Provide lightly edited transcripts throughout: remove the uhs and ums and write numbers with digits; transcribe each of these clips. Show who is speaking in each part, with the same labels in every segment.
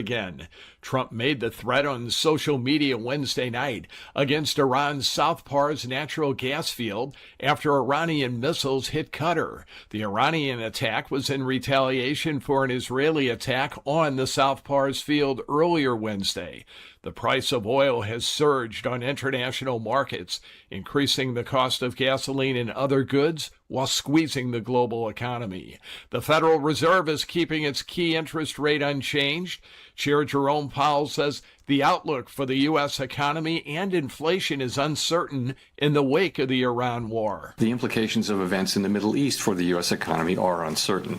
Speaker 1: Again, Trump made the threat on social media Wednesday night against Iran's South Pars natural gas field after Iranian missiles hit Qatar. The Iranian attack was in retaliation for an Israeli attack on the South Pars field earlier Wednesday. The price of oil has surged on international markets, increasing the cost of gasoline and other goods while squeezing the global economy. The Federal Reserve is keeping its key interest rate unchanged. Chair Jerome Powell says the outlook for the U.S. economy and inflation is uncertain in the wake of the Iran war.
Speaker 2: The implications of events in the Middle East for the U.S. economy are uncertain.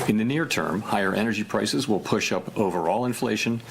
Speaker 2: In the near term, higher energy prices will push up overall inflation,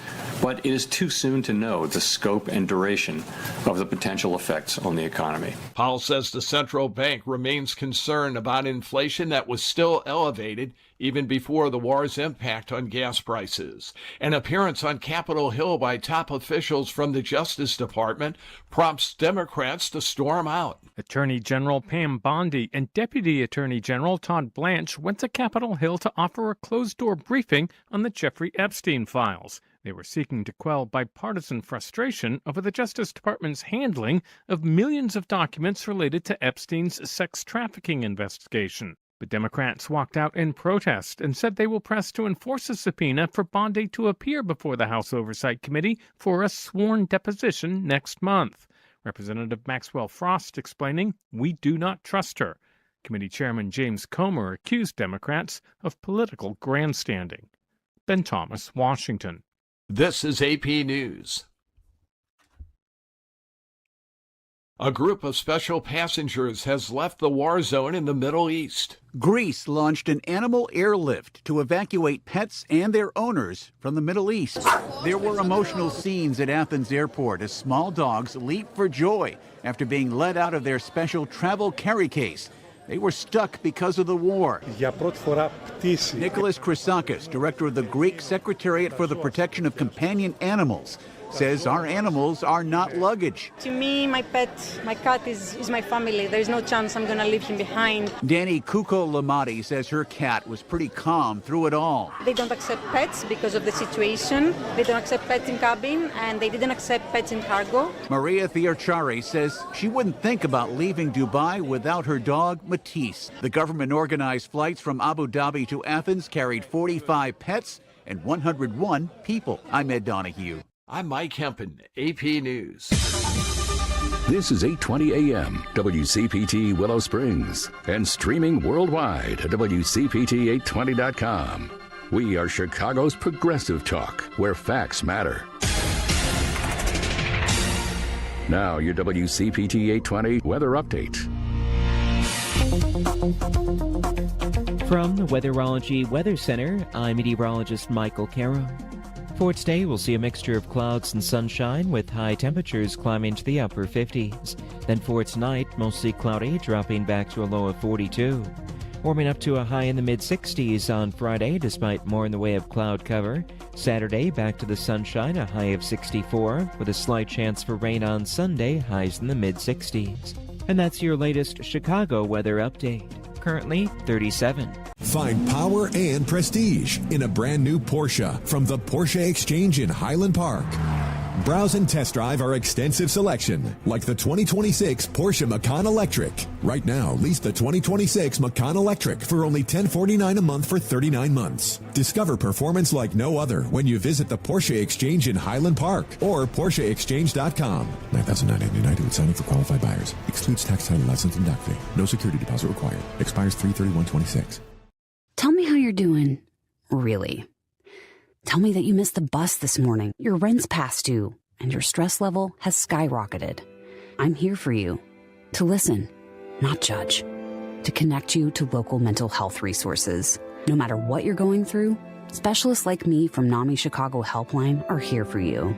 Speaker 2: but it is too soon to know the scope and duration of the potential effects on the economy.
Speaker 1: Powell says the central bank remains concerned about inflation that was still elevated even before the war's impact on gas prices. An appearance on Capitol Hill by top officials from the Justice Department prompts Democrats to storm out.
Speaker 3: Attorney General Pam Bondi and Deputy Attorney General Todd Blanche went to Capitol Hill to offer a closed-door briefing on the Jeffrey Epstein files. They were seeking to quell bipartisan frustration over the Justice Department's handling of millions of documents related to Epstein's sex trafficking investigation. But Democrats walked out in protest and said they will press to enforce a subpoena for Bondi to appear before the House Oversight Committee for a sworn deposition next month. Representative Maxwell Frost explaining, "We do not trust her." Committee Chairman James Comer accused Democrats of political grandstanding. Ben Thomas, Washington.
Speaker 1: This is AP News. A group of special passengers has left the war zone in the Middle East.
Speaker 4: Greece launched an animal airlift to evacuate pets and their owners from the Middle East. There were emotional scenes at Athens airport as small dogs leaped for joy after being let out of their special travel carry case. They were stuck because of the war. Nicholas Chrysakis, director of the Greek Secretariat for the Protection of Companion Animals, says our animals are not luggage.
Speaker 5: To me, my cat is my family. There's no chance I'm going to leave him behind.
Speaker 4: Danny Kuko Lamati says her cat was pretty calm through it all.
Speaker 5: They don't accept pets because of the situation. They don't accept pets in cabin, and they didn't accept pets in cargo.
Speaker 4: Maria Thiarchari says she wouldn't think about leaving Dubai without her dog, Matisse. The government-organized flights from Abu Dhabi to Athens carried 45 pets and 101 people. I'm Ed Donahue.
Speaker 1: I'm Mike Hempen, AP News.
Speaker 6: This is 8:20 a.m. WCPT Willow Springs and streaming worldwide at WCPT820.com. We are Chicago's progressive talk, where facts matter. Now your WCPT 820 weather update.
Speaker 7: From the Weatherology Weather Center, I'm meteorologist Michael Caro. For today, we'll see a mixture of clouds and sunshine with high temperatures climbing to the upper 50s. Then for tonight, mostly cloudy, dropping back to a low of 42. Warming up to a high in the mid-60s on Friday, despite more in the way of cloud cover. Saturday, back to the sunshine, a high of 64, with a slight chance for rain on Sunday, highs in the mid-60s. And that's your latest Chicago weather update. Currently 37.
Speaker 8: Find power and prestige in a brand new Porsche from the Porsche Exchange in Highland Park. Browse and test drive our extensive selection, like the 2026 Porsche Macan Electric. Right now, lease the 2026 Macan Electric for only $1049 a month for 39 months. Discover performance like no other when you visit the Porsche Exchange in Highland Park or PorscheExchange.com. $9,999 with signing for qualified buyers. Excludes tax, title, license, and doc fee. No security deposit required. Expires 3/31/26.
Speaker 9: Tell me how you're doing. Really. Tell me that you missed the bus this morning, your rent's past due, and your stress level has skyrocketed. I'm here for you. To listen, not judge. To connect you to local mental health resources. No matter what you're going through, specialists like me from NAMI Chicago Helpline are here for you.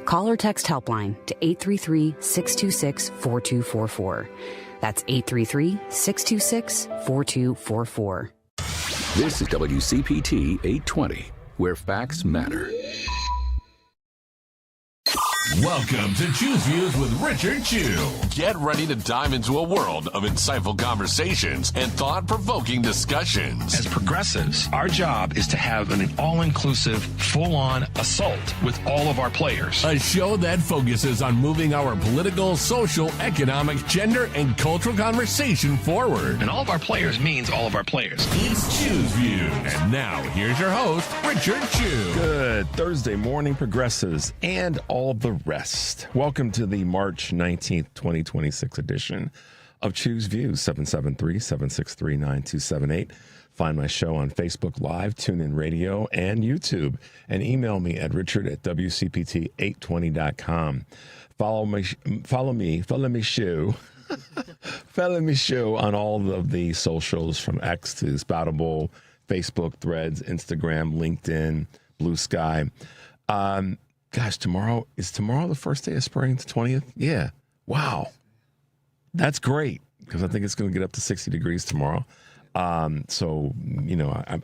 Speaker 9: Call or text Helpline to 833-626-4244. That's 833-626-4244.
Speaker 6: This is WCPT 820, where facts matter.
Speaker 10: Welcome to Choose Views with Richard Chew.
Speaker 11: Get ready to dive into a world of insightful conversations and thought-provoking discussions.
Speaker 12: As progressives, our job is to have an all-inclusive, full-on assault with all of our players.
Speaker 10: A show that focuses on moving our political, social, economic, gender, and cultural conversation forward.
Speaker 12: And all of our players means all of our players.
Speaker 10: It's Choose Views. And now, here's your host, Richard Chew.
Speaker 13: Good Thursday morning, progressives, and all the rest. Welcome to the March 19th, 2026 edition of Choose Views, 773-763-9278. Find my show on Facebook Live, TuneIn Radio, and YouTube. And email me at richard@WCPT820.com. Follow me show on all of the socials from X to Spoutable, Facebook, Threads, Instagram, LinkedIn, Blue Sky. Gosh, is tomorrow the first day of spring, the 20th? Yeah. Wow. That's great because I think it's going to get up to 60 degrees tomorrow. So,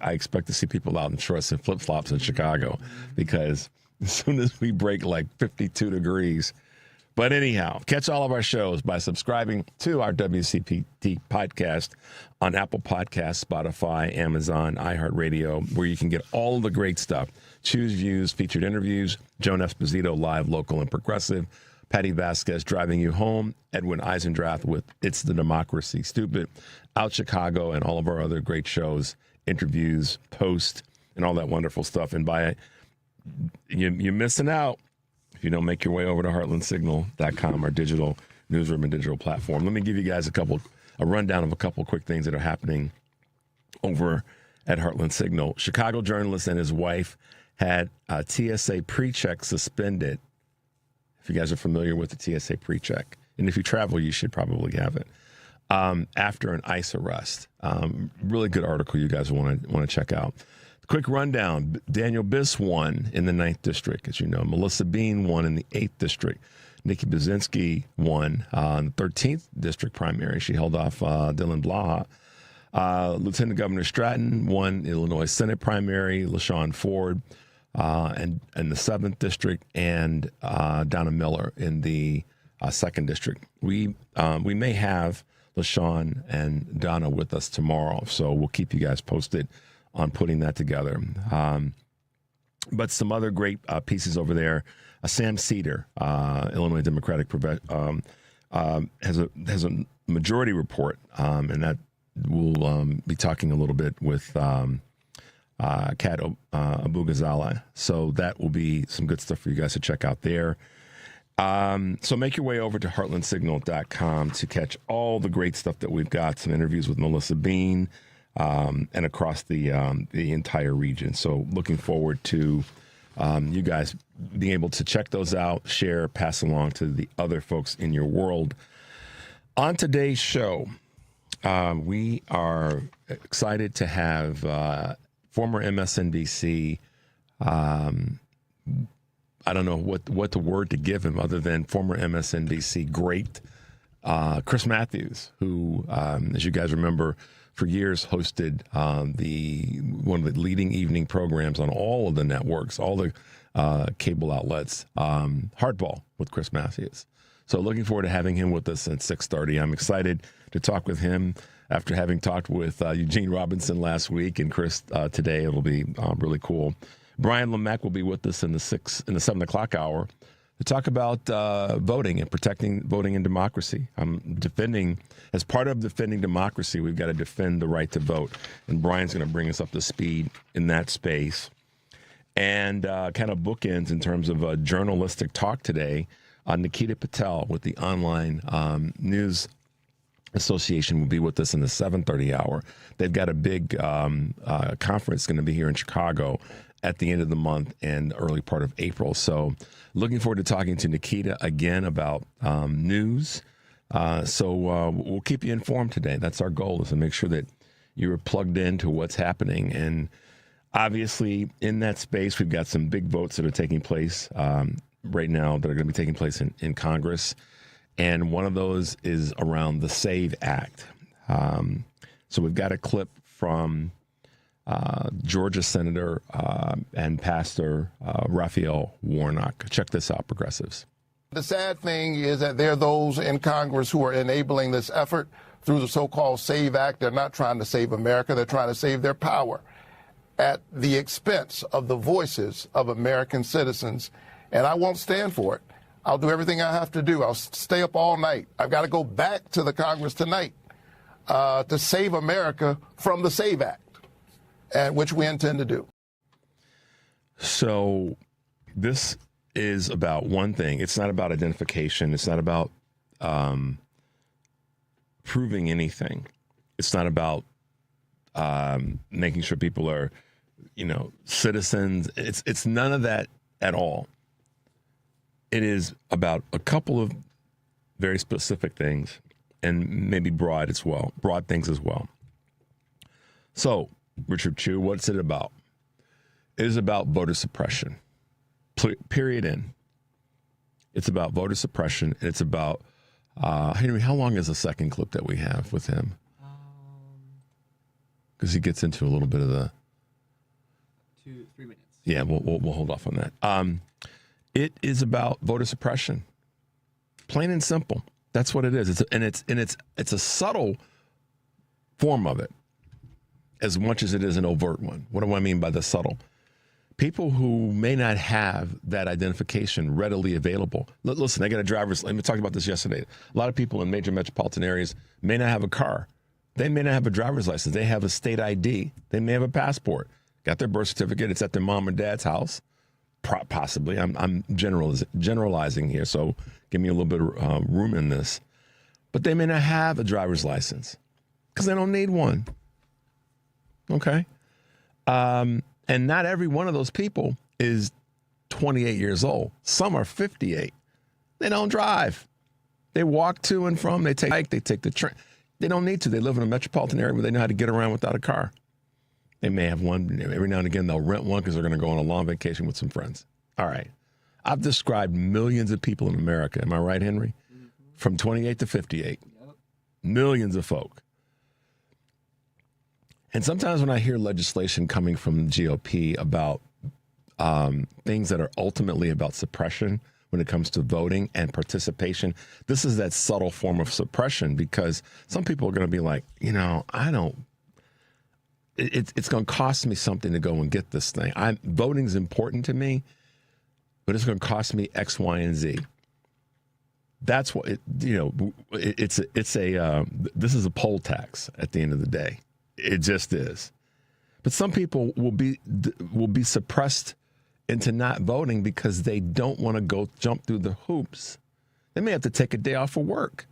Speaker 13: I expect to see people out in shorts and flip-flops in Chicago because as soon as we break like 52 degrees. But anyhow, catch all of our shows by subscribing to our WCPT podcast on Apple Podcasts, Spotify, Amazon, iHeartRadio, where you can get all of the great stuff. Choose Views, featured interviews, Joan Esposito, live, local, and progressive, Patty Vasquez, Driving You Home, Edwin Eisendrath with It's the Democracy Stupid, Out Chicago, and all of our other great shows, interviews, posts, and all that wonderful stuff. And you're missing out if you don't make your way over to heartlandsignal.com, our digital newsroom and digital platform. Let me give you guys a rundown of a couple quick things that are happening over at Heartland Signal. Chicago journalist and his wife had a TSA pre-check suspended. If you guys are familiar with the TSA pre-check, and if you travel, you should probably have it, after an ICE arrest. Really good article you guys want to check out. Quick rundown. Daniel Biss won in the 9th District, as you know. Melissa Bean won in the 8th District. Nikki Buzinski won in the 13th District primary. She held off Dylan Blaha. Lieutenant Governor Stratton won Illinois Senate primary. LaShawn Ford and in the 7th District, and Donna Miller in the 2nd District. We may have LaShawn and Donna with us tomorrow, so we'll keep you guys posted on putting that together. But some other great pieces over there. Sam Cedar, Illinois Democratic, has a majority report, and that we'll be talking a little bit with Kat Abu-Ghazala. So that will be some good stuff for you guys to check out there. So make your way over to heartlandsignal.com to catch all the great stuff that we've got. Some interviews with Melissa Bean, and across the entire region. So looking forward to you guys being able to check those out, share, pass along to the other folks in your world. On today's show, we are excited to have former MSNBC, I don't know what the word to give him other than former MSNBC great, Chris Matthews, who, as you guys remember, for years hosted one of the leading evening programs on all of the networks, all the cable outlets, Hardball with Chris Matthews. So looking forward to having him with us at 6:30. I'm excited to talk with him after having talked with Eugene Robinson last week and Chris today. It'll be really cool. Brian Lemek will be with us in the 7 o'clock hour to talk about voting and protecting voting and democracy. As part of defending democracy, we've got to defend the right to vote. And Brian's going to bring us up to speed in that space. And kind of bookends in terms of a journalistic talk today. Nikita Patel with the Online News Association will be with us in the 7:30 hour. They've got a big conference going to be here in Chicago at the end of the month and early part of April. So looking forward to talking to Nikita again about news. So we'll keep you informed today. That's our goal, is to make sure that you're plugged into what's happening. And obviously in that space, we've got some big votes that are taking place right now that are going to be taking place in Congress. And one of those is around the SAVE Act. So we've got a clip from Georgia Senator and Pastor Raphael Warnock. Check this out, progressives.
Speaker 14: The sad thing is that there are those in Congress who are enabling this effort through the so-called SAVE Act. They're not trying to save America. They're trying to save their power at the expense of the voices of American citizens. And I won't stand for it. I'll do everything I have to do. I'll stay up all night. I've got to go back to the Congress tonight to save America from the SAVE Act, which we intend to do.
Speaker 13: So this is about one thing. It's not about identification. It's not about proving anything. It's not about making sure people are, citizens. It's none of that at all. It is about a couple of very specific things and maybe broad things as well. So, Richard Chu, what's it about? It is about voter suppression. Period. End. It's about voter suppression. And it's about, Henry, how long is the second clip that we have with him? Because he gets into a little bit of the
Speaker 15: 2-3 minutes.
Speaker 13: Yeah, we'll hold off on that. It is about voter suppression, plain and simple. That's what it is. It's a subtle form of it, as much as it is an overt one. What do I mean by the subtle? People who may not have that identification readily available. Listen, I got a driver's. We talked about this yesterday. A lot of people in major metropolitan areas may not have a car. They may not have a driver's license. They have a state ID. They may have a passport. Got their birth certificate. It's at their mom or dad's house. Possibly. I'm generalizing here, so give me a little bit of room in this. But they may not have a driver's license because they don't need one. Okay? And not every one of those people is 28 years old. Some are 58. They don't drive. They walk to and from. They take a bike. They take the train. They don't need to. They live in a metropolitan area where they know how to get around without a car. They may have one. Every now and again, they'll rent one because they're going to go on a long vacation with some friends. All right. I've described millions of people in America. Am I right, Henry? Mm-hmm. From 28 to 58. Yep. Millions of folk. And sometimes when I hear legislation coming from the GOP about things that are ultimately about suppression when it comes to voting and participation, this is that subtle form of suppression because some people are going to be like, it's going to cost me something to go and get this thing. Voting's important to me, but it's going to cost me X, Y, and Z. That's what this is a poll tax at the end of the day. It just is. But some people will be suppressed into not voting because they don't want to go jump through the hoops. They may have to take a day off of work.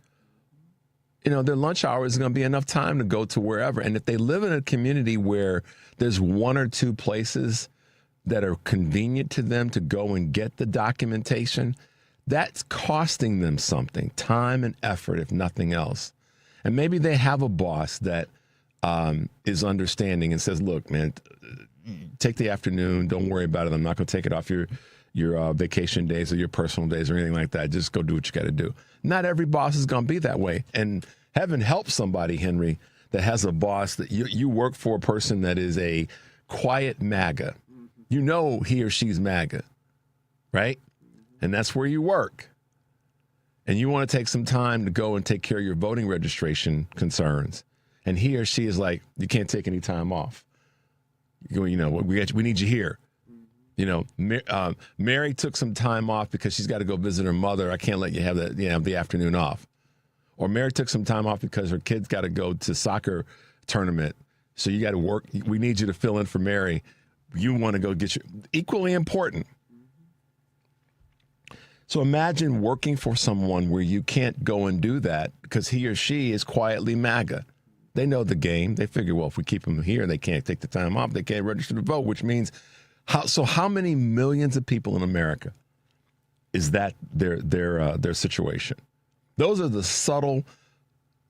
Speaker 13: Their lunch hour is going to be enough time to go to wherever. And if they live in a community where there's one or two places that are convenient to them to go and get the documentation, that's costing them something, time and effort, if nothing else. And maybe they have a boss that is understanding and says, look, man, take the afternoon. Don't worry about it. I'm not going to take it off your vacation days or your personal days or anything like that. Just go do what you got to do. Not every boss is going to be that way. And heaven help somebody, Henry, that has a boss that you work for a person that is a quiet MAGA. You know he or she's MAGA, right? And that's where you work. And you want to take some time to go and take care of your voting registration concerns. And he or she is like, you can't take any time off. We need you here. Mary took some time off because she's got to go visit her mother. I can't let you have the afternoon off. Or Mary took some time off because her kid's got to go to soccer tournament. So you got to work. We need you to fill in for Mary. You want to go get your equally important. So imagine working for someone where you can't go and do that because he or she is quietly MAGA. They know the game. They figure, well, if we keep them here, they can't take the time off. They can't register to vote, which means how many millions of people in America is that their situation? Those are the subtle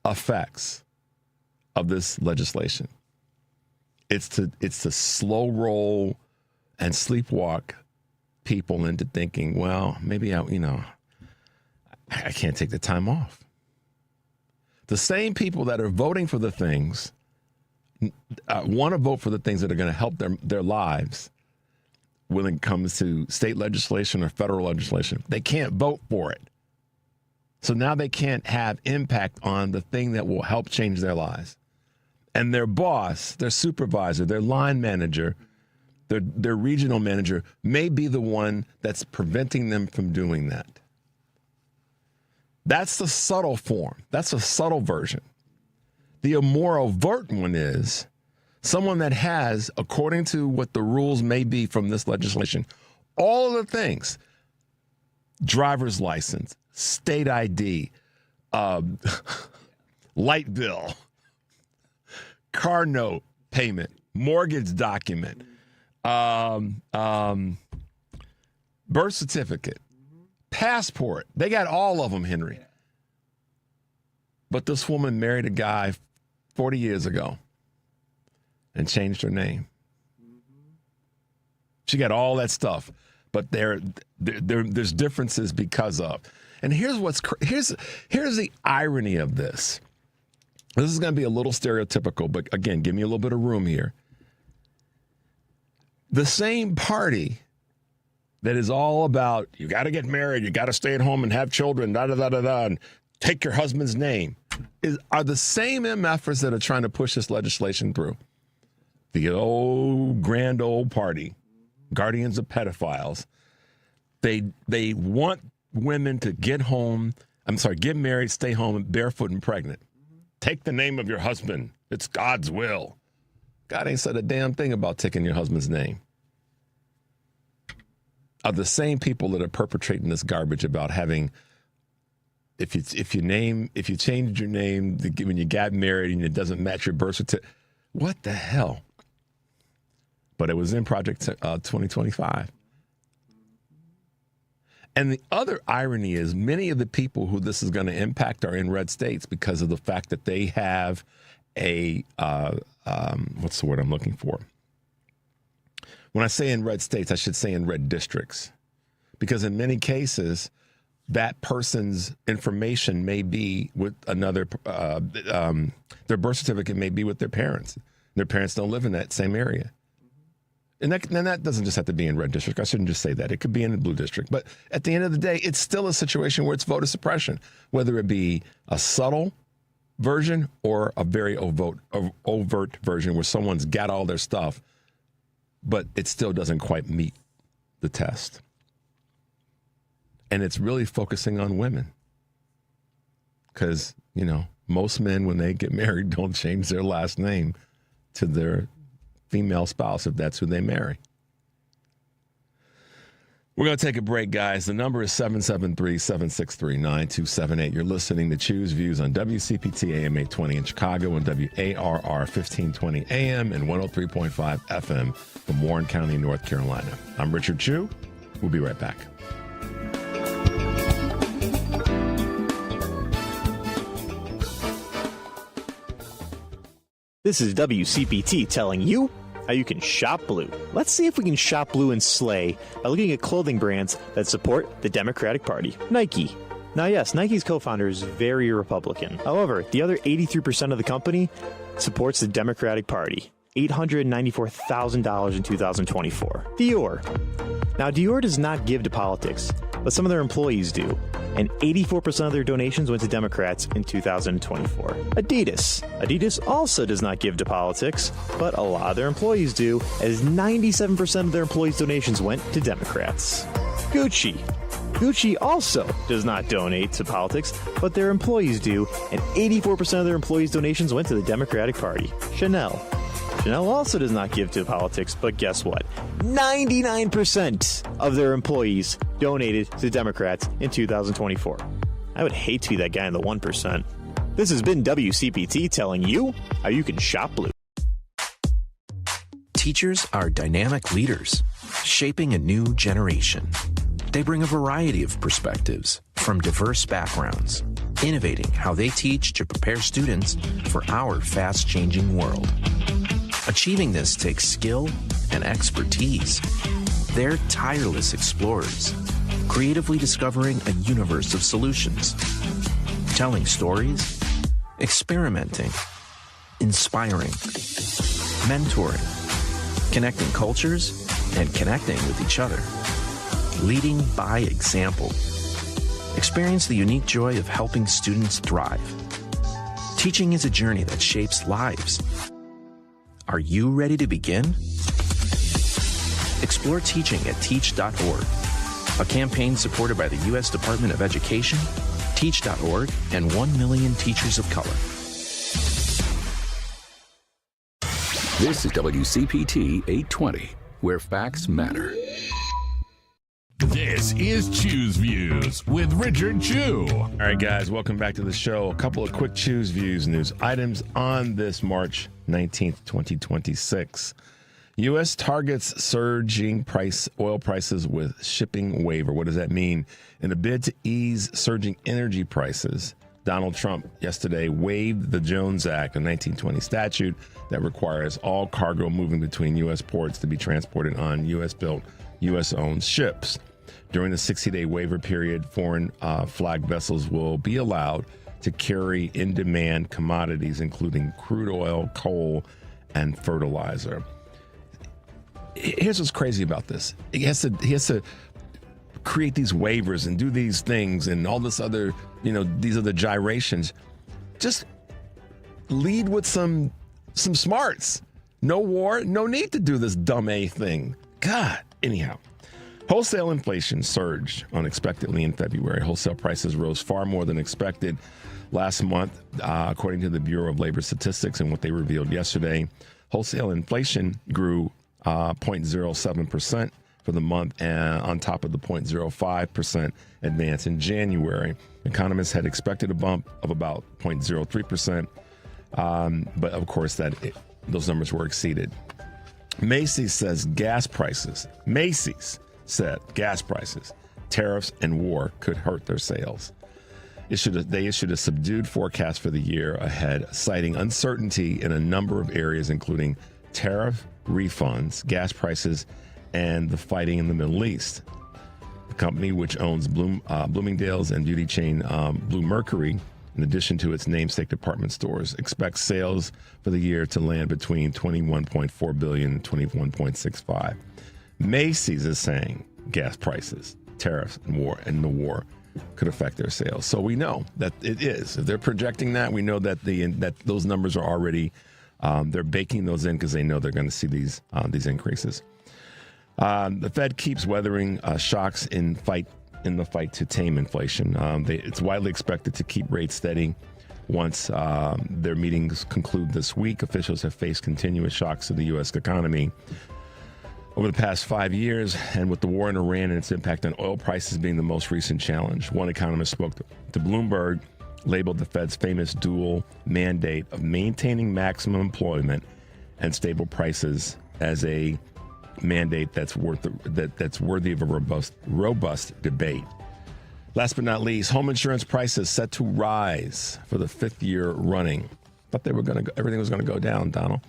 Speaker 13: effects of this legislation. It's to slow roll and sleepwalk people into thinking, well, maybe I can't take the time off. The same people that are voting for the things want to vote for the things that are going to help their lives when it comes to state legislation or federal legislation. They can't vote for it. So now they can't have impact on the thing that will help change their lives. And their boss, their supervisor, their line manager, their regional manager may be the one that's preventing them from doing that. That's the subtle form. That's a subtle version. The more overt one is someone that has, according to what the rules may be from this legislation, all of the things, driver's license, state ID, light bill, car note payment, mortgage document, birth certificate, passport. They got all of them, Henry. But this woman married a guy 40 years ago and changed her name. She got all that stuff, but there's differences because of. And here's the irony of this. This is going to be a little stereotypical, but again, give me a little bit of room here. The same party that is all about you got to get married, you got to stay at home and have children, and take your husband's name, are the same MFers that are trying to push this legislation through. The grand old party, guardians of pedophiles. They want women to get married, stay home, barefoot and pregnant. Take the name of your husband. It's God's will. God ain't said a damn thing about taking your husband's name. Are the same people that are perpetrating this garbage about having, if you changed your name when you got married and it doesn't match your birth certificate, what the hell? But it was in Project 2025. And the other irony is many of the people who this is going to impact are in red states because of the fact that they have a, what's the word I'm looking for? When I say in red states, I should say in red districts. Because in many cases, that person's information may be with another, their birth certificate may be with their parents. Their parents don't live in that same area. And that doesn't just have to be in red district. I shouldn't just say that. It could be in the blue district. But at the end of the day, it's still a situation where it's voter suppression, whether it be a subtle version or a very overt version where someone's got all their stuff, but it still doesn't quite meet the test. And it's really focusing on women. Because, most men, when they get married, don't change their last name to their female spouse if that's who they marry. We're going to take a break, guys. The number is 773-763-9278. You're listening to Choose Views on WCPT AM 820 in Chicago and WARR 1520 AM and 103.5 FM from Warren County, North Carolina. I'm Richard Chu. We'll be right back.
Speaker 16: This is WCPT telling you how you can shop blue. Let's see if we can shop blue and slay by looking at clothing brands that support the Democratic Party. Nike. Now, yes, Nike's co-founder is very Republican. However, the other 83% of the company supports the Democratic Party. $894,000 in 2024. Dior. Now, Dior does not give to politics, but some of their employees do. And 84% of their donations went to Democrats in 2024. Adidas. Adidas also does not give to politics, but a lot of their employees do, as 97% of their employees' donations went to Democrats. Gucci. Gucci also does not donate to politics, but their employees do, and 84% of their employees' donations went to the Democratic Party. Chanel. Chanel also does not give to politics, but guess what? 99% of their employees donated to Democrats in 2024. I would hate to be that guy in the 1%. This has been WCPT telling you how you can shop blue.
Speaker 17: Teachers are dynamic leaders, shaping a new generation. They bring a variety of perspectives from diverse backgrounds, innovating how they teach to prepare students for our fast-changing world. Achieving this takes skill and expertise. They're tireless explorers, creatively discovering a universe of solutions, telling stories, experimenting, inspiring, mentoring, connecting cultures, and connecting with each other. Leading by example. Experience the unique joy of helping students thrive. Teaching is a journey that shapes lives. Are you ready to begin? Explore teaching at teach.org, a campaign supported by the U.S. Department of Education, Teach.org, and 1 million teachers of color.
Speaker 6: This is WCPT 820, where facts matter.
Speaker 10: This is Choose Views with Richard Chew.
Speaker 13: All right, guys, welcome back to the show. A couple of quick Choose Views news items on this March 19th, 2026. U.S. targets surging oil prices with shipping waiver. What does that mean? In a bid to ease surging energy prices, Donald Trump yesterday waived the Jones Act, a 1920 statute that requires all cargo moving between U.S. ports to be transported on U.S.-built, U.S.-owned ships. During the 60-day waiver period, foreign flag vessels will be allowed to carry in-demand commodities, including crude oil, coal, and fertilizer. Here's what's crazy about this. He has to create these waivers and do these things and all this other, these other gyrations. Just lead with some smarts. No war, no need to do this dumb A thing. God, anyhow. Wholesale inflation surged unexpectedly in February. Wholesale prices rose far more than expected last month, according to the Bureau of Labor Statistics and what they revealed yesterday. Wholesale inflation grew 0.07% for the month, and on top of the 0.05% advance in January. Economists had expected a bump of about 0.03%, but of course those numbers were exceeded. Macy's said gas prices, tariffs, and war could hurt their sales. They issued a subdued forecast for the year ahead, citing uncertainty in a number of areas, including tariff refunds, gas prices, and the fighting in the Middle East. The company, which owns Bloomingdale's and beauty chain Bluemercury, in addition to its namesake department stores, expects sales for the year to land between $21.4 billion and $21.65. Macy's is saying gas prices, tariffs, and the war could affect their sales. So we know that it is. If they're projecting that, we know that that those numbers are already they're baking those in because they know they're going to see these increases. The Fed keeps weathering shocks in the fight to tame inflation. It's widely expected to keep rates steady once their meetings conclude this week. Officials have faced continuous shocks to the U.S. economy over the past 5 years, and with the war in Iran and its impact on oil prices being the most recent challenge. One economist spoke to Bloomberg, labeled the Fed's famous dual mandate of maintaining maximum employment and stable prices as a mandate that's worthy of a robust debate. Last but not least, home insurance prices set to rise for the 5th year running. Thought everything was going to go down, Donald.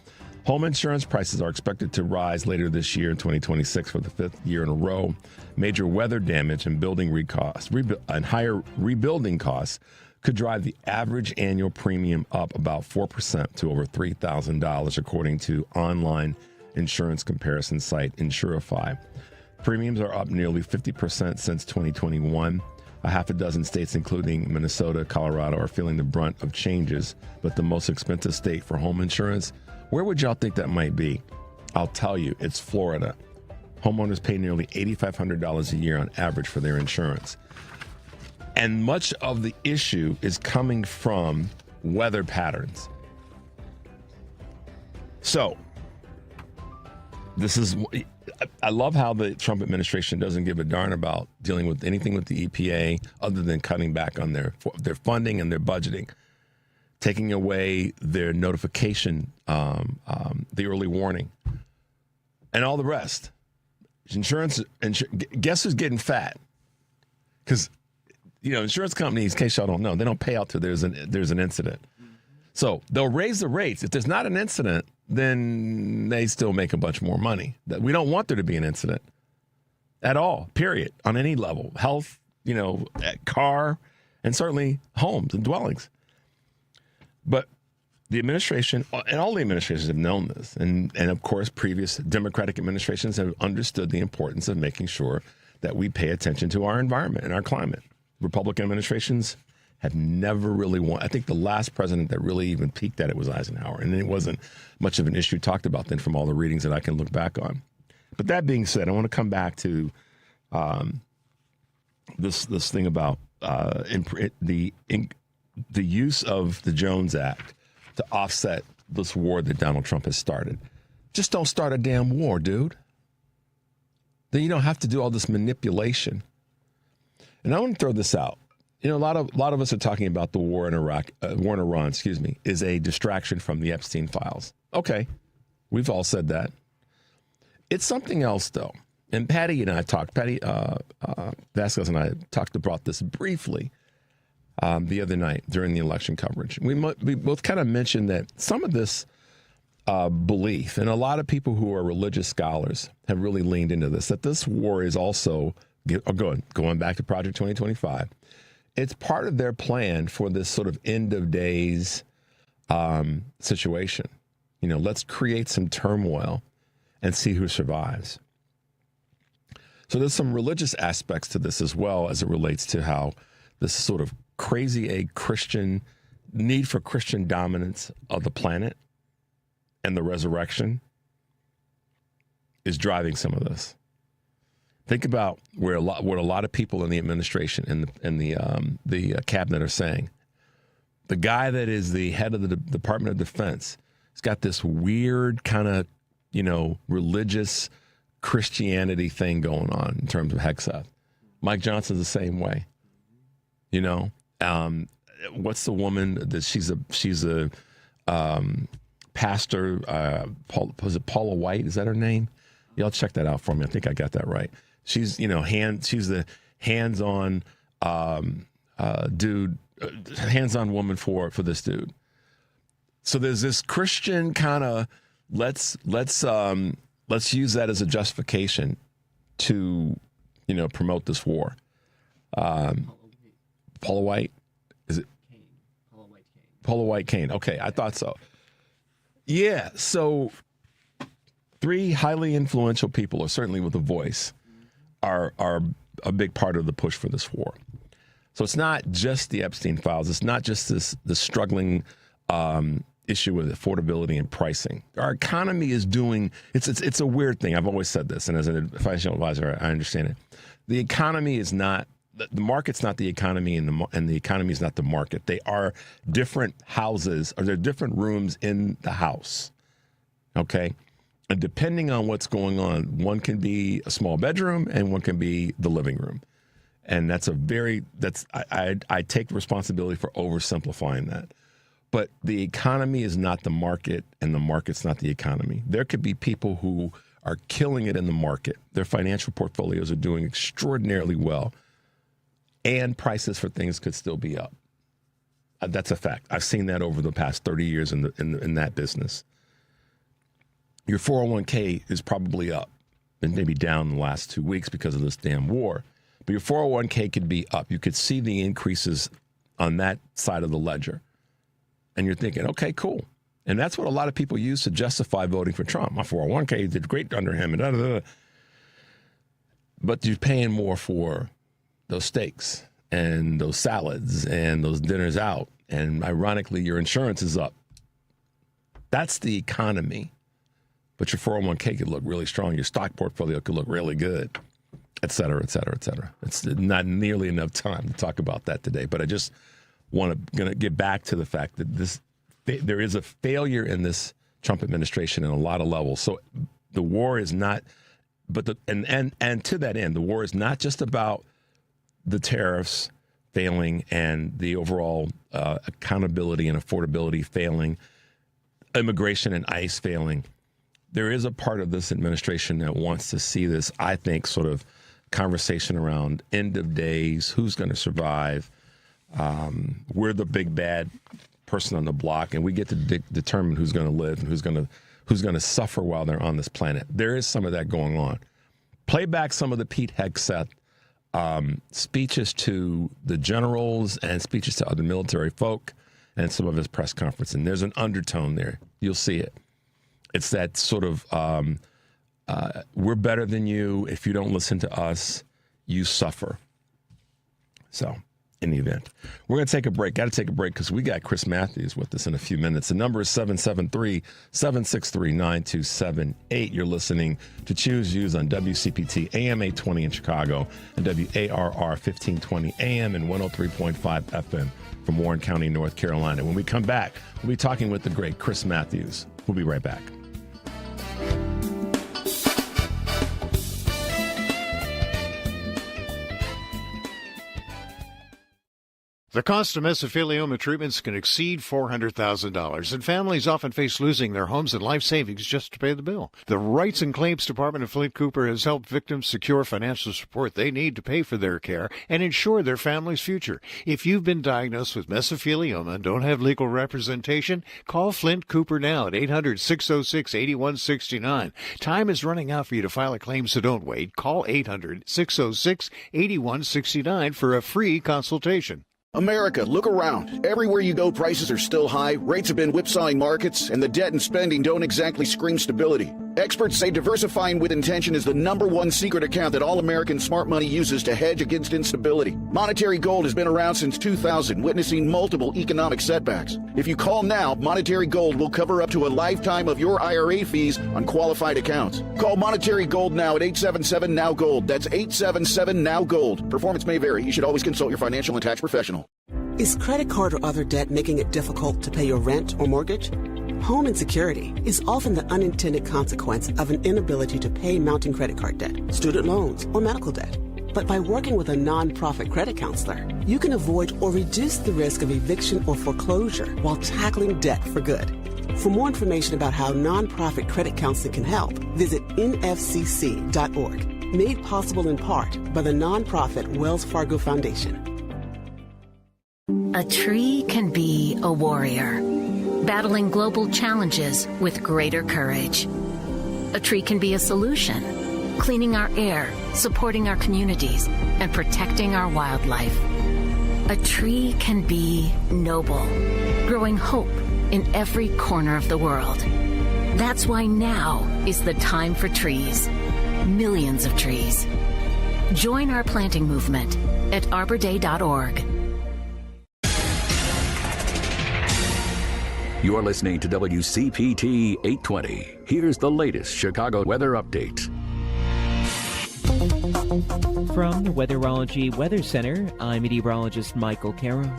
Speaker 13: Home insurance prices are expected to rise later this year in 2026 for the 5th year in a row. Major weather damage and higher rebuilding costs could drive the average annual premium up about 4% to over $3,000, according to online insurance comparison site Insurify. Premiums are up nearly 50% since 2021. A half a dozen states, including Minnesota, Colorado, are feeling the brunt of changes, but the most expensive state for home insurance, where would y'all think that might be? I'll tell you, it's Florida. Homeowners pay nearly $8,500 a year on average for their insurance. And much of the issue is coming from weather patterns. So, I love how the Trump administration doesn't give a darn about dealing with anything with the EPA other than cutting back on their funding and their budgeting, taking away their notification, the early warning, and all the rest. Guess who's getting fat? Because insurance companies, in case y'all don't know, they don't pay out till there's an incident. So they'll raise the rates. If there's not an incident, then they still make a bunch more money. We don't want there to be an incident at all, period, on any level. Health, car, and certainly homes and dwellings. But the administration and all the administrations have known this. And of course, previous Democratic administrations have understood the importance of making sure that we pay attention to our environment and our climate. Republican administrations have never really I think the last president that really even peaked at it was Eisenhower. And it wasn't much of an issue talked about then from all the readings that I can look back on. But that being said, I want to come back to this thing about the use of the Jones Act to offset this war that Donald Trump has started. Just don't start a damn war, dude. Then you don't have to do all this manipulation. And I want to throw this out. You know, a lot of us are talking about the war in Iran, is a distraction from the Epstein files. Okay, we've all said that. It's something else, though. And Patty Vasquez and I talked about this briefly the other night during the election coverage. We both kind of mentioned that some of this belief, and a lot of people who are religious scholars have really leaned into this, that this war is also, going back to Project 2025, it's part of their plan for this sort of end of days situation. You know, let's create some turmoil and see who survives. So there's some religious aspects to this as well as it relates to how this sort of crazy Christian need for Christian dominance of the planet and the resurrection is driving some of this. Think about what a lot of people in the administration and the cabinet are saying. The guy that is the head of the Department of Defense has got this weird kind of, religious Christianity thing going on in terms of Hexeth. Mike Johnson's the same way. What's the woman that she's a pastor? Was it Paula White? Is that her name? Y'all check that out for me. I think I got that right. She's she's the hands-on dude, hands-on woman for this dude. So there's this Christian kind of let's use that as a justification to promote this war. Paula White, is it? Paula White Kane. Okay, I thought so. Yeah. So 3 highly influential people, or certainly with a voice, are a big part of the push for this war. So it's not just the Epstein files. It's not just the struggling issue with affordability and pricing. Our economy is doing. It's a weird thing. I've always said this, and as a financial advisor, I understand it. The economy is not. The market's not the economy, and the economy is not the market. They are different houses, or they're different rooms in the house. Okay. And depending on what's going on, one can be a small bedroom and one can be the living room. And I take responsibility for oversimplifying that. But the economy is not the market and the market's not the economy. There could be people who are killing it in the market. Their financial portfolios are doing extraordinarily well. And prices for things could still be up. That's a fact. I've seen that over the past 30 years in that business. Your 401k is probably up and maybe down in the last 2 weeks because of this damn war. But your 401k could be up. You could see the increases on that side of the ledger. And you're thinking, okay, cool. And that's what a lot of people use to justify voting for Trump. My 401k did great under him. And But you're paying more for those steaks and those salads and those dinners out. And ironically, your insurance is up. That's the economy. But your 401k could look really strong. Your stock portfolio could look really good, et cetera, et cetera, et cetera. It's not nearly enough time to talk about that today. But I just going to get back to the fact that there is a failure in this Trump administration on a lot of levels. So the war is not, and to that end, the war is not just about the tariffs failing and the overall accountability and affordability failing, immigration and ICE failing. There is a part of this administration that wants to see this, I think, sort of conversation around end of days, who's going to survive. We're the big bad person on the block, and we get to determine who's going to live and who's going to suffer while they're on this planet. There is some of that going on. Play back some of the Pete Hegseth speeches to the generals and speeches to other military folk and some of his press conference. And there's an undertone there. You'll see it. It's that sort of, we're better than you. If you don't listen to us, you suffer. So, in the event, we're going to take a break. Got to take a break because we got Chris Matthews with us in a few minutes. The number is 773-763-9278. You're listening to Choose Views on WCPT AM 820 in Chicago and WARR 1520 AM and 103.5 FM from Warren County, North Carolina. When we come back, we'll be talking with the great Chris Matthews. We'll be right back.
Speaker 18: The cost of mesothelioma treatments can exceed $400,000, and families often face losing their homes and life savings just to pay the bill. The Rights and Claims Department of Flint Cooper has helped victims secure financial support they need to pay for their care and ensure their family's future. If you've been diagnosed with mesothelioma and don't have legal representation, call Flint Cooper now at 800-606-8169. Time is running out for you to file a claim, so don't wait. Call 800-606-8169 for a free consultation.
Speaker 19: America, look around. Everywhere you go, prices are still high, rates have been whipsawing markets, and the debt and spending don't exactly scream stability. Experts say diversifying with intention is the #1 secret account that all American smart money uses to hedge against instability. Monetary Gold has been around since 2000, witnessing multiple economic setbacks. If you call now, Monetary Gold will cover up to a lifetime of your IRA fees on qualified accounts. Call Monetary Gold now at 877-NOW-GOLD. That's 877-NOW-GOLD. Performance may vary. You should always consult your financial and tax professional.
Speaker 20: Is credit card or other debt making it difficult to pay your rent or mortgage? Home insecurity is often the unintended consequence of an inability to pay mounting credit card debt, student loans, or medical debt. But by working with a nonprofit credit counselor, you can avoid or reduce the risk of eviction or foreclosure while tackling debt for good. For more information about how nonprofit credit counseling can help, visit nfcc.org. Made possible in part by the nonprofit Wells Fargo Foundation.
Speaker 21: A tree can be a warrior, battling global challenges with greater courage. A tree can be a solution, cleaning our air, supporting our communities, and protecting our wildlife. A tree can be noble, growing hope in every corner of the world. That's why now is the time for trees. Millions of trees. Join our planting movement at arborday.org.
Speaker 6: You're listening to WCPT 820. Here's the latest Chicago weather update.
Speaker 7: From the Weatherology Weather Center, I'm meteorologist Michael Caro.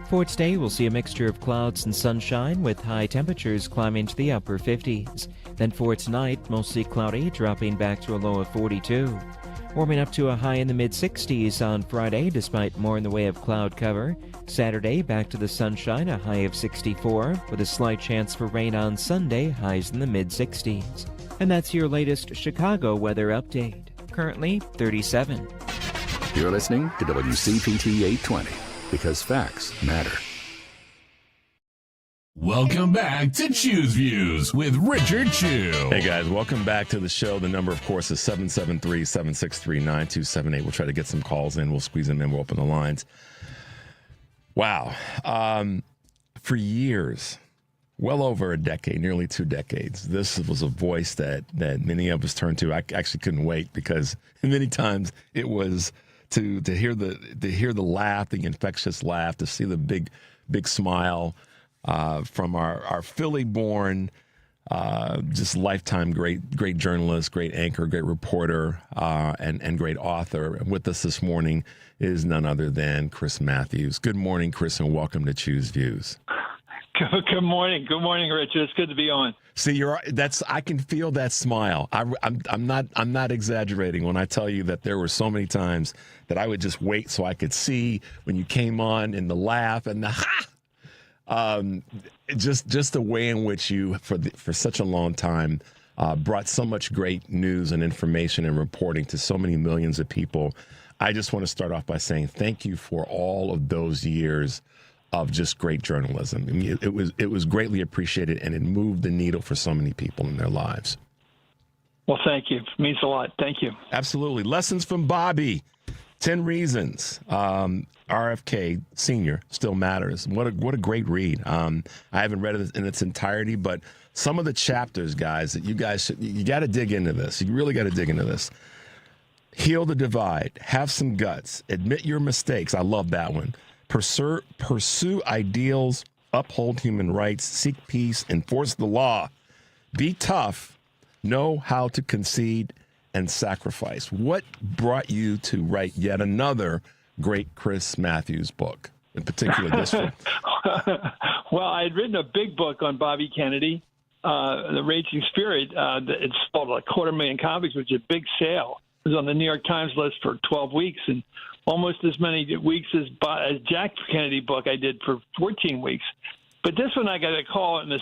Speaker 7: For today, we'll see a mixture of clouds and sunshine with high temperatures climbing to the upper 50s. Then for tonight, mostly cloudy, dropping back to a low of 42. Warming up to a high in the mid-60s on Friday, despite more in the way of cloud cover. Saturday, back to the sunshine, a high of 64, with a slight chance for rain on Sunday, highs in the mid-60s. And that's your latest Chicago weather update. Currently, 37.
Speaker 6: You're listening to WCPT 820, because facts matter.
Speaker 10: Welcome back to Choose Views with Richard Chew.
Speaker 13: Hey guys, welcome back to the show. The number, of course, is 773-763-9278. We'll try to get some calls in. We'll squeeze them in. We'll open the lines. Wow. For years, well over a decade, nearly 2 decades, this was a voice that many of us turned to. I actually couldn't wait because many times it was to hear the laugh, the infectious laugh, to see the big smile from our Philly-born, just lifetime great journalist, great anchor, great reporter, and great author. And with us this morning is none other than Chris Matthews. Good morning, Chris, and welcome to Choose Views.
Speaker 22: Good morning. Good morning, Richard. It's good to be on.
Speaker 13: See, I can feel that smile. I'm not exaggerating when I tell you that there were so many times that I would just wait so I could see when you came on and the laugh and the ha. Just the way in which you, for such a long time, brought so much great news and information and reporting to so many millions of people. I just want to start off by saying thank you for all of those years of just great journalism. I mean, it was greatly appreciated, and it moved the needle for so many people in their lives.
Speaker 22: Well, thank you. It means a lot. Thank you.
Speaker 13: Absolutely. Lessons from Bobby. 10 Reasons. RFK Sr. still matters. What a great read. I haven't read it in its entirety, but some of the chapters, guys, that you got to dig into this. You really got to dig into this. Heal the divide. Have some guts. Admit your mistakes. I love that one. Pursue ideals. Uphold human rights. Seek peace. Enforce the law. Be tough. Know how to concede and sacrifice. What brought you to write yet another great Chris Matthews book, in particular this one?
Speaker 22: Well, I had written a big book on Bobby Kennedy, The Raging Spirit. It sold 250,000 copies, which is a big sale. It was on the New York Times list for 12 weeks, and almost as many weeks as Jack Kennedy book I did for 14 weeks. But this one I got a call in the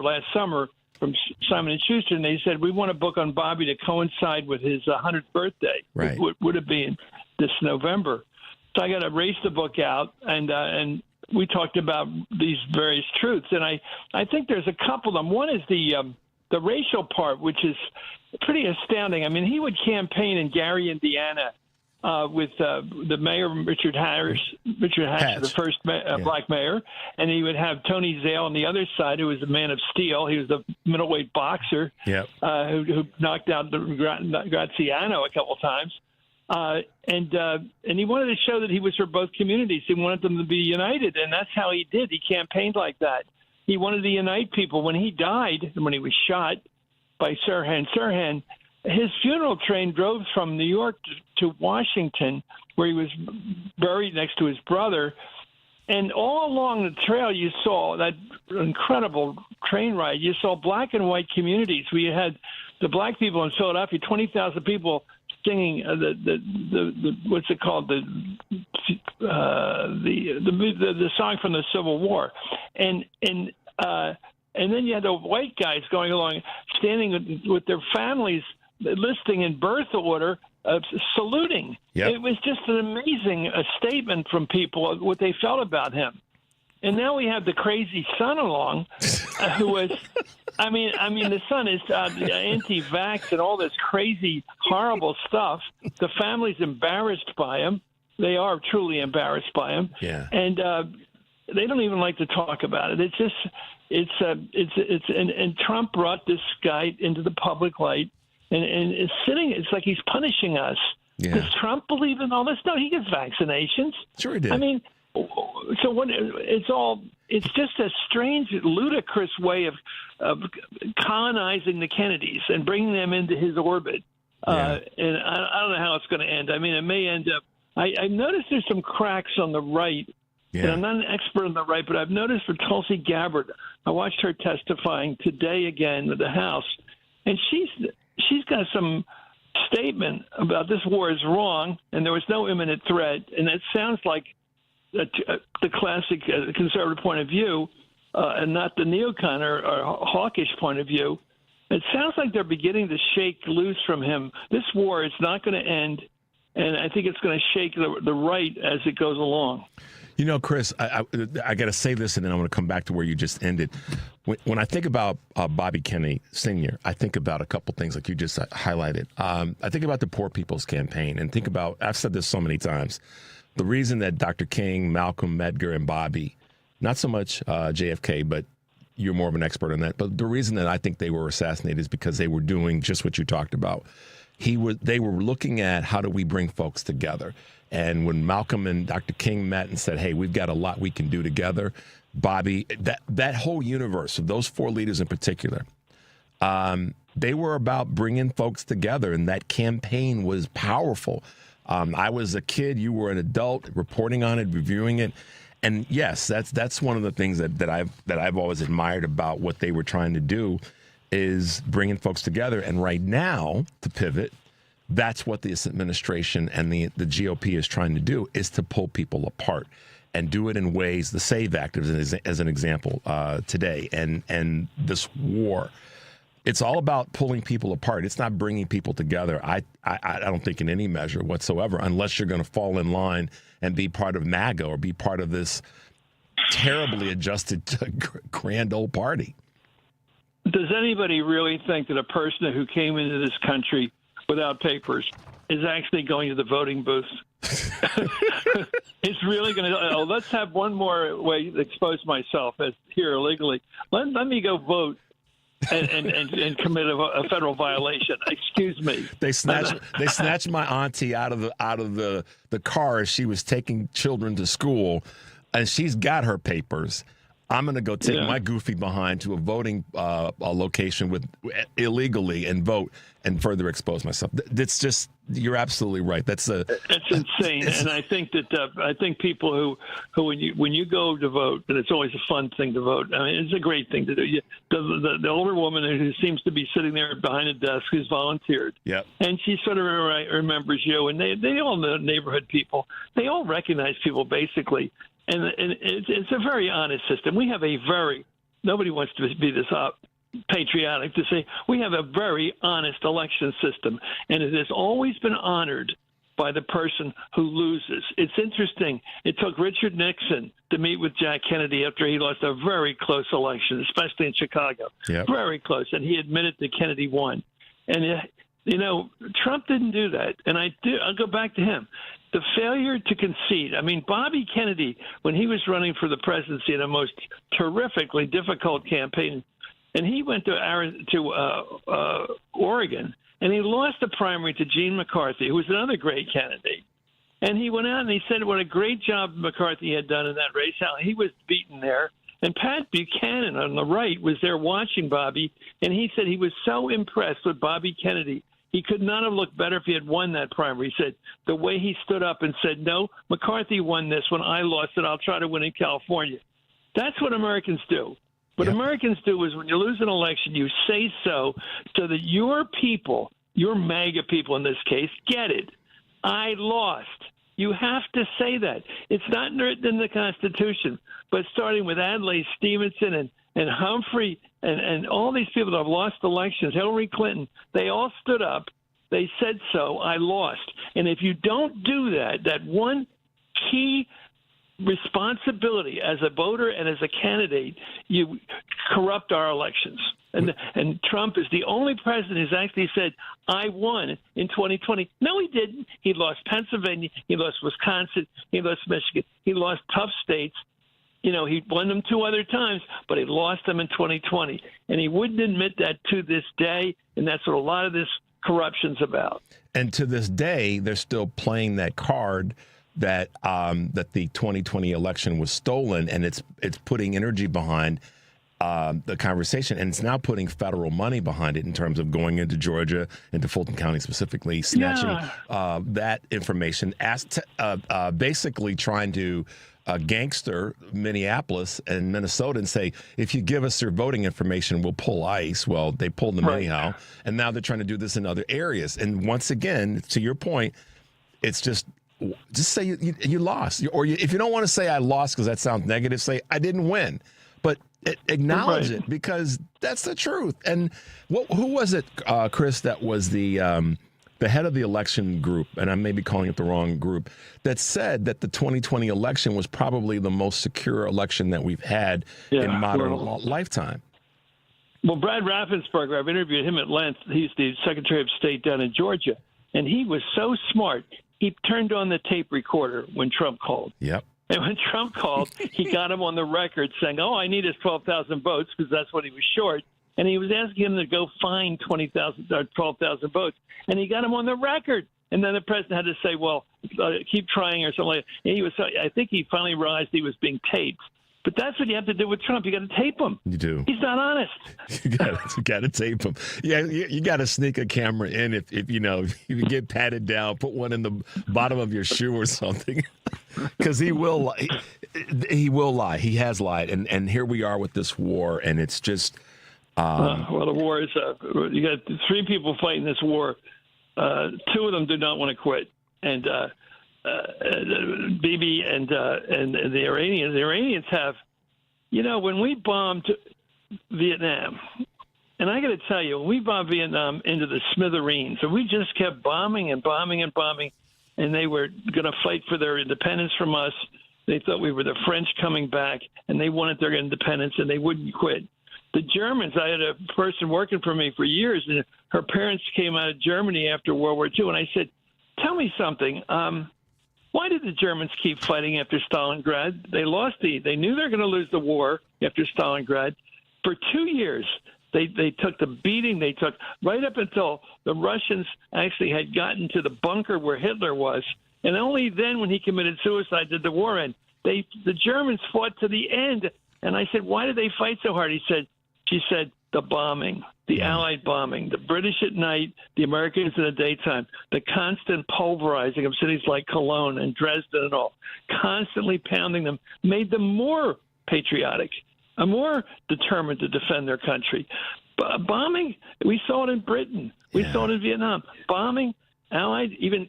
Speaker 22: last summer, from Simon & Schuster, and they said, we want a book on Bobby to coincide with his 100th birthday.
Speaker 13: Right.
Speaker 22: It would have been this November. So I got to race the book out, and we talked about these various truths. And I think there's a couple of them. One is the racial part, which is pretty astounding. I mean, he would campaign in Gary, Indiana, with the mayor, Richard Hatch, the first black mayor, and he would have Tony Zale on the other side, who was a man of steel. He was the middleweight boxer who knocked out Graziano a couple times. And he wanted to show that he was for both communities. He wanted them to be united, and that's how he did. He campaigned like that. He wanted to unite people. When he died, and when he was shot by Sirhan, his funeral train drove from New York to Washington, where he was buried next to his brother. And all along the trail, you saw that incredible train ride. You saw black and white communities. We had the black people in Philadelphia, 20,000 people singing the what's it called, the song from the Civil War, and then you had the white guys going along, standing with their families, listing in birth order, saluting. Yep. It was just an amazing statement from people what they felt about him. And now we have the crazy son along, who was, I mean, the son is anti-vax and all this crazy, horrible stuff. The family's embarrassed by him. They are truly embarrassed by him. Yeah. And they don't even like to talk about it. It's just, and Trump brought this guy into the public light. And it's like he's punishing us. Yeah. Does Trump believe in all this? No, he gets vaccinations.
Speaker 13: Sure he did.
Speaker 22: I mean, so when it's just a strange, ludicrous way of colonizing the Kennedys and bringing them into his orbit. Yeah. And I don't know how it's going to end. I mean, it may end up. I noticed there's some cracks on the right. Yeah. And I'm not an expert on the right, but I've noticed for Tulsi Gabbard, I watched her testifying today again with the House, and she's got some statement about this war is wrong and there was no imminent threat, and it sounds like the classic conservative point of view and not the neocon or hawkish point of view. It sounds like they're beginning to shake loose from him. This war is not going to end, and I think it's going to shake the right as it goes along.
Speaker 13: You know, Chris, I got to say this, and then I'm going to come back to where you just ended. When I think about Bobby Kennedy Sr., I think about a couple things like you just highlighted. I think about the Poor People's Campaign, and think about, I've said this so many times, the reason that Dr. King, Malcolm, Medgar, and Bobby, not so much JFK, but you're more of an expert on that, but the reason that I think they were assassinated is because they were doing just what you talked about. They were looking at how do we bring folks together. And when Malcolm and Dr. King met and said, hey, we've got a lot we can do together, Bobby, that whole universe of those four leaders in particular, they were about bringing folks together, and that campaign was powerful. I was a kid, you were an adult, reporting on it, reviewing it. And yes, that's one of the things that I've always admired about what they were trying to do is bringing folks together. And right now, to pivot, that's what this administration and the GOP is trying to do, is to pull people apart and do it in ways, the SAVE Act as an example today, and this war. It's all about pulling people apart. It's not bringing people together, I don't think, in any measure whatsoever, unless you're going to fall in line and be part of MAGA or be part of this terribly adjusted grand old party.
Speaker 22: Does anybody really think that a person who came into this country without papers is actually going to the voting booth? It's really going to. Let's have one more way to expose myself as here illegally. Let me go vote and commit a federal violation. Excuse me.
Speaker 13: They snatched my auntie out of the car as she was taking children to school, and she's got her papers. I'm going to go take my goofy behind to a voting a location illegally and vote and further expose myself. It's just, you're absolutely right. It's
Speaker 22: insane. And I think that people who when you go to vote, and it's always a fun thing to vote. I mean, it's a great thing to do. The older woman who seems to be sitting there behind a desk who's volunteered.
Speaker 13: Yep.
Speaker 22: And she sort of remembers you, and they all know neighborhood people. They all recognize people basically. And it's a very honest system. We have nobody wants to be this patriotic to say we have a very honest election system, and it has always been honored by the person who loses. It's interesting. It took Richard Nixon to meet with Jack Kennedy after he lost a very close election, especially in Chicago.
Speaker 13: Yep.
Speaker 22: Very close, and he admitted that Kennedy won. And Trump didn't do that, and I'll go back to him. The failure to concede. I mean, Bobby Kennedy, when he was running for the presidency in a most terrifically difficult campaign, and he went to Oregon, and he lost the primary to Gene McCarthy, who was another great candidate. And he went out and he said what a great job McCarthy had done in that race, how he was beaten there. And Pat Buchanan on the right was there watching Bobby, and he said he was so impressed with Bobby Kennedy. He could not have looked better if he had won that primary. He said the way he stood up and said, no, McCarthy won this. When I lost it, I'll try to win in California. That's what Americans do. What Americans do is when you lose an election, you say so that your people, your MAGA people in this case, get it. I lost. You have to say that. It's not written in the Constitution, but starting with Adlai Stevenson and Humphrey and all these people that have lost elections, Hillary Clinton, they all stood up. They said so. I lost. And if you don't do that, that one key responsibility as a voter and as a candidate, you corrupt our elections. And Trump is the only president who's actually said, I won in 2020. No, he didn't. He lost Pennsylvania. He lost Wisconsin. He lost Michigan. He lost tough states. He won them 2 other times, but he lost them in 2020. And he wouldn't admit that to this day, and that's what a lot of this corruption's about.
Speaker 13: And to this day, they're still playing that card that the 2020 election was stolen, and it's putting energy behind the conversation, and it's now putting federal money behind it in terms of going into Georgia, into Fulton County specifically, snatching that information, basically trying to gangster Minneapolis and Minnesota and say, if you give us your voting information, we'll pull ICE. Well, they pulled them anyhow, and now they're trying to do this in other areas. And once again, to your point, it's just say you lost. Or if you don't want to say I lost because that sounds negative, say I didn't win. But acknowledge it, because that's the truth. And who was it, Chris, that was the head of the election group, and I may be calling it the wrong group, that said that the 2020 election was probably the most secure election that we've had in modern lifetime?
Speaker 22: Well, Brad Raffensperger, I've interviewed him at length. He's the Secretary of State down in Georgia, and he was so smart. He turned on the tape recorder when Trump called.
Speaker 13: Yep.
Speaker 22: And when Trump called, he got him on the record saying, I need his 12,000 votes, because that's what he was short. And he was asking him to go find 20,000 or 12,000 votes. And he got him on the record. And then the president had to say, well, keep trying or something like that. And he was, I think he finally realized he was being taped. But that's what you have to do with Trump. You got to tape him.
Speaker 13: You do.
Speaker 22: He's not honest.
Speaker 13: You got to tape him. Yeah, you got to sneak a camera in if you get patted down, put one in the bottom of your shoe or something, because he will lie. He will lie. He has lied, and here we are with this war, and it's just.
Speaker 22: Well, the war is. You got 3 people fighting this war. 2 of them do not want to quit, and. Bibi and the Iranians. The Iranians have, when we bombed Vietnam, and I got to tell you, when we bombed Vietnam into the smithereens, and we just kept bombing and bombing and bombing, and they were going to fight for their independence from us. They thought we were the French coming back, and they wanted their independence, and they wouldn't quit. The Germans, I had a person working for me for years, and her parents came out of Germany after World War II, and I said, tell me something. why did the Germans keep fighting after Stalingrad? They knew they were going to lose the war after Stalingrad. For 2 years, they took the beating they took right up until the Russians actually had gotten to the bunker where Hitler was. And only then, when he committed suicide, did the war end. The Germans fought to the end. And I said, why did they fight so hard? She said, the bombing, the Allied bombing, the British at night, the Americans in the daytime, the constant pulverizing of cities like Cologne and Dresden and all, constantly pounding them, made them more patriotic, more determined to defend their country. Bombing, we saw it in Britain. We saw it in Vietnam. Bombing, Allied, even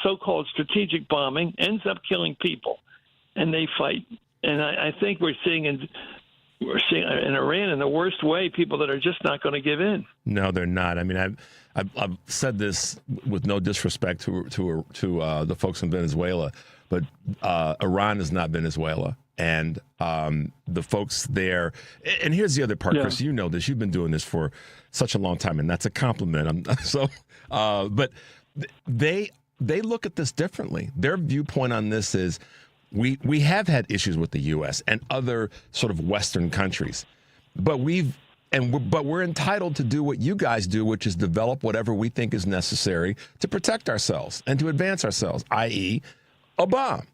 Speaker 22: so-called strategic bombing, ends up killing people, and they fight. And I think we're seeing in Iran, in the worst way, people that are just not going to give in.
Speaker 13: No, they're not. I mean, I've said this with no disrespect to the folks in Venezuela, but Iran is not Venezuela. And the folks there, and here's the other part, Chris, you know this, you've been doing this for such a long time, and that's a compliment. But they look at this differently. Their viewpoint on this is we have had issues with the U.S. and other sort of Western countries, but we're entitled to do what you guys do, which is develop whatever we think is necessary to protect ourselves and to advance ourselves, i.e., a bomb.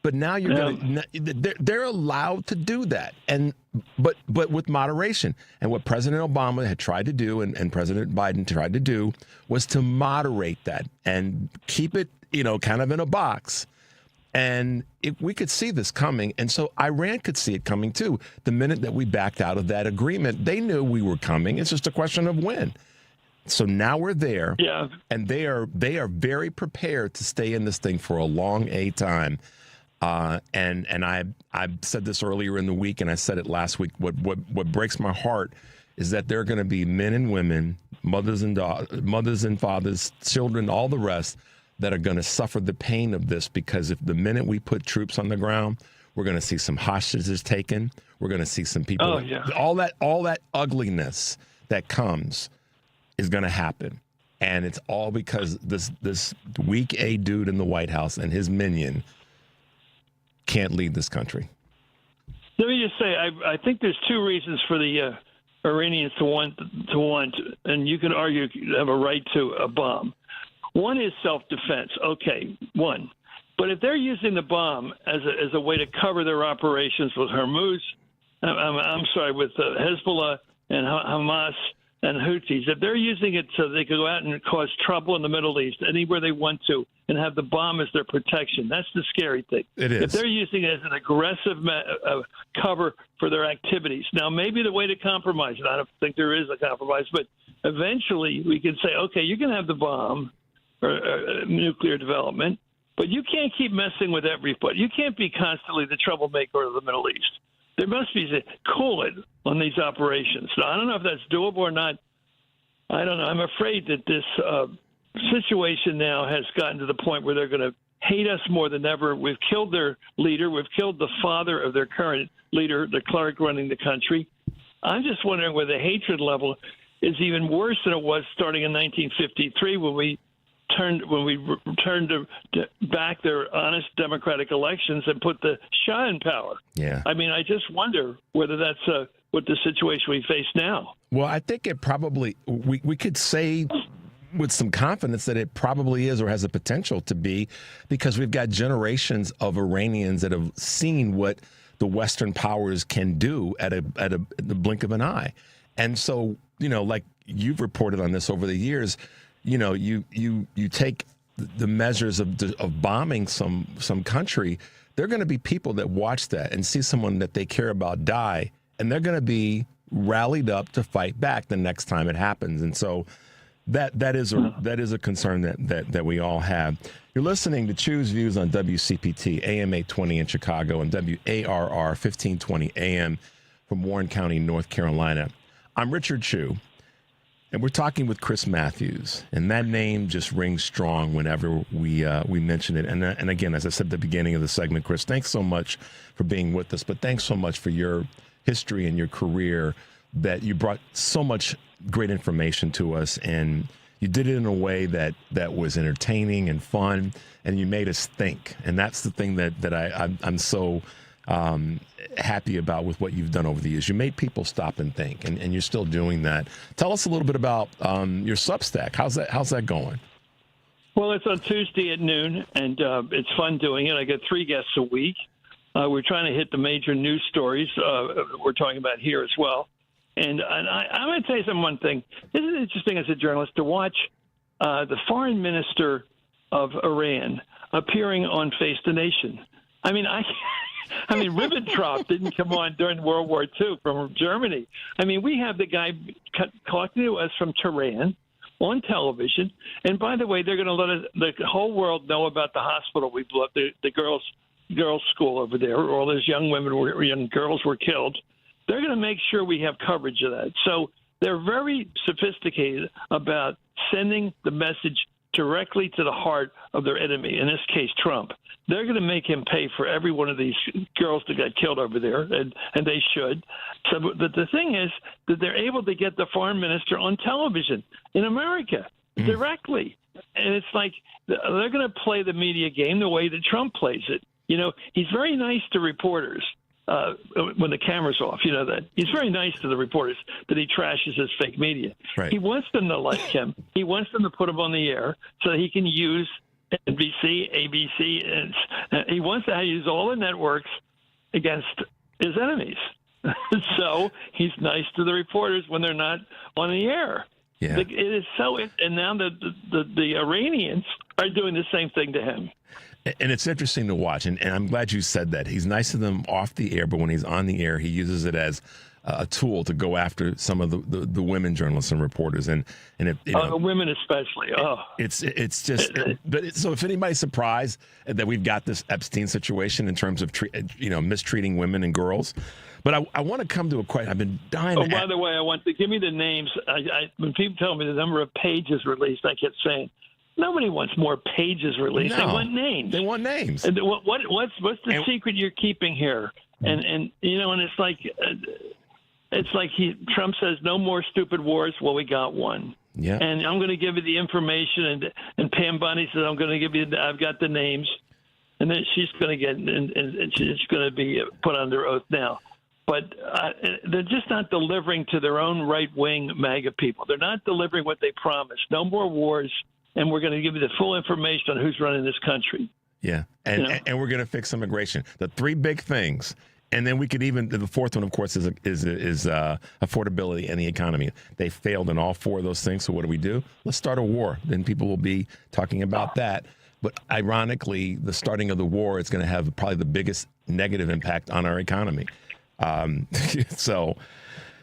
Speaker 13: But now they're allowed to do that, but with moderation. And what President Obama had tried to do, and President Biden tried to do, was to moderate that and keep it, kind of in a box. And we could see this coming, and so Iran could see it coming too. The minute that we backed out of that agreement, they knew we were coming. It's just a question of when. So now we're there, and they are very prepared to stay in this thing for a long time. And I said this earlier in the week, and I said it last week. What breaks my heart is that there are going to be men and women, mothers and fathers, children, all the rest, that are going to suffer the pain of this, because if the minute we put troops on the ground, we're going to see some hostages taken. We're going to see some people. All that ugliness that comes is going to happen, and it's all because this weak A dude in the White House and his minion can't lead this country.
Speaker 22: Let me just say, I think there's two reasons for the Iranians to want, and you can argue you have a right to a bomb. One is self-defense. Okay, one. But if they're using the bomb as a way to cover their operations with with Hezbollah and Hamas and Houthis, if they're using it so they can go out and cause trouble in the Middle East, anywhere they want to, and have the bomb as their protection, that's the scary thing.
Speaker 13: It is.
Speaker 22: If they're using it as an aggressive cover for their activities. Now, maybe the way to compromise it, I don't think there is a compromise, but eventually we can say, okay, you can have the bomb or nuclear development, but you can't keep messing with everybody. You can't be constantly the troublemaker of the Middle East. There must be cool it on these operations. Now, I don't know if that's doable or not. I don't know. I'm afraid that this situation now has gotten to the point where they're going to hate us more than ever. We've killed their leader. We've killed the father of their current leader, the clerk running the country. I'm just wondering whether the hatred level is even worse than it was starting in 1953 when we returned to back their honest democratic elections and put the Shah in power.
Speaker 13: Yeah.
Speaker 22: I mean, I just wonder whether that's what the situation we face now.
Speaker 13: Well, I think it probably, we could say with some confidence that it probably is or has the potential to be, because we've got generations of Iranians that have seen what the Western powers can do at the blink of an eye. And so, like you've reported on this over the years, you take the measures of bombing some country. There are going to be people that watch that and see someone that they care about die, and they're going to be rallied up to fight back the next time it happens. And so that is a concern that we all have. You're listening to Choose Views on WCPT, AM 820 in Chicago, and WARR 1520 AM from Warren County, North Carolina. I'm Richard Chu. And we're talking with Chris Matthews, and that name just rings strong whenever we mention it. And again, as I said at the beginning of the segment, Chris, thanks so much for being with us. But thanks so much for your history and your career, that you brought so much great information to us. And you did it in a way that was entertaining and fun, and you made us think. And that's the thing that I'm so happy about with what you've done over the years. You made people stop and think, and you're still doing that. Tell us a little bit about your Substack. How's that going?
Speaker 22: Well, it's on Tuesday at noon, and it's fun doing it. I get 3 guests a week. We're trying to hit the major news stories we're talking about here as well. And I'm going to tell you one thing. This is interesting as a journalist to watch the foreign minister of Iran appearing on Face the Nation. I mean, Ribbentrop didn't come on during World War II from Germany. I mean, we have the guy talking to us from Tehran on television. And by the way, they're going to let the whole world know about the hospital we blew up, the girls' school over there, where all those young girls were killed. They're going to make sure we have coverage of that. So they're very sophisticated about sending the message directly to the heart of their enemy, in this case, Trump. They're going to make him pay for every one of these girls that got killed over there, and they should. So the thing is that they're able to get the foreign minister on television in America directly. And it's like they're going to play the media game the way that Trump plays it. You know, he's very nice to reporters when the camera's off. You know that. He's very nice to the reporters that he trashes his fake media.
Speaker 13: Right.
Speaker 22: He wants them to like him. He wants them to put him on the air so that he can use NBC, ABC, and he wants to use all the networks against his enemies. So he's nice to the reporters when they're not on the air.
Speaker 13: Yeah.
Speaker 22: It is so, and now the Iranians are doing the same thing to him.
Speaker 13: And it's interesting to watch, and I'm glad you said that. He's nice to them off the air, but when he's on the air, he uses it as a tool to go after some of the women journalists and reporters, and if,
Speaker 22: women especially.
Speaker 13: It's just. So if anybody's surprised that we've got this Epstein situation in terms of mistreating women and girls, but I want to come to a question. I've been dying.
Speaker 22: By the way, I want to give me the names. When people tell me the number of pages released, I kept saying, nobody wants more pages released.
Speaker 13: No,
Speaker 22: they want names.
Speaker 13: They want names.
Speaker 22: And what's the secret you're keeping here? And and it's like Trump says no more stupid wars. Well, we got one.
Speaker 13: Yeah.
Speaker 22: And I'm going to give you the information. And Pam Bondi says I've got the names, and then she's going to get and she's going to be put under oath now. But they're just not delivering to their own right-wing MAGA people. They're not delivering what they promised. No more wars. And we're going to give you the full information on who's running this country.
Speaker 13: Yeah, and we're going to fix immigration. The 3 big things, and then we could even the 4th one, of course, is affordability and the economy. They failed in all 4 of those things. So what do? Let's start a war. Then people will be talking about that. But ironically, the starting of the war is going to have probably the biggest negative impact on our economy. So.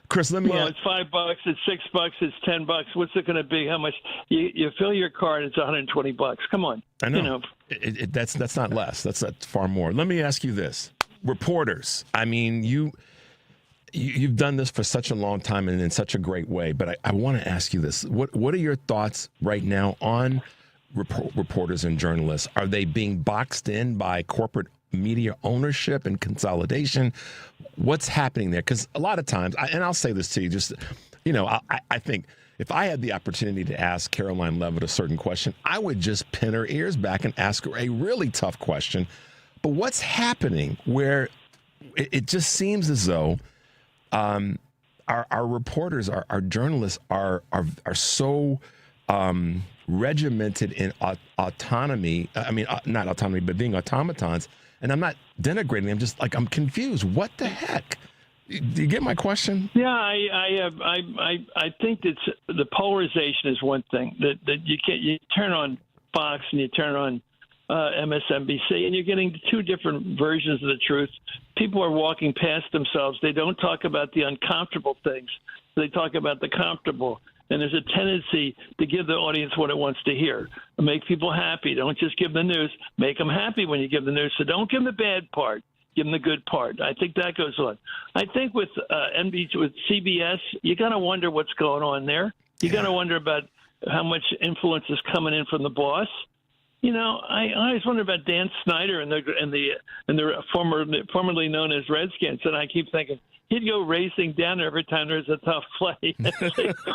Speaker 13: Chris, let me.
Speaker 22: Well, it's $5, it's $6, it's $10. What's it going to be? How much? You fill your card, it's $120. Come on.
Speaker 13: I know. That's not less. That's far more. Let me ask you this: reporters. I mean, you've done this for such a long time and in such a great way. But I want to ask you this: what are your thoughts right now on reporters and journalists? Are they being boxed in by corporate media ownership and consolidation? What's happening there? Because a lot of times, and I'll say this to you, just, I think if I had the opportunity to ask Caroline Levitt a certain question, I would just pin her ears back and ask her a really tough question. But what's happening where it just seems as though our reporters, our journalists are so regimented in autonomy. I mean, not autonomy, but being automatons. And I'm not denigrating them. Just like I'm confused. What the heck? Do you get my question?
Speaker 22: Yeah, I think that the polarization is one thing that you turn on Fox and you turn on MSNBC and you're getting 2 different versions of the truth. People are walking past themselves. They don't talk about the uncomfortable things. They talk about the comfortable. And there's a tendency to give the audience what it wants to hear. Make people happy. Don't just give them the news. Make them happy when you give the news. So don't give them the bad part. Give them the good part. I think that goes on. I think with NBC, with CBS, you got to wonder what's going on there. You got to wonder about how much influence is coming in from the boss. I always wonder about Dan Snyder and the formerly known as Redskins, and I keep thinking he'd go racing down there every time there's a tough play.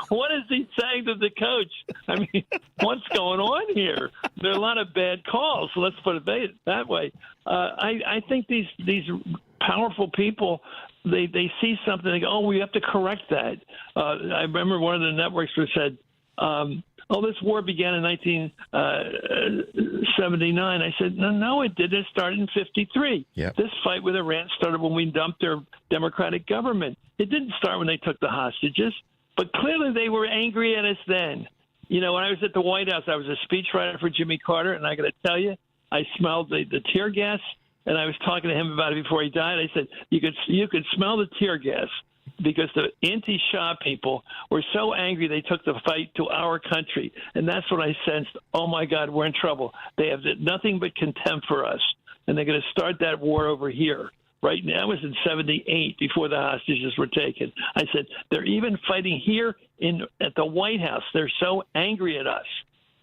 Speaker 22: What is he saying to the coach? I mean, what's going on here? There are a lot of bad calls. So let's put it that way. I think these powerful people, they see something, they go, oh, we have to correct that. I remember one of the networks said, this war began in 1979. I said, no, it didn't. It started in 1953.
Speaker 13: Yep.
Speaker 22: This fight with Iran started when we dumped their democratic government. It didn't start when they took the hostages, but clearly they were angry at us then. When I was at the White House, I was a speechwriter for Jimmy Carter, and I got to tell you, I smelled the tear gas, and I was talking to him about it before he died. I said, you could smell the tear gas, because the anti-Shah people were so angry they took the fight to our country. And that's what I sensed. Oh, my God, we're in trouble. They have nothing but contempt for us, and they're going to start that war over here. Right now, it was in 1978 before the hostages were taken. I said, they're even fighting here at the White House. They're so angry at us.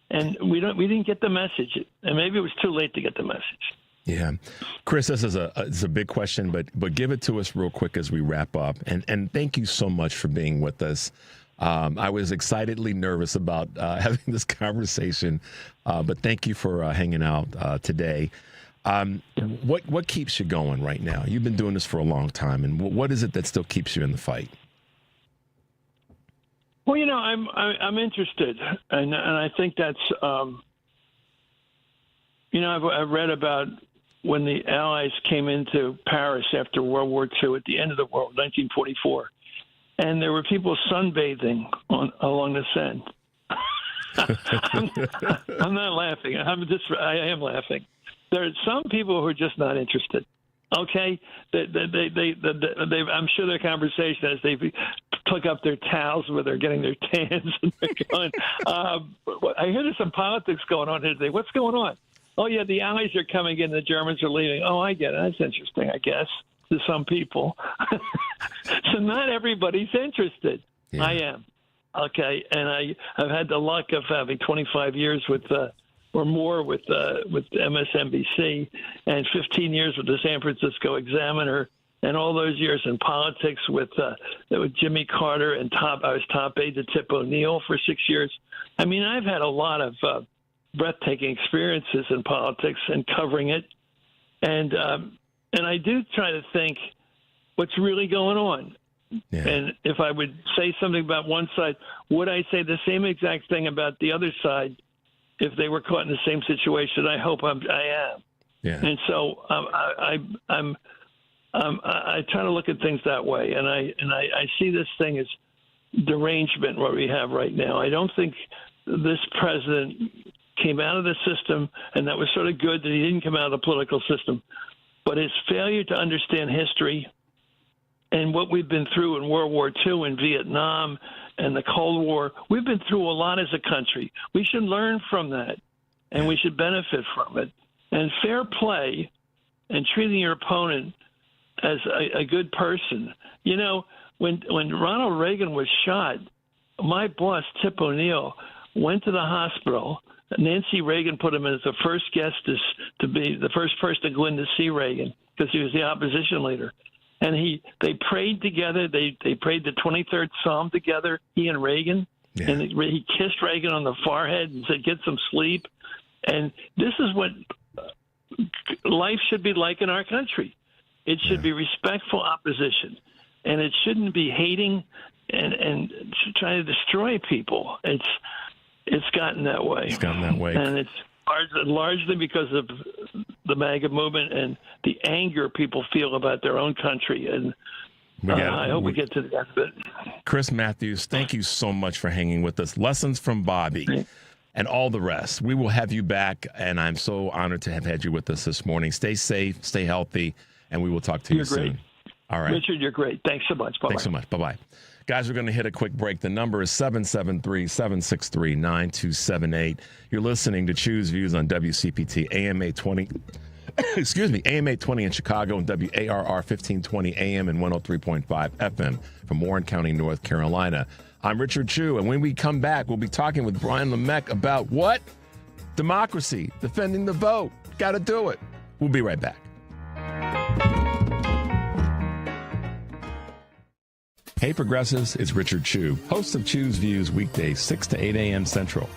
Speaker 22: And we didn't get the message. And maybe it was too late to get the message.
Speaker 13: Yeah. Chris, this is a big question, but give it to us real quick as we wrap up. And thank you so much for being with us. I was excitedly nervous about having this conversation, but thank you for hanging out today. What keeps you going right now? You've been doing this for a long time, and what is it that still keeps you in the fight?
Speaker 22: Well, I'm interested, and I think that's I've read about when the Allies came into Paris after World War II at the end of the war, 1944, and there were people sunbathing along the Seine. I'm not laughing. I am laughing. There are some people who are just not interested. Okay, I'm sure their conversation as they took up their towels where they're getting their tans and they're going. I hear there's some politics going on here today. What's going on? Oh, yeah, the Allies are coming in, the Germans are leaving. Oh, I get it. That's interesting, I guess, to some people. So not everybody's interested. Yeah. I am. Okay, and I've had the luck of having 25 years or more with MSNBC and 15 years with the San Francisco Examiner and all those years in politics with Jimmy Carter and I was top aide to Tip O'Neill for 6 years. I mean, I've had a lot of breathtaking experiences in politics and covering it. And I do try to think what's really going on. Yeah. And if I would say something about one side, would I say the same exact thing about the other side if they were caught in the same situation? I hope I am. Yeah. And so I try to look at things that way. And I see this thing as derangement, what we have right now. I don't think this president came out of the system, and that was sort of good that he didn't come out of the political system. But his failure to understand history and what we've been through in World War II and Vietnam and the Cold War, we've been through a lot as a country. We should learn from that, and we should benefit from it. And fair play and treating your opponent as a good person. When Ronald Reagan was shot, my boss, Tip O'Neill, went to the hospital. Nancy Reagan put him as the first guest to be the first person to go in to see Reagan because he was the opposition leader. And they prayed together. They prayed the 23rd Psalm together, he and Reagan. Yeah. And he kissed Reagan on the forehead and said, get some sleep. And this is what life should be like in our country. It should be respectful opposition. And it shouldn't be hating and trying to destroy people. It's gotten that way.
Speaker 13: It's gotten that way.
Speaker 22: And it's largely because of the MAGA movement and the anger people feel about their own country. And I hope we get to the end of it.
Speaker 13: Chris Matthews, thank you so much for hanging with us. Lessons from Bobby and all the rest. We will have you back, and I'm so honored to have had you with us this morning. Stay safe, stay healthy, and we will talk to you soon. All right.
Speaker 22: Richard, you're great. Thanks so much. Bye-bye.
Speaker 13: Thanks so much. Bye-bye. Guys, we're going to hit a quick break. The number is 773-763-9278. You're listening to Choose Views on WCPT, AM 820. AM 820 in Chicago and WARR 1520 AM and 103.5 FM from Warren County, North Carolina. I'm Richard Chu, and when we come back, we'll be talking with Brian Lemek about what? Democracy, defending the vote. Got to do it. We'll be right back. Hey Progressives, it's Richard Chew, host of Chew's Views weekdays 6 to 8 a.m. Central.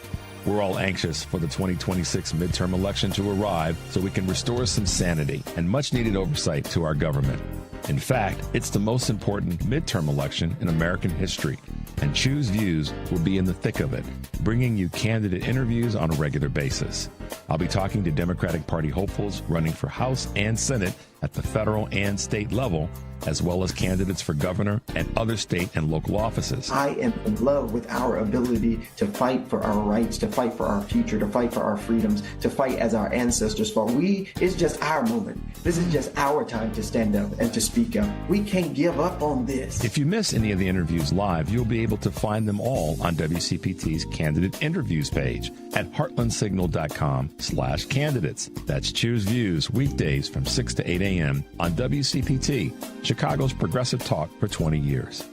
Speaker 13: We're all anxious for the 2026 midterm election to arrive so we can restore some sanity and much needed oversight to our government. In fact, it's the most important midterm election in American history, and Chew's Views will be in the thick of it, bringing you candidate interviews on a regular basis. I'll be talking to Democratic Party hopefuls running for House and Senate at the federal and state level, as well as candidates for governor and other state and local offices.
Speaker 2: I am in love with our ability to fight for our rights, to fight for our future, to fight for our freedoms, to fight as our ancestors fought. It's just our moment. This is just our time to stand up and to speak up. We can't give up on this.
Speaker 13: If you miss any of the interviews live, you'll be able to find them all on WCPT's candidate interviews page at heartlandsignal.com/candidates. That's Choose Views weekdays from 6 to 8 a.m. on WCPT, Chicago's progressive talk for 20 years.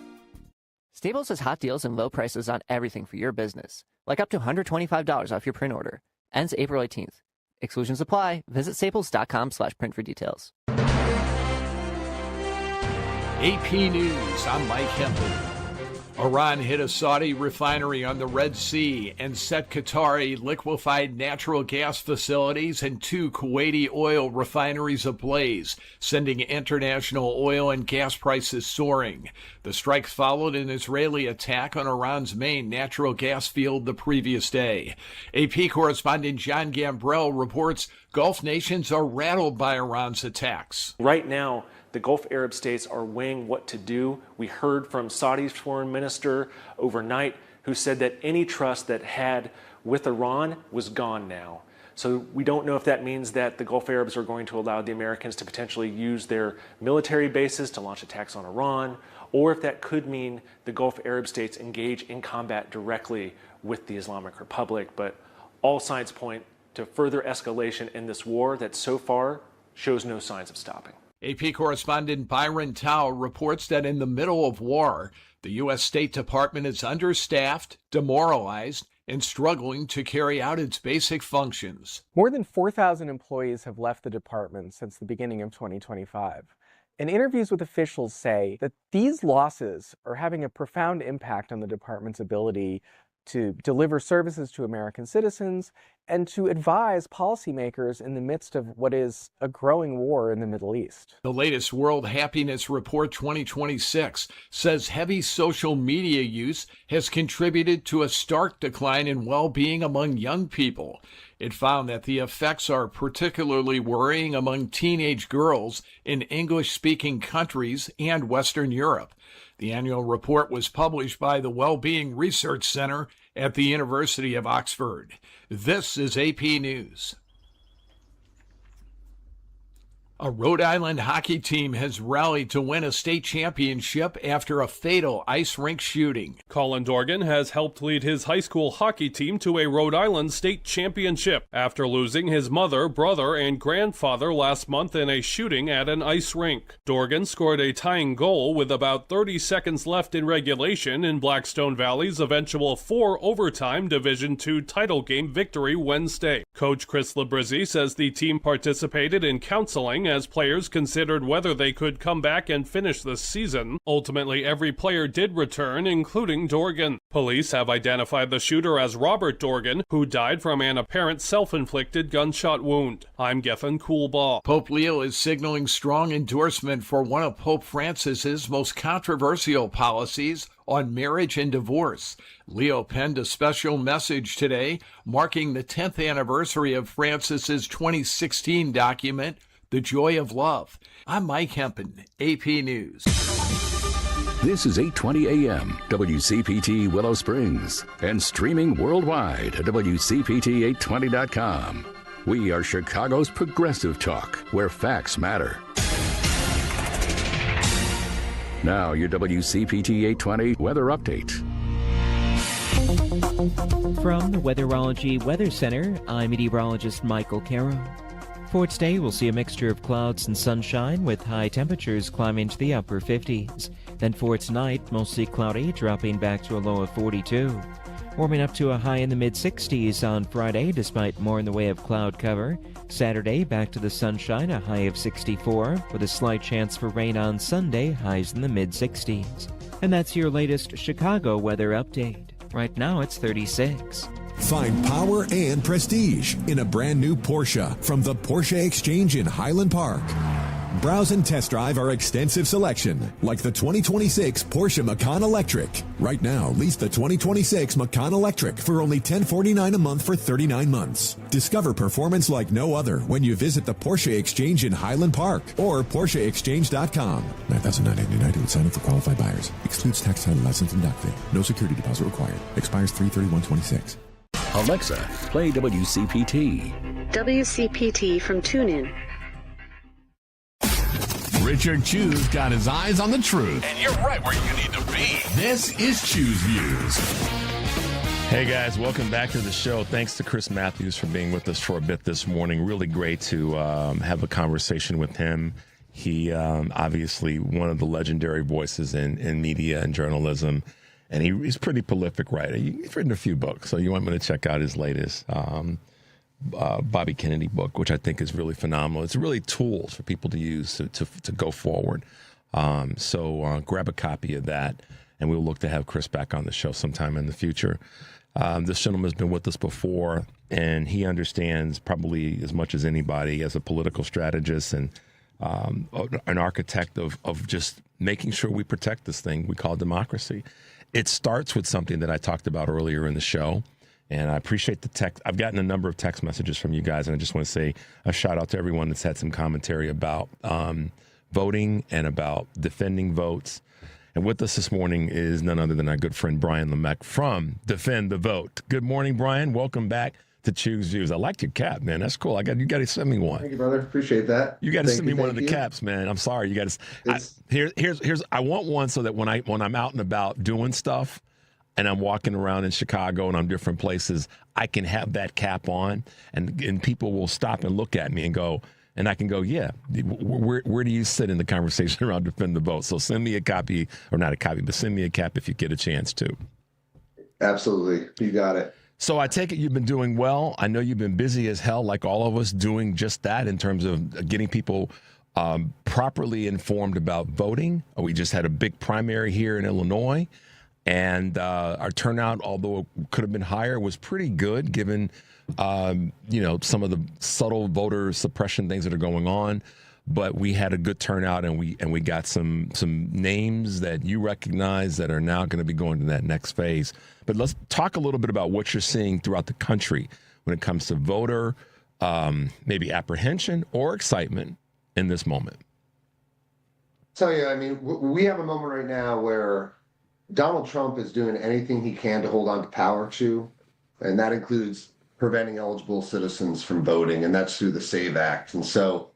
Speaker 3: Staples has hot deals and low prices on everything for your business, like up to $125 off your print order. Ends April 18th. Exclusions apply. Visit staples.com/print for details.
Speaker 1: AP News, I'm Mike Hempel. Iran hit a Saudi refinery on the Red Sea and set Qatari liquefied natural gas facilities and 2 Kuwaiti oil refineries ablaze, sending international oil and gas prices soaring. The strike followed an Israeli attack on Iran's main natural gas field the previous day. AP correspondent John Gambrell reports Gulf nations are rattled by Iran's attacks.
Speaker 23: Right now, the Gulf Arab states are weighing what to do. We heard from Saudi's foreign minister overnight who said that any trust that had with Iran was gone now. So we don't know if that means that the Gulf Arabs are going to allow the Americans to potentially use their military bases to launch attacks on Iran, or if that could mean the Gulf Arab states engage in combat directly with the Islamic Republic. But all signs point to further escalation in this war that so far shows no signs of stopping.
Speaker 1: AP correspondent Byron Tao reports that in the middle of war, the U.S. State Department is understaffed, demoralized, and struggling to carry out its basic functions.
Speaker 24: More than 4,000 employees have left the department since the beginning of 2025. And interviews with officials say that these losses are having a profound impact on the department's ability to deliver services to American citizens and to advise policymakers in the midst of what is a growing war in the Middle East.
Speaker 1: The latest World Happiness Report 2026 says heavy social media use has contributed to a stark decline in well-being among young people. It found that the effects are particularly worrying among teenage girls in English-speaking countries and Western Europe. The annual report was published by the Wellbeing Research Center at the University of Oxford. This is AP News. A Rhode Island hockey team has rallied to win a state championship after a fatal ice rink shooting.
Speaker 25: Colin Dorgan has helped lead his high school hockey team to a Rhode Island state championship after losing his mother, brother, and grandfather last month in a shooting at an ice rink. Dorgan scored a tying goal with about 30 seconds left in regulation in Blackstone Valley's eventual 4-overtime Division II title game victory Wednesday. Coach Chris Labrizzi says the team participated in counseling as players considered whether they could come back and finish the season. Ultimately, every player did return, including Dorgan. Police have identified the shooter as Robert Dorgan, who died from an apparent self-inflicted gunshot wound. I'm Gethin Coolbaugh.
Speaker 1: Pope Leo is signaling strong endorsement for one of Pope Francis's most controversial policies on marriage and divorce. Leo penned a special message today marking the 10th anniversary of Francis's 2016 document, The Joy of Love. I'm Mike Hempen, AP News.
Speaker 6: This is 820 AM, WCPT Willow Springs, and streaming worldwide at WCPT820.com. We are Chicago's progressive talk, where facts matter. Now, your WCPT 820 weather update.
Speaker 7: From the Weatherology Weather Center, I'm meteorologist Michael Caro. For today, we'll see a mixture of clouds and sunshine with high temperatures climbing to the upper 50s. Then for tonight, mostly cloudy, dropping back to a low of 42. Warming up to a high in the mid-60s on Friday, despite more in the way of cloud cover. Saturday, back to the sunshine, a high of 64, with a slight chance for rain on Sunday, highs in the mid-60s. And that's your latest Chicago weather update. Right now, it's 36.
Speaker 4: Find power and prestige in a brand new Porsche from the Porsche Exchange in Highland Park. Browse and test drive our extensive selection, like the 2026 Porsche Macan Electric. Right now, lease the 2026 Macan Electric for only $1049 a month for 39 months. Discover performance like no other when you visit the Porsche Exchange in Highland Park or PorscheExchange.com. $9,999 would sign up for qualified buyers. Excludes tax, title, license, and dock fee. No security deposit required. Expires 3/31/26.
Speaker 6: Alexa, play WCPT.
Speaker 5: WCPT from TuneIn.
Speaker 10: Richard Chu's got his eyes on the truth.
Speaker 8: And you're right where you need to be.
Speaker 10: This is Chu's Views.
Speaker 13: Hey guys, welcome back to the show. Thanks to Chris Matthews for being with us for a bit this morning. Really great to have a conversation with him. He obviously one of the legendary voices in media and journalism, and he's a pretty prolific writer. He's written a few books, so you want me to check out his latest Bobby Kennedy book, which I think is really phenomenal. It's really tools for people to use to go forward. So grab a copy of that, and we'll look to have Chris back on the show sometime in the future. This gentleman has been with us before, and he understands probably as much as anybody as a political strategist and an architect of just making sure we protect this thing we call democracy. It starts with something that I talked about earlier in the show. And I appreciate the text. I've gotten a number of text messages from you guys, and I just want to say a shout out to everyone that's had some commentary about voting and about defending votes. And with us this morning is none other than our good friend Brian Lemek from Defend the Vote. Good morning, Brian. Welcome back to Choose Views. I like your cap, man. That's cool. You got to send me one.
Speaker 9: Thank you, brother. Appreciate that.
Speaker 13: You got to send me one of the caps, man. I'm sorry. You got to. Here's. I want one so that when I'm out and about doing stuff, and I'm walking around in Chicago and I'm different places, I can have that cap on, and people will stop and look at me and go, and I can go, yeah, where do you sit in the conversation around Defend the Vote? So send me a copy, or not a copy, but send me a cap if you get a chance to.
Speaker 9: Absolutely. You got it.
Speaker 13: So I take it you've been doing well. I know you've been busy as hell, like all of us, doing just that in terms of getting people properly informed about voting. We just had a big primary here in Illinois. And our turnout, although it could have been higher, was pretty good given, some of the subtle voter suppression things that are going on. But we had a good turnout, and we got some names that you recognize that are now going to be going to that next phase. But let's talk a little bit about what you're seeing throughout the country when it comes to voter maybe apprehension or excitement in this moment.
Speaker 9: Tell you, I mean, we have a moment right now where Donald Trump is doing anything he can to hold on to power to, and that includes preventing eligible citizens from voting, and that's through the SAVE Act. And so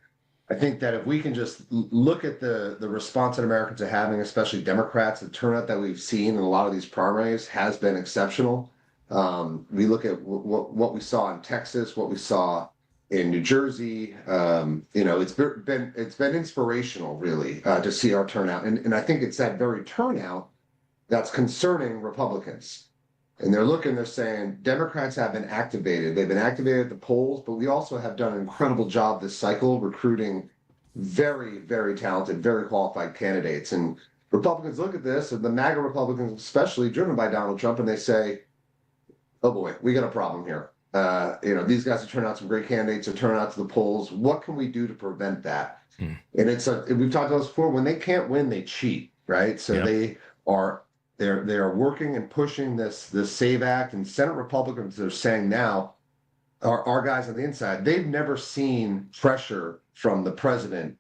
Speaker 9: I think that if we can just look at the response that Americans are having, especially Democrats, the turnout that we've seen in a lot of these primaries has been exceptional. We look at what we saw in Texas, what we saw in New Jersey. It's been inspirational, really, to see our turnout. And I think it's that very turnout that's concerning Republicans. And they're saying Democrats have been activated. They've been activated at the polls, but we also have done an incredible job this cycle recruiting very, very talented, very qualified candidates. And Republicans look at this, and the MAGA Republicans especially, driven by Donald Trump, and they say, oh boy, we got a problem here. These guys are turning out some great candidates, are turning out to the polls. What can we do to prevent that? And we've talked about this before, when they can't win, they cheat, right? So they are working and pushing this SAVE Act, and Senate Republicans are saying now, our guys on the inside, they've never seen pressure from the president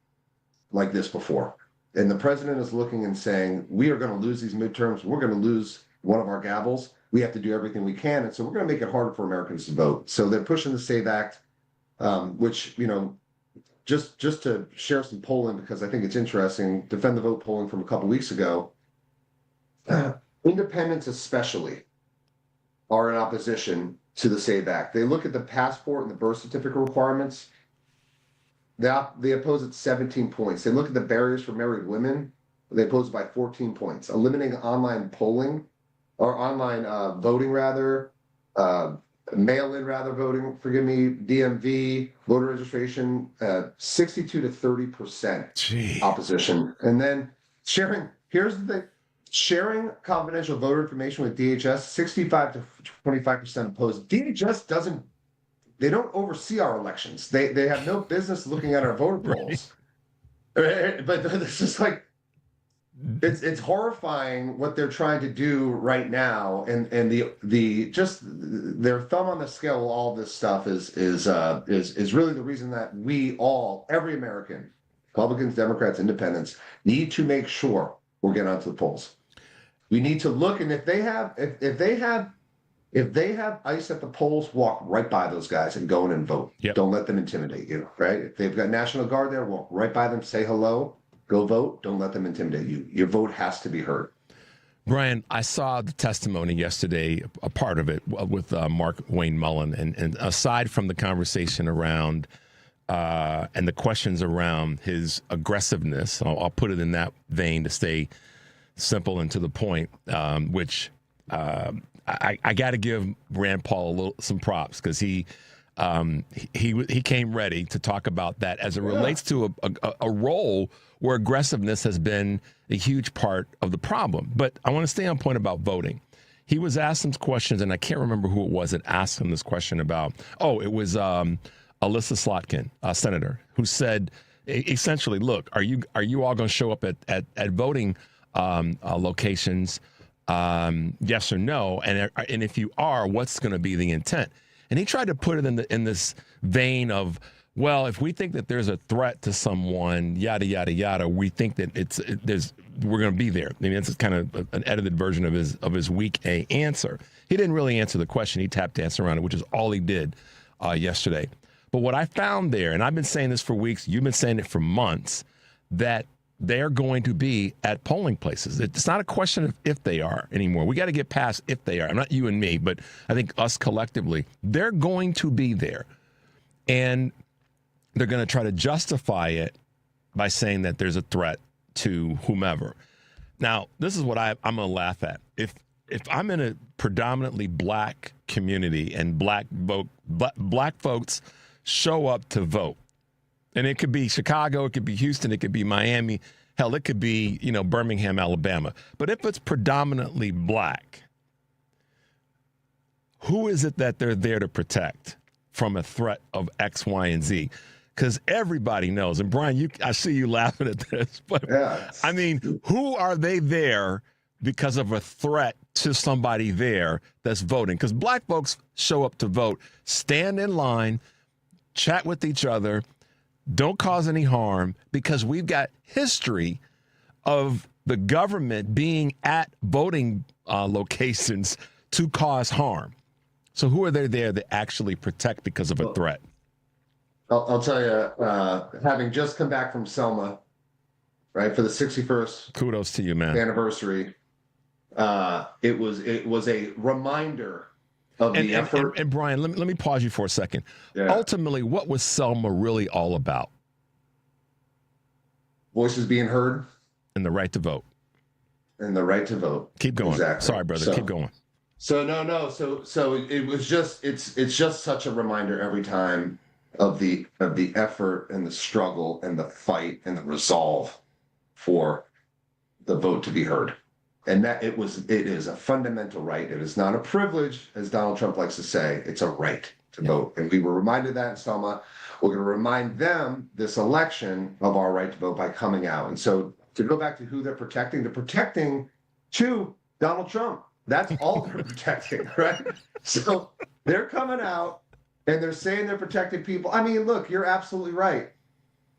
Speaker 9: like this before. And the president is looking and saying, we are going to lose these midterms. We're going to lose one of our gavels. We have to do everything we can. And so we're going to make it harder for Americans to vote. So they're pushing the SAVE Act, which, just to share some polling, because I think it's interesting, Defend the Vote polling from a couple weeks ago, independents especially are in opposition to the SAVE Act. They look at the passport and the birth certificate requirements. They oppose it 17 points. They look at the barriers for married women. They oppose it by 14 points. Eliminating online polling or online voting rather, mail-in rather voting, forgive me, DMV, voter registration, 62 to 30% opposition. And then here's the thing, sharing confidential voter information with DHS, 65 to 25% opposed. DHS they don't oversee our elections. They have no business looking at our voter rolls. Right? But it's just like, it's horrifying what they're trying to do right now, and the just their thumb on the scale of all this stuff is really the reason that we all, every American, Republicans, Democrats, Independents, need to make sure we're getting onto the polls. We need to look, and if they have ICE at the polls, walk right by those guys and go in and vote.
Speaker 13: Yep.
Speaker 9: Don't let them intimidate you. Right? If they've got National Guard there, walk right by them, say hello. Go vote. Don't let them intimidate you. Your vote has to be heard.
Speaker 13: Brian, I saw the testimony yesterday, a part of it, with Mark Wayne Mullen. And aside from the conversation around and the questions around his aggressiveness, I'll put it in that vein to stay simple and to the point, which I got to give Rand Paul some props, because he came ready to talk about that as it relates to a role where aggressiveness has been a huge part of the problem. But I want to stay on point about voting. He was asked some questions, and I can't remember who it was that asked him this question about, it was Alyssa Slotkin, a senator, who said essentially, look, are you all going to show up at voting locations, yes or no? And if you are, what's going to be the intent? And he tried to put it in this vein of, well, if we think that there's a threat to someone, yada, yada, yada, we think that we're going to be there. I mean, it's kind of an edited version of his week A answer. He didn't really answer the question. He tap danced around it, which is all he did yesterday. But what I found there, and I've been saying this for weeks, you've been saying it for months, that they're going to be at polling places. It's not a question of if they are anymore. We got to get past if they are. I'm not you and me, but I think us collectively, they're going to be there. And they're going to try to justify it by saying that there's a threat to whomever. Now, this is what I'm going to laugh at. If I'm in a predominantly black community and black folks show up to vote, and it could be Chicago, it could be Houston, it could be Miami, hell, it could be, Birmingham, Alabama. But if it's predominantly black, who is it that they're there to protect from a threat of X, Y, and Z? Because everybody knows, and Brian, I see you laughing at this, but I mean, who are they there because of a threat to somebody there that's voting? Because black folks show up to vote, stand in line, chat with each other, don't cause any harm, because we've got history of the government being at voting locations to cause harm. So who are they there to actually protect because of a threat?
Speaker 9: I'll tell you, having just come back from Selma, right, for the 61st
Speaker 13: kudos to you, man,
Speaker 9: anniversary, it was a reminder of the effort.
Speaker 13: And Brian, let me pause you for a second.
Speaker 9: Yeah.
Speaker 13: Ultimately, what was Selma really all about?
Speaker 9: Voices being heard.
Speaker 13: And the right to vote.
Speaker 9: And the right to vote.
Speaker 13: Keep going.
Speaker 9: Exactly.
Speaker 13: Sorry, brother. Keep going.
Speaker 9: So no. So it was just it's just such a reminder every time of the effort and the struggle and the fight and the resolve for the vote to be heard. And that it is a fundamental right. It is not a privilege, as Donald Trump likes to say. It's a right to vote. And we were reminded that in Selma. We're going to remind them this election of our right to vote by coming out. And so to go back to who they're protecting to Donald Trump. That's all they're protecting, right? So they're coming out and they're saying they're protecting people. I mean, look, you're absolutely right.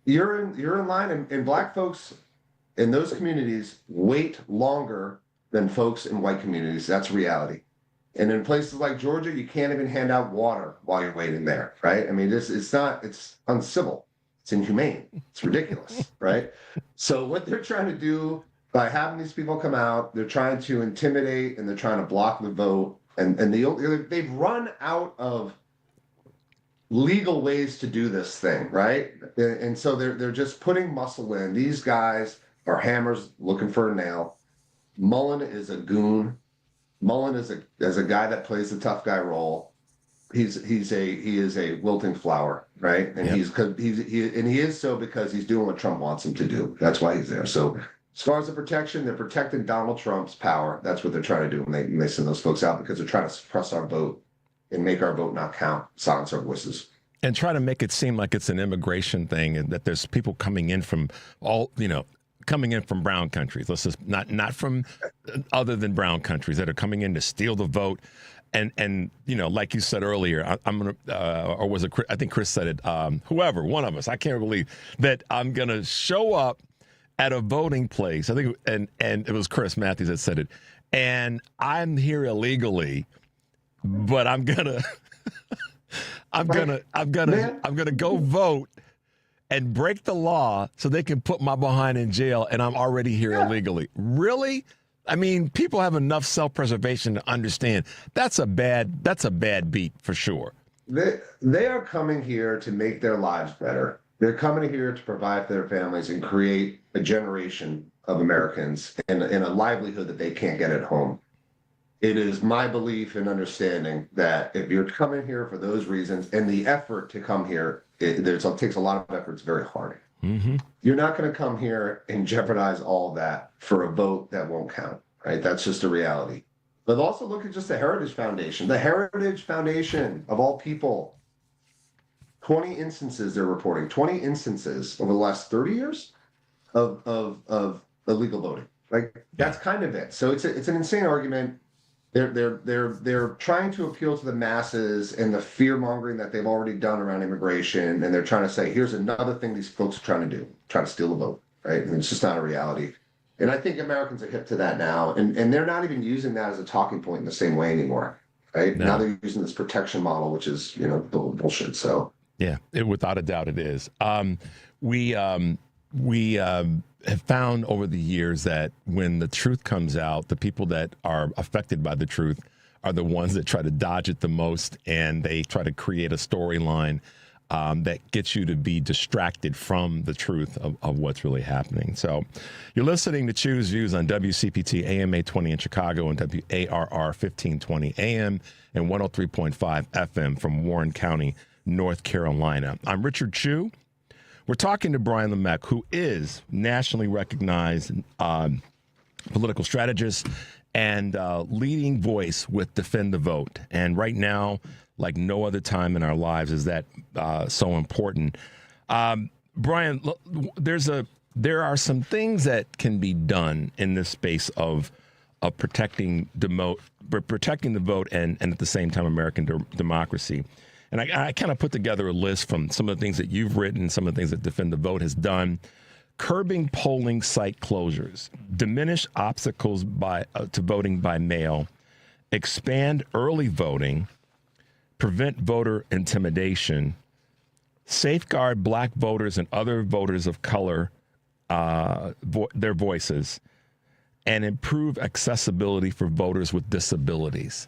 Speaker 9: You're in line, and black folks in those communities wait longer than folks in white communities. That's reality. And in places like Georgia, you can't even hand out water while you're waiting there, right? I mean, it's uncivil. It's inhumane. It's ridiculous, right? So what they're trying to do by having these people come out, they're trying to intimidate and they're trying to block the vote. And they've run out of legal ways to do this thing, right? And so they're just putting muscle in. These guys are hammers looking for a nail. Mullen is a goon. Mullen is a guy that plays the tough guy role. He is a wilting flower, right? And he is so because he's doing what Trump wants him to do. That's why he's there. So as far as the protection, they're protecting Donald Trump's power. That's what they're trying to do when they send those folks out, because they're trying to suppress our vote and make our vote not count, silence our voices.
Speaker 13: And try to make it seem like it's an immigration thing and that there's people coming in from coming in from brown countries. Let's just not from other than brown countries that are coming in to steal the vote. And like you said earlier, I'm going to, or was it, I think Chris said it, whoever, one of us, I can't believe that I'm going to show up at a voting place. I think, and it was Chris Matthews that said it. And I'm here illegally, but I'm going to, I'm going to go vote and break the law so they can put my behind in jail, and I'm already here illegally. Really? I mean, people have enough self-preservation to understand that's a bad beat for sure.
Speaker 9: They are coming here to make their lives better. They're coming here to provide for their families and create a generation of Americans in a livelihood that they can't get at home. It is my belief and understanding that if you're coming here for those reasons, and the effort to come here, it takes a lot of effort. It's very hard.
Speaker 13: Mm-hmm.
Speaker 9: You're not going to come here and jeopardize all of that for a vote that won't count, right? That's just a reality. But also look at just the Heritage Foundation. The Heritage Foundation, of all people, 20 instances they're reporting, 20 instances over the last 30 years of illegal voting. Like, that's kind of it. So it's an insane argument. They're trying to appeal to the masses and the fear mongering that they've already done around immigration, and they're trying to say, here's another thing these folks are trying to do, try to steal the vote, right? And it's just not a reality. And I think Americans are hip to that now, and they're not even using that as a talking point in the same way anymore, right? No. Now they're using this protection model, which is bullshit. So
Speaker 13: yeah, without a doubt, it is. We have found over the years that when the truth comes out, the people that are affected by the truth are the ones that try to dodge it the most, and they try to create a storyline that gets you to be distracted from the truth of what's really happening. So you're listening to Choose Views on WCPT AM 820 in Chicago and WARR 1520 AM and 103.5 FM from Warren County, North Carolina. I'm Richard Chu. We're talking to Brian Lemek, who is nationally recognized political strategist and leading voice with Defend the Vote. And right now, like no other time in our lives, is that so important. Brian, there are some things that can be done in this space of protecting the vote and at the same time American democracy. And I kind of put together a list from some of the things that you've written, some of the things that Defend the Vote has done. Curbing polling site closures, diminish obstacles to voting by mail, expand early voting, prevent voter intimidation, safeguard black voters and other voters of color, their voices, and improve accessibility for voters with disabilities.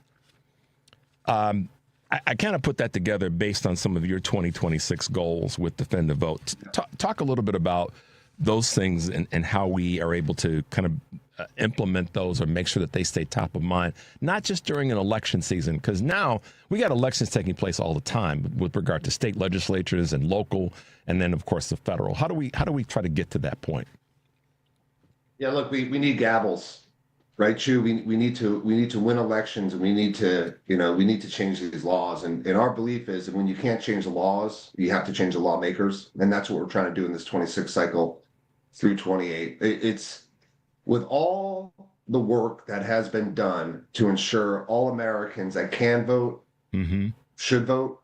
Speaker 13: I kind of put that together based on some of your 2026 goals with Defend the Vote. Talk a little bit about those things and how we are able to kind of implement those or make sure that they stay top of mind, not just during an election season, because now we got elections taking place all the time with regard to state legislatures and local, and then of course the federal. How do we try to get to that point?
Speaker 9: Yeah, look, we need gavels. Right, Chu, we need to win elections, and we need to change these laws. And our belief is that when you can't change the laws, you have to change the lawmakers. And that's what we're trying to do in this 26 cycle through 28. It's with all the work that has been done to ensure all Americans that can vote should vote.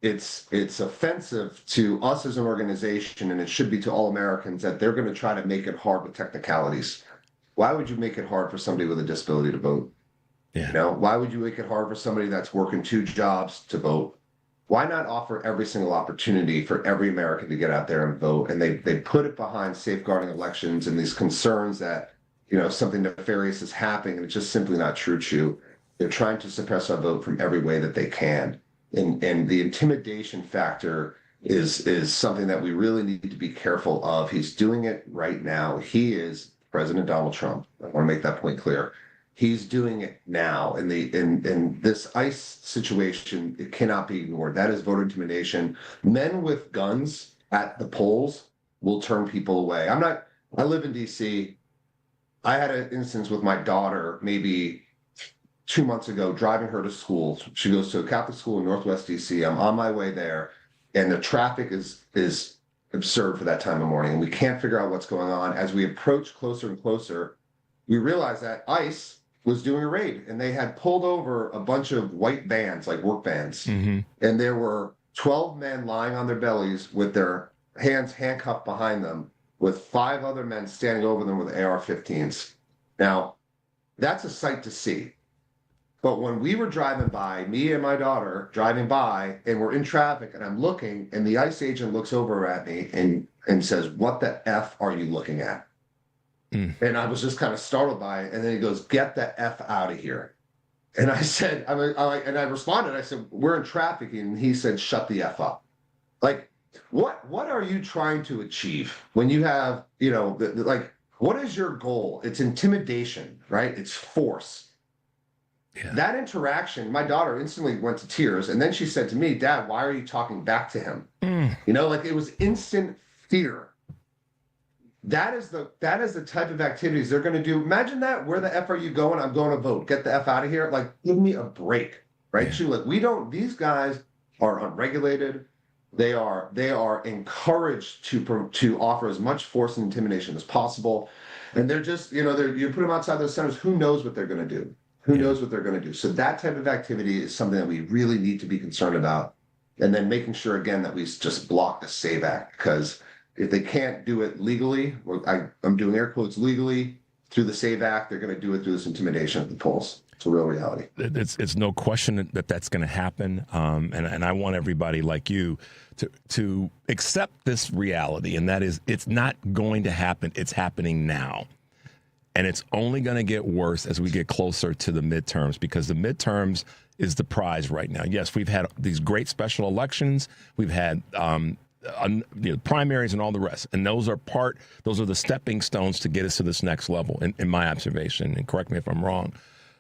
Speaker 9: It's offensive to us as an organization, and it should be to all Americans, that they're going to try to make it hard with technicalities. Why would you make it hard for somebody with a disability to vote? Yeah. Why would you make it hard for somebody that's working 2 jobs to vote? Why not offer every single opportunity for every American to get out there and vote? And they put it behind safeguarding elections and these concerns that, something nefarious is happening, and it's just simply not true, Chu. They're trying to suppress our vote from every way that they can. And the intimidation factor is something that we really need to be careful of. He's doing it right now. He is President Donald Trump. I want to make that point clear. He's doing it now. In this ICE situation, it cannot be ignored. That is voter intimidation. Men with guns at the polls will turn people away. I live in DC. I had an instance with my daughter maybe 2 months ago, driving her to school. She goes to a Catholic school in Northwest DC. I'm on my way there, and the traffic is absurd for that time of morning. And we can't figure out what's going on. As we approach closer and closer, we realize that ICE was doing a raid, and they had pulled over a bunch of white vans, like work vans.
Speaker 13: Mm-hmm.
Speaker 9: And there were 12 men lying on their bellies with their hands handcuffed behind them, with 5 other men standing over them with AR-15s. Now, that's a sight to see. But when we were driving by, me and my daughter driving by, and we're in traffic, and I'm looking, and the ICE agent looks over at me and says, "What the F are you looking at?" And I was just kind of startled by it. And then he goes, "Get the F out of here." And I said, and I responded, I said, "We're in traffic." And he said, "Shut the F up." Like, what are you trying to achieve when you have, what is your goal? It's intimidation, right? It's force. Yeah. That interaction, my daughter instantly went to tears. And then she said to me, "Dad, why are you talking back to him?" It was instant fear. That is the type of activities they're going to do. Imagine that. Where the F are you going? I'm going to vote. Get the F out of here. Like, give me a break, right? Yeah. These guys are unregulated. They are encouraged to offer as much force and intimidation as possible. And they're just, you put them outside those centers, who knows what they're going to do? Who knows what they're going to do? So that type of activity is something that we really need to be concerned about. And then making sure, again, that we just block the SAVE Act, because if they can't do it legally, I'm doing air quotes, legally, through the SAVE Act, they're going to do it through this intimidation at the polls. It's a real reality.
Speaker 13: It's no question that that's going to happen. And I want everybody like you to accept this reality, and that is, it's not going to happen. It's happening now. And it's only going to get worse as we get closer to the midterms, because the midterms is the prize right now. Yes, we've had these great special elections. We've had primaries and all the rest. And those are the stepping stones to get us to this next level, in my observation. And correct me if I'm wrong.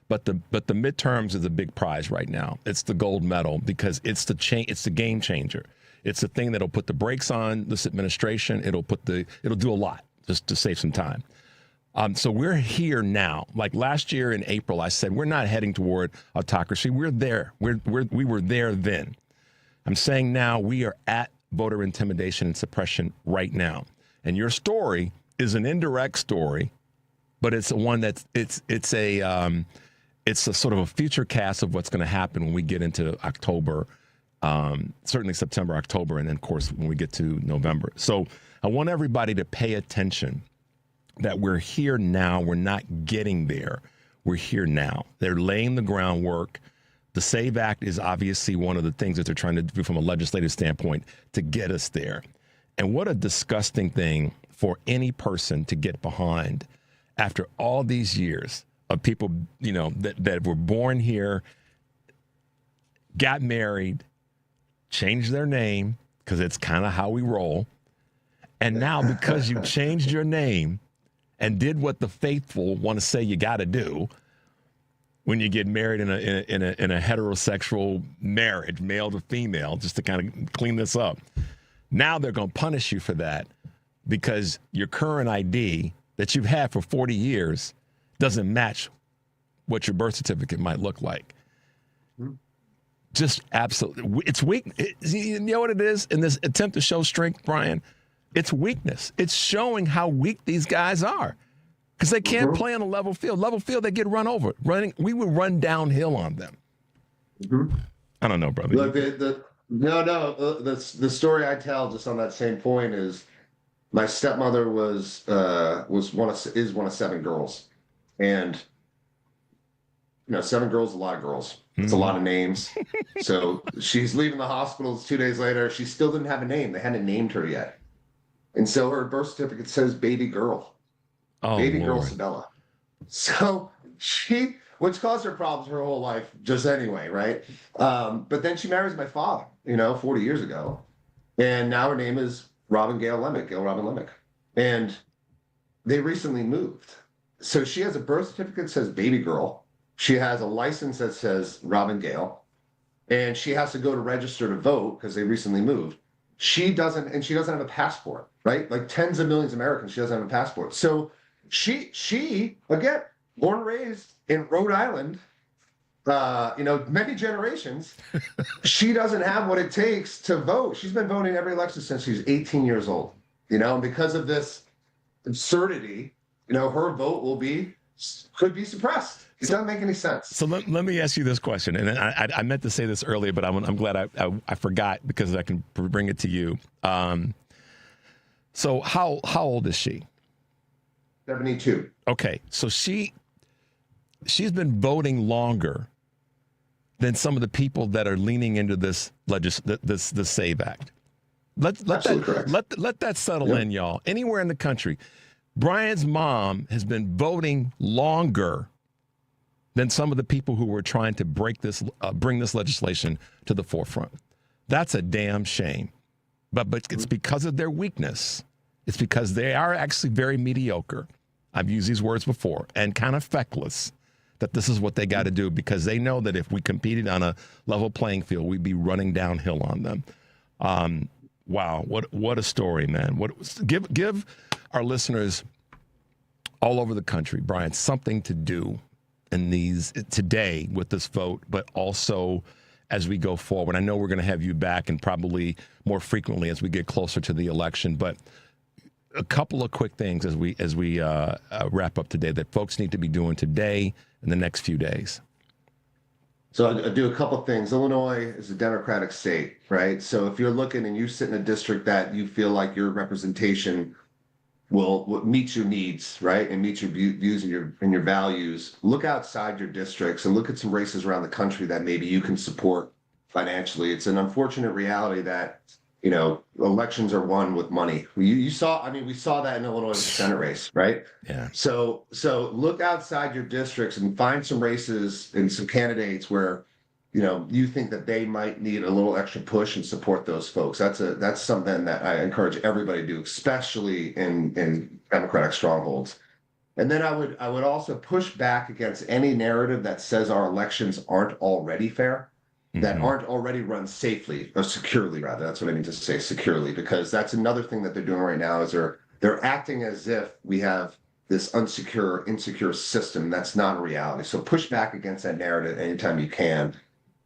Speaker 13: But the midterms is a big prize right now. It's the gold medal, because it's the game changer. It's the thing that'll put the brakes on this administration. It'll do a lot just to save some time. So we're here now. Like last year in April, I said, we're not heading toward autocracy. We're there. We were there then. I'm saying now we are at voter intimidation and suppression right now. And your story is an indirect story, but it's one that's it's a sort of a future cast of what's going to happen when we get into October, certainly September, October, and then of course when we get to November. So I want everybody to pay attention that we're here now. We're not getting there. We're here now. They're laying the groundwork. The SAVE Act is obviously one of the things that they're trying to do from a legislative standpoint to get us there. And what a disgusting thing for any person to get behind after all these years of people, that were born here, got married, changed their name, because it's kind of how we roll. And now because you changed your name and did what the faithful want to say you got to do when you get married in a heterosexual marriage, male to female, just to kind of clean this up. Now they're going to punish you for that, because your current ID that you've had for 40 years doesn't match what your birth certificate might look like. Just absolutely. It's weak. You know what it is in this attempt to show strength, Brian? It's weakness. It's showing how weak these guys are, because they can't play on a level field. Level field, they get run over. We would run downhill on them. I don't know, brother.
Speaker 9: Look, the story I tell just on that same point is my stepmother is one of 7 girls, and 7 girls is a lot of girls. It's a lot of names. So she's leaving the hospital 2 days later. She still didn't have a name. They hadn't named her yet. And so her birth certificate says baby girl. Baby girl Sabella. So which caused her problems her whole life just anyway, right? But then she marries my father, 40 years ago. And now her name is Gail Robin Lemek. And they recently moved. So she has a birth certificate that says baby girl. She has a license that says Robin Gale. And she has to go to register to vote because they recently moved. She doesn't have a passport, right? Like tens of millions of Americans, she doesn't have a passport. So she again, born and raised in Rhode Island, many generations, she doesn't have what it takes to vote. She's been voting every election since she's 18 years old, and because of this absurdity, her vote could be suppressed. It doesn't make any sense.
Speaker 13: So let me ask you this question, and I meant to say this earlier, but I'm glad I forgot because I can bring it to you. So how old is she?
Speaker 9: 72.
Speaker 13: Okay, so she's been voting longer than some of the people that are leaning into this SAVE Act. Let that settle in, y'all. Anywhere in the country, Brian's mom has been voting longer than some of the people who were trying to bring this legislation to the forefront. That's a damn shame. But it's because of their weakness. It's because they are actually very mediocre. I've used these words before, and kind of feckless, that this is what they got to do because they know that if we competed on a level playing field, we'd be running downhill on them. Wow, what a story, man. Give our listeners all over the country, Brian, something to do in today with this vote, but also as we go forward. I know we're going to have you back and probably more frequently as we get closer to the election, but a couple of quick things as we wrap up today that folks need to be doing today in the next few days.
Speaker 9: So I do a couple of things. Illinois is a Democratic state, right? So if you're looking and you sit in a district that you feel like your representation will meet your needs, right, and meet your views and your values, look outside your districts and look at some races around the country that maybe you can support financially. It's an unfortunate reality that elections are won with money. We saw that in Illinois Senate race, right?
Speaker 13: Yeah.
Speaker 9: So look outside your districts and find some races and some candidates where you think that they might need a little extra push and support those folks. That's something that I encourage everybody to do, especially in Democratic strongholds. And then I would also push back against any narrative that says our elections aren't already fair, that aren't already run safely or securely, rather. That's what I mean to say, securely, because that's another thing that they're doing right now is they're acting as if we have this insecure system. That's not a reality. So push back against that narrative anytime you can.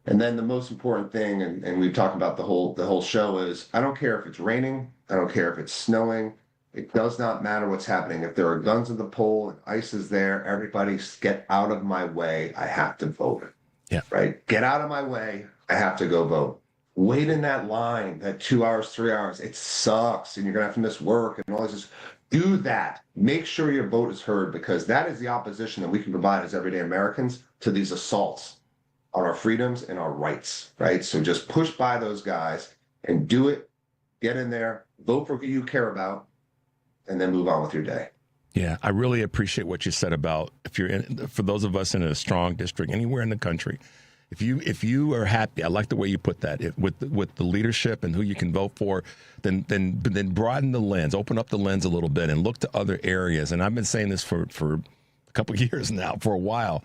Speaker 9: And then the most important thing, and we've talked about the whole show, is I don't care if it's raining, I don't care if it's snowing, it does not matter what's happening. If there are guns at the poll and ICE is there, everybody get out of my way. I have to vote.
Speaker 13: Yeah.
Speaker 9: Right? Get out of my way. I have to go vote. Wait in that line, that 2 hours, 3 hours. It sucks, and you're gonna have to miss work and all this. Do that. Make sure your vote is heard, because that is the opposition that we can provide as everyday Americans to these assaults on our freedoms and our rights, right? So just push by those guys and do it. Get in there, vote for who you care about, and then move on with your day.
Speaker 13: Yeah, I really appreciate what you said about for those of us in a strong district anywhere in the country, if you are happy, I like the way you put that, with the leadership and who you can vote for, then broaden the lens, open up the lens a little bit, and look to other areas. And I've been saying this for a couple of years now, for a while.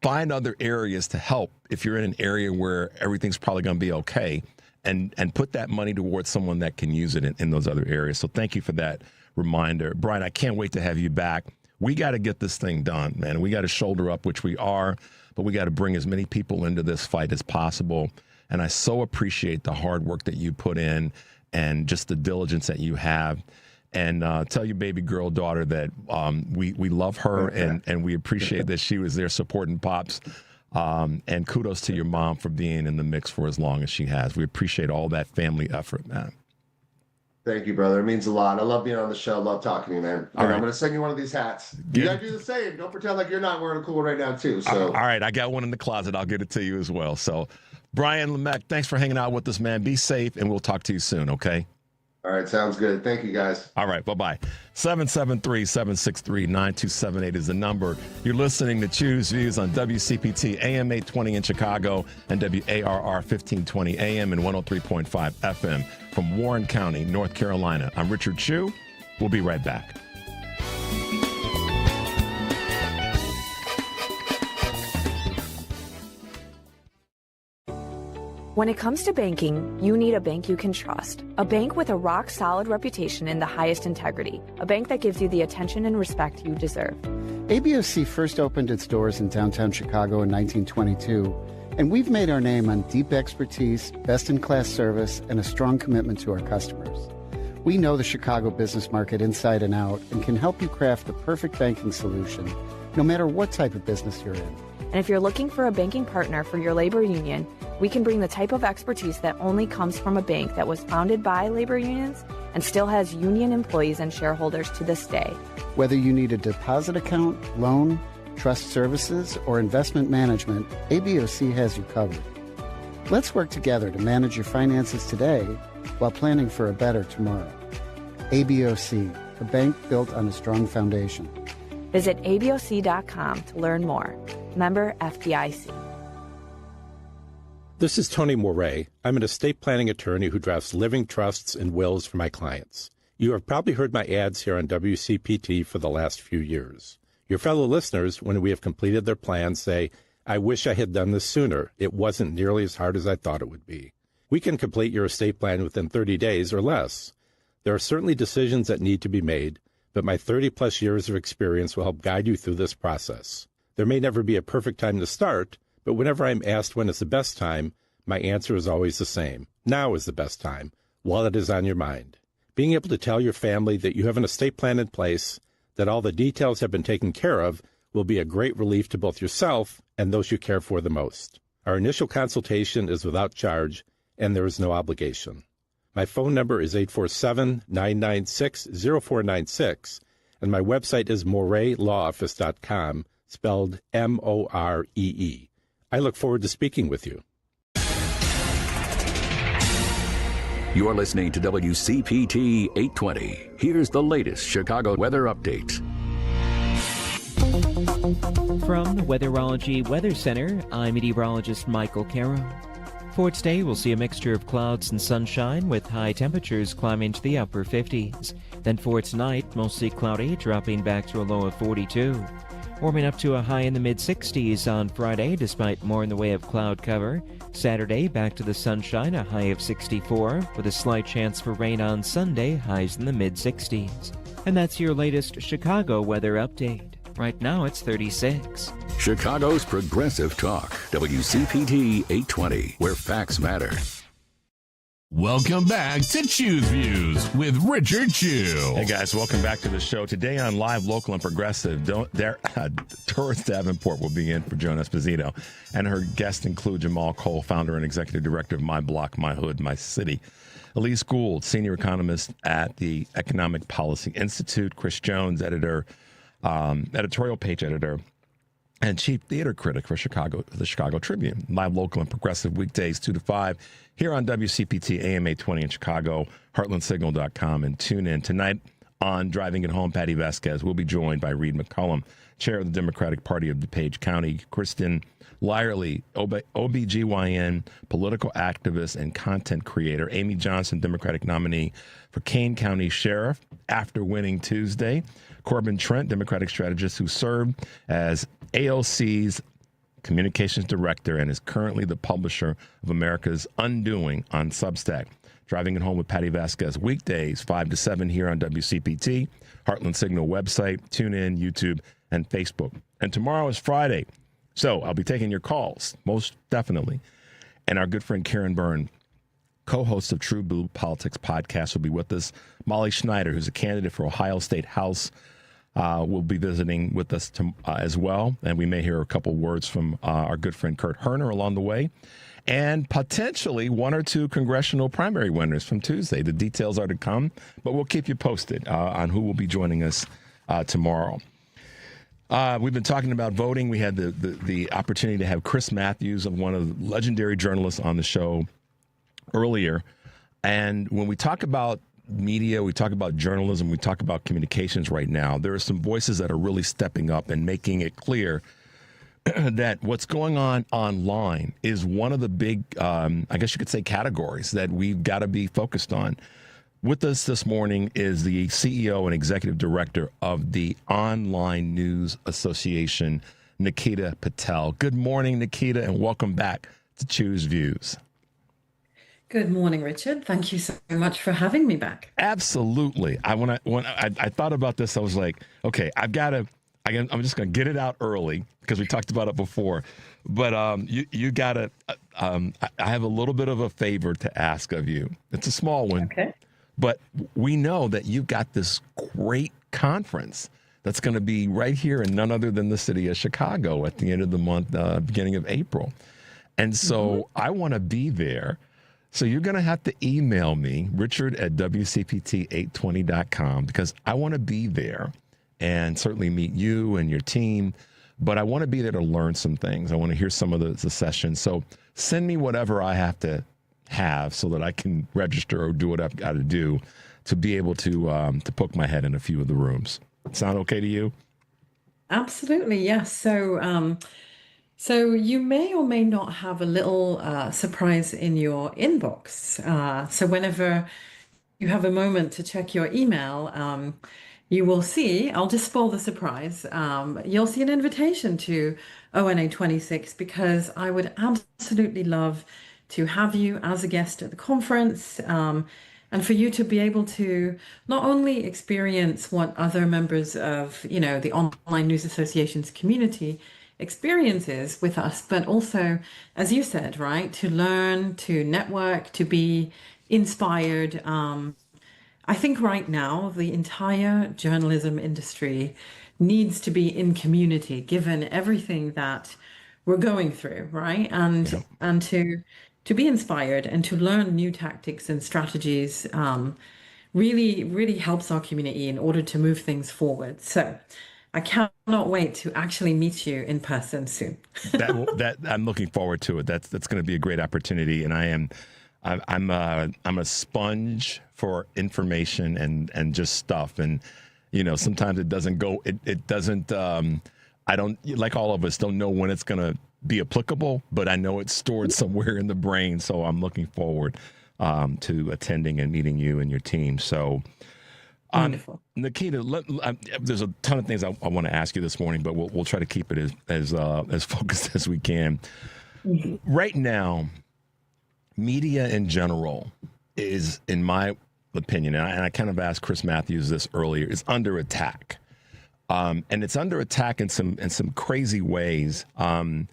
Speaker 13: Find other areas to help if you're in an area where everything's probably going to be okay, and put that money towards someone that can use it in those other areas. So thank you for that reminder. Brian, I can't wait to have you back. We got to get this thing done, man. We got to shoulder up, which we are, but we got to bring as many people into this fight as possible. And I so appreciate the hard work that you put in and just the diligence that you have. And tell your baby girl daughter that we love her, and we appreciate that she was there supporting Pops. And kudos to your mom for being in the mix for as long as she has. We appreciate all that family effort, man.
Speaker 9: Thank you, brother. It means a lot. I love being on the show. Love talking to you, man. All right. I'm going to send you one of these hats. You got to do the same. Don't pretend like you're not wearing a cool one right now, too. So.
Speaker 13: All right. I got one in the closet. I'll get it to you as well. So, Brian Lemek, thanks for hanging out with us, man. Be safe, and we'll talk to you soon, okay?
Speaker 9: All right. Sounds good. Thank you, guys.
Speaker 13: All right. Bye-bye. 773-763-9278 is the number. You're listening to Choose Views on WCPT AM 820 in Chicago and WARR 1520 AM and 103.5 FM from Warren County, North Carolina. I'm Richard Chu. We'll be right back.
Speaker 11: When it comes to banking, you need a bank you can trust. A bank with a rock-solid reputation and the highest integrity. A bank that gives you the attention and respect you deserve.
Speaker 12: ABOC first opened its doors in downtown Chicago in 1922, and we've made our name on deep expertise, best-in-class service, and a strong commitment to our customers. We know the Chicago business market inside and out and can help you craft the perfect banking solution, no matter what type of business you're in.
Speaker 11: And if you're looking for a banking partner for your labor union, we can bring the type of expertise that only comes from a bank that was founded by labor unions and still has union employees and shareholders to this day.
Speaker 12: Whether you need a deposit account, loan, trust services, or investment management, ABOC has you covered. Let's work together to manage your finances today while planning for a better tomorrow. ABOC, a bank built on a strong foundation.
Speaker 11: Visit aboc.com to learn more. Member FDIC.
Speaker 14: This is Tony Moret. I'm an estate planning attorney who drafts living trusts and wills for my clients. You have probably heard my ads here on WCPT for the last few years. Your fellow listeners, when we have completed their plans, say, I wish I had done this sooner. It wasn't nearly as hard as I thought it would be. We can complete your estate plan within 30 days or less. There are certainly decisions that need to be made, but my 30-plus years of experience will help guide you through this process. There may never be a perfect time to start, but whenever I'm asked when is the best time, my answer is always the same. Now is the best time, while it is on your mind. Being able to tell your family that you have an estate plan in place, that all the details have been taken care of, will be a great relief to both yourself and those you care for the most. Our initial consultation is without charge, and there is no obligation. My phone number is 847-996-0496, and my website is moretlawoffice.com, spelled M-O-R-E-E. I look forward to speaking with you.
Speaker 6: You're listening to WCPT 820. Here's the latest Chicago weather update.
Speaker 7: From the Weatherology Weather Center, I'm meteorologist Michael Caro. For today, we'll see a mixture of clouds and sunshine with high temperatures climbing to the upper 50s. Then for tonight, mostly cloudy, dropping back to a low of 42. Warming up to a high in the mid-60s on Friday, despite more in the way of cloud cover. Saturday, back to the sunshine, a high of 64, with a slight chance for rain on Sunday, highs in the mid-60s. And that's your latest Chicago weather update. Right now, it's 36.
Speaker 6: Chicago's Progressive Talk, WCPT 820, where facts matter.
Speaker 10: Welcome back to Choose Views with Richard Chew.
Speaker 13: Hey guys, welcome back to the show. Today on Live, Local, and Progressive, Doris Davenport will be in for Joan Esposito, and her guests include Jamal Cole, founder and executive director of My Block, My Hood, My City; Elise Gould, senior economist at the Economic Policy Institute; Chris Jones, editorial page editor and chief theater critic for the Chicago Tribune. Live, Local, and Progressive weekdays 2 to 5 here on WCPT AM 820 in Chicago, heartlandsignal.com, and tune in. Tonight on Driving It Home, Patty Vasquez will be joined by Reed McCullum, chair of the Democratic Party of DuPage County; Kristen Lyerly, OBGYN, political activist and content creator; Amy Johnson, Democratic nominee for Kane County Sheriff after winning Tuesday; Corbin Trent, Democratic strategist who served as AOC's communications director and is currently the publisher of America's Undoing on Substack. Driving It Home with Patty Vasquez weekdays 5 to 7 here on WCPT, Heartland Signal website, TuneIn, YouTube, and Facebook. And tomorrow is Friday, so I'll be taking your calls, most definitely. And our good friend Karen Byrne, co-host of True Blue Politics podcast, will be with us. Molly Schneider, who's a candidate for Ohio State House, will be visiting with us as well. And we may hear a couple words from our good friend Kurt Herner along the way. And potentially one or two congressional primary winners from Tuesday. The details are to come, but we'll keep you posted on who will be joining us tomorrow. We've been talking about voting. We had the opportunity to have Chris Matthews, one of the legendary journalists, on the show earlier. And when we talk about media, we talk about journalism, we talk about communications right now, there are some voices that are really stepping up and making it clear that what's going on online is one of the big, I guess you could say, categories that we've got to be focused on. With us this morning is the CEO and executive director of the Online News Association, Nikita Patel. Good morning, Nikita, and welcome back to Choose Views.
Speaker 15: Good morning, Richard. Thank you so much for having me back.
Speaker 13: Absolutely. I thought about this, I was like, okay, I'm just going to get it out early because we talked about it before. But you got to, I have a little bit of a favor to ask of you. It's a small one.
Speaker 15: Okay.
Speaker 13: But we know that you've got this great conference that's going to be right here in none other than the city of Chicago at the end of the month, beginning of April. And so I want to be there. So you're going to have to email me, richard@wcpt820.com, because I want to be there and certainly meet you and your team. But I want to be there to learn some things. I want to hear some of the sessions. So send me whatever I have to have so that I can register or do what I've got to do to be able to poke my head in a few of the rooms. Sound okay to you?
Speaker 15: Absolutely, yes. So you may or may not have a little surprise in your inbox. So whenever you have a moment to check your email, you will see, I'll just spoil the surprise, you'll see an invitation to ONA 26 because I would absolutely love to have you as a guest at the conference and for you to be able to not only experience what other members of, the Online News Association's community experiences with us, but also, as you said, right, to learn, to network, to be inspired. I think right now the entire journalism industry needs to be in community, given everything that we're going through, right? And to be inspired and to learn new tactics and strategies really, really helps our community in order to move things forward. So I cannot wait to actually meet you in person soon.
Speaker 13: that I'm looking forward to it. That's going to be a great opportunity, and I'm a sponge for information and just stuff. And sometimes it doesn't go. It doesn't. I don't, like all of us, don't know when it's going to be applicable, but I know it's stored somewhere in the brain. So I'm looking forward to attending and meeting you and your team. So.
Speaker 15: Wonderful.
Speaker 13: Nikita, there's a ton of things I want to ask you this morning, but we'll try to keep it as focused as we can. Mm-hmm. Right now, media in general is, in my opinion, and I kind of asked Chris Matthews this earlier, is under attack, and it's under attack in some crazy ways. But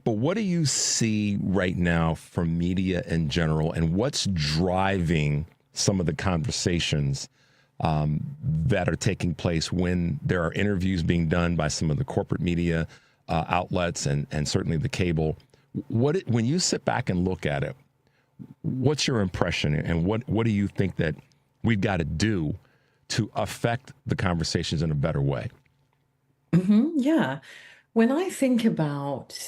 Speaker 13: what do you see right now from media in general, and what's driving some of the conversations that are taking place when there are interviews being done by some of the corporate media outlets and certainly the cable? When you sit back and look at it, what's your impression, and what do you think that we've got to do to affect the conversations in a better way?
Speaker 15: Yeah. When I think about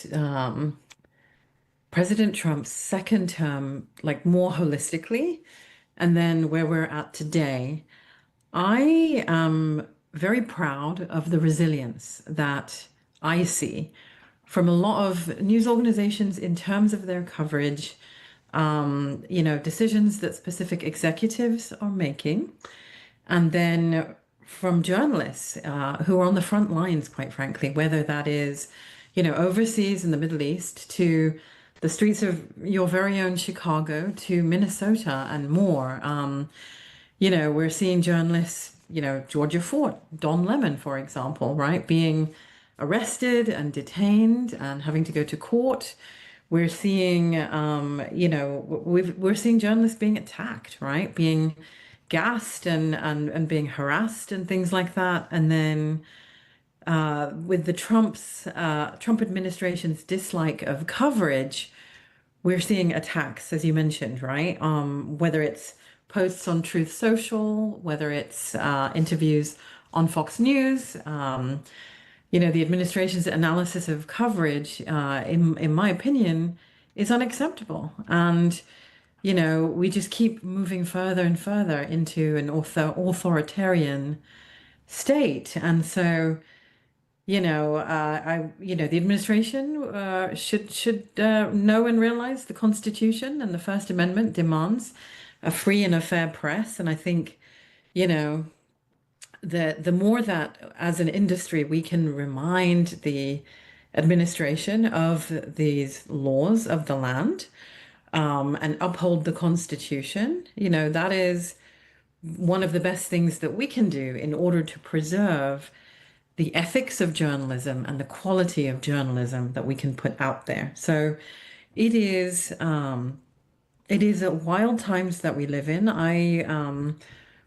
Speaker 15: President Trump's second term, like more holistically, and then where we're at today, I am very proud of the resilience that I see from a lot of news organizations in terms of their coverage, decisions that specific executives are making, and then from journalists who are on the front lines, quite frankly, whether that is, overseas in the Middle East to the streets of your very own Chicago to Minnesota and more. We're seeing journalists, Georgia Fort, Don Lemon, for example, right, being arrested and detained and having to go to court. We're seeing, we're seeing journalists being attacked, right, being gassed and being harassed and things like that. And then with the Trump administration's dislike of coverage, we're seeing attacks, as you mentioned, right? Whether it's posts on Truth Social, whether it's interviews on Fox News, the administration's analysis of coverage, in my opinion, is unacceptable. And, we just keep moving further and further into an authoritarian state. And so, the administration should know and realize the Constitution and the First Amendment demands a free and a fair press. And I think, the more that as an industry we can remind the administration of these laws of the land, and uphold the Constitution. That is one of the best things that we can do in order to preserve the ethics of journalism and the quality of journalism that we can put out there. So it is at wild times that we live in. I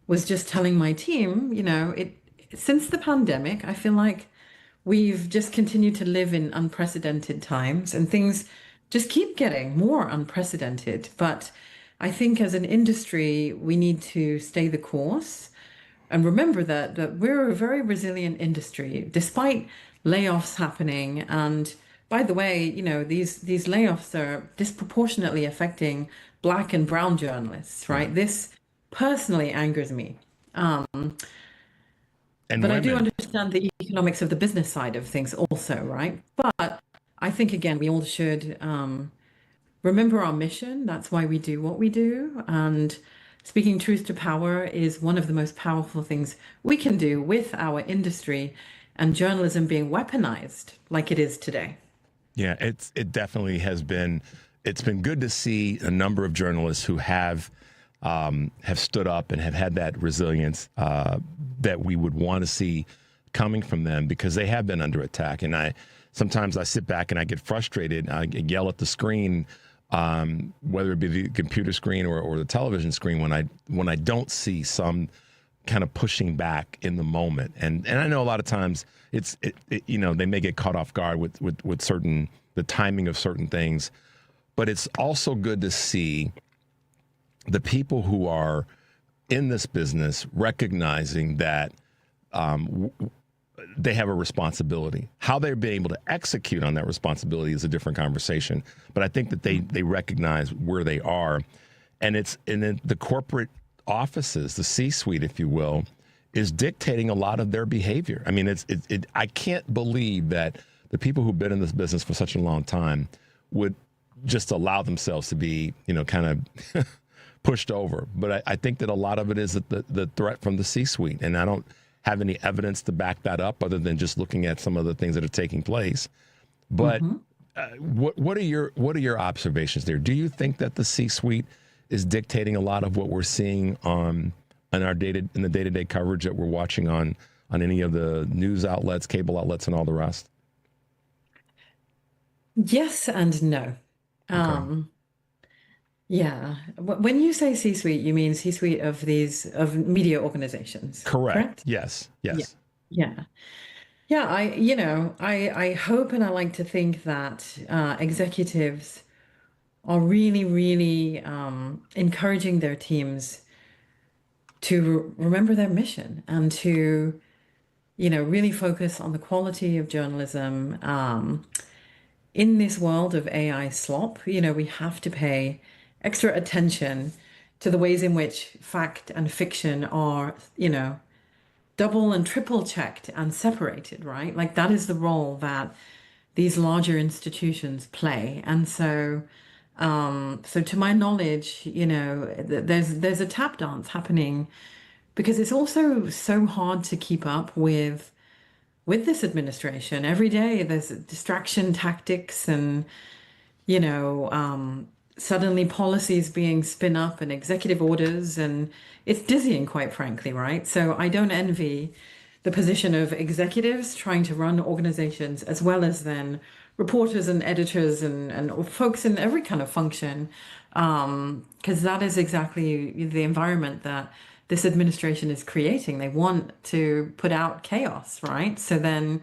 Speaker 15: was just telling my team, since the pandemic, I feel like we've just continued to live in unprecedented times, and things just keep getting more unprecedented. But I think as an industry, we need to stay the course and remember that we're a very resilient industry, despite layoffs happening. And by the way, these layoffs are disproportionately affecting Black and brown journalists, right? This personally angers me. But I do understand the economics of the business side of things also, right? But I think, again, we all should remember our mission. That's why we do what we do. And speaking truth to power is one of the most powerful things we can do with our industry and journalism being weaponized like it is today.
Speaker 13: Yeah, it definitely has been. It's been good to see a number of journalists who have stood up and have had that resilience that we would want to see coming from them, because they have been under attack. And sometimes I sit back and I get frustrated. I yell at the screen, whether it be the computer screen or the television screen, when I don't see some kind of pushing back in the moment. And I know a lot of times they may get caught off guard with the timing of certain things, but it's also good to see the people who are in this business recognizing that they have a responsibility. How they're being able to execute on that responsibility is a different conversation. But I think that they recognize where they are. And then the corporate offices, the C-suite, if you will, is dictating a lot of their behavior. I mean, I can't believe that the people who've been in this business for such a long time would just allow themselves to be, kind of pushed over. But I think that a lot of it is the threat from the C-suite. And I don't have any evidence to back that up other than just looking at some of the things that are taking place. But what are your observations there? Do you think that the C-suite is dictating a lot of what we're seeing in the day-to-day coverage that we're watching on any of the news outlets, cable outlets, and all the rest?
Speaker 15: Yes and no.
Speaker 13: Okay.
Speaker 15: Yeah. When you say C-suite, you mean C-suite of media organizations. Correct?
Speaker 13: Yes.
Speaker 15: Yeah. I hope and I like to think that executives are really, really encouraging their teams to remember their mission and to, really focus on the quality of journalism. In this world of AI slop, we have to pay extra attention to the ways in which fact and fiction are, double and triple checked and separated, right? Like that is the role that these larger institutions play. And so to my knowledge, there's a tap dance happening because it's also so hard to keep up with this administration. Every day there's distraction tactics and, suddenly policies being spin up and executive orders, and it's dizzying, quite frankly, right? So I don't envy the position of executives trying to run organizations as well as then reporters and editors and folks in every kind of function, because that is exactly the environment that this administration is creating. They want to put out chaos, right? So then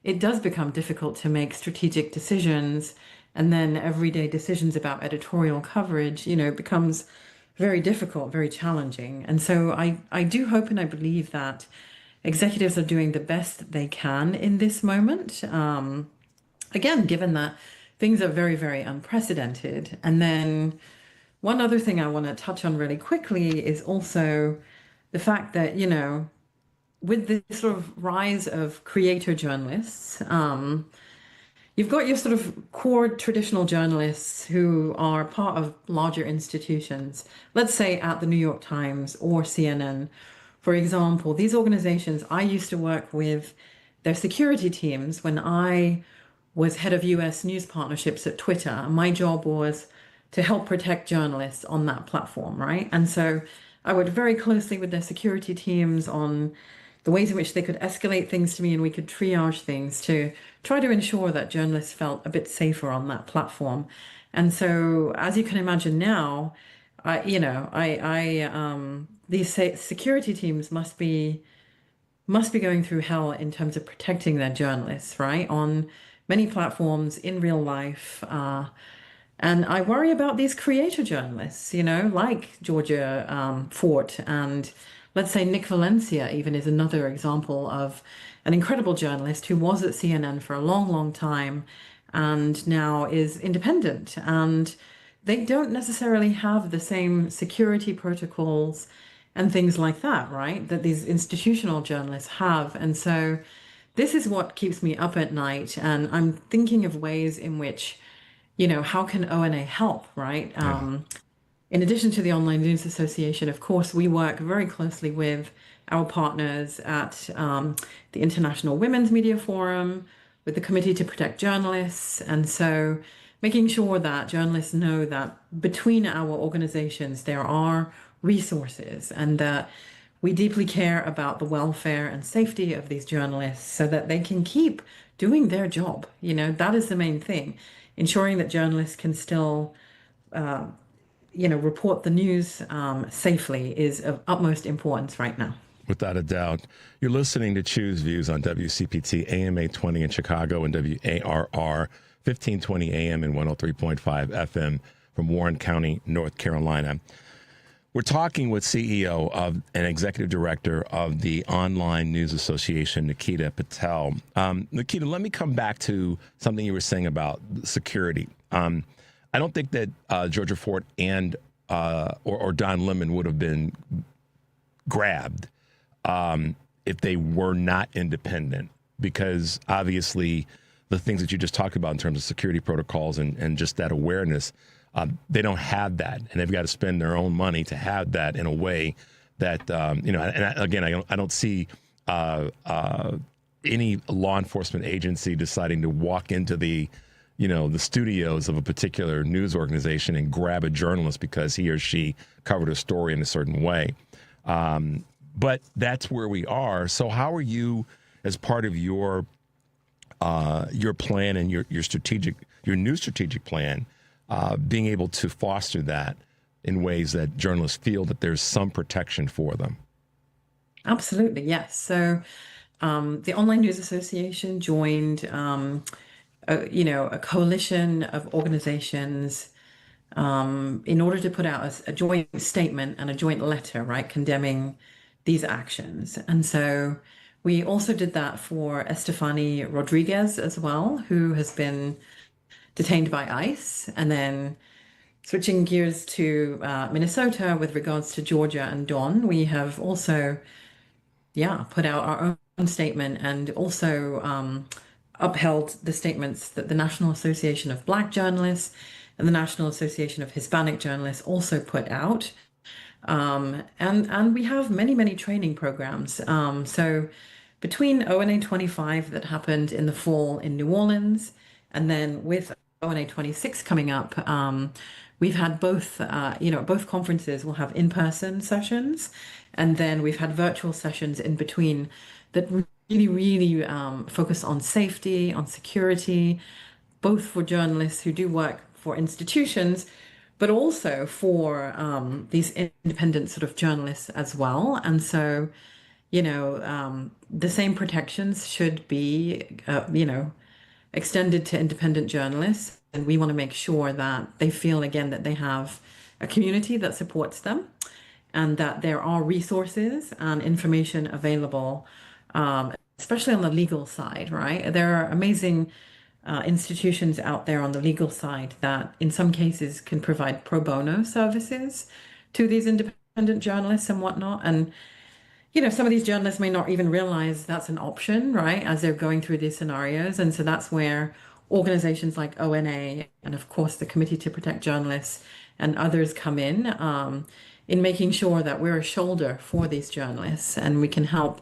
Speaker 15: it does become difficult to make strategic decisions, and then everyday decisions about editorial coverage, becomes very difficult, very challenging. And so I do hope and I believe that executives are doing the best they can in this moment. Again, given that things are very, very unprecedented. And then one other thing I want to touch on really quickly is also the fact that, with this sort of rise of creator journalists, you've got your sort of core traditional journalists who are part of larger institutions, let's say at the New York Times or CNN, for example. These organizations, I used to work with their security teams when I was head of US news partnerships at Twitter. My job was to help protect journalists on that platform, right? And so I worked very closely with their security teams on the ways in which they could escalate things to me and we could triage things to try to ensure that journalists felt a bit safer on that platform. And so, as you can imagine now, these security teams must be going through hell in terms of protecting their journalists, right? On many platforms in real life. And I worry about these creator journalists, like Georgia Fort, and let's say Nick Valencia even is another example of an incredible journalist who was at CNN for a long, long time and now is independent. And they don't necessarily have the same security protocols and things like that, right? That these institutional journalists have. And so this is what keeps me up at night. And I'm thinking of ways in which, how can ONA help, right? In addition to the Online News Association, of course, we work very closely with our partners at the International Women's Media Forum, with the Committee to Protect Journalists. And so making sure that journalists know that between our organizations, there are resources and that we deeply care about the welfare and safety of these journalists so that they can keep doing their job. That is the main thing. Ensuring that journalists can still, report the news safely is of utmost importance right now.
Speaker 13: Without a doubt. You're listening to Choose Views on WCPT AM 820 in Chicago and WARR 1520 AM and 103.5 FM from Warren County, North Carolina. We're talking with CEO of and Executive Director of the Online News Association, Nikita Patel. Nikita, let me come back to something you were saying about security. I don't think that Georgia Fort and or Don Lemon would have been grabbed if they were not independent, because obviously the things that you just talked about in terms of security protocols and just that awareness, they don't have that, and they've got to spend their own money to have that in a way that, I don't see any law enforcement agency deciding to walk into the studios of a particular news organization and grab a journalist because he or she covered a story in a certain way. But that's where we are. So how are you, as part of your plan and your new strategic plan, being able to foster that in ways that journalists feel that there's some protection for them?
Speaker 15: Absolutely, yes. So the Online News Association joined a coalition of organizations in order to put out a joint statement and a joint letter, right, condemning these actions. And so we also did that for Estefany Rodriguez as well, who has been detained by ICE. And then switching gears to Minnesota with regards to Georgia and Don, we have also, put out our own statement and also upheld the statements that the National Association of Black Journalists and the National Association of Hispanic Journalists also put out. And we have many, many training programs. So between ONA 25 that happened in the fall in New Orleans, and then with ONA 26 coming up, we've had both, both conferences will have in-person sessions, and then we've had virtual sessions in between that really focus on safety, on security, both for journalists who do work for institutions, but also for these independent sort of journalists as well. And so, the same protections should be, extended to independent journalists. And we want to make sure that they feel, again, that they have a community that supports them and that there are resources and information available, especially on the legal side, right? There are amazing institutions out there on the legal side that in some cases can provide pro bono services to these independent journalists and whatnot. And, some of these journalists may not even realize that's an option, right, as they're going through these scenarios. And so that's where organizations like ONA and, of course, the Committee to Protect Journalists and others come in making sure that we're a shoulder for these journalists and we can help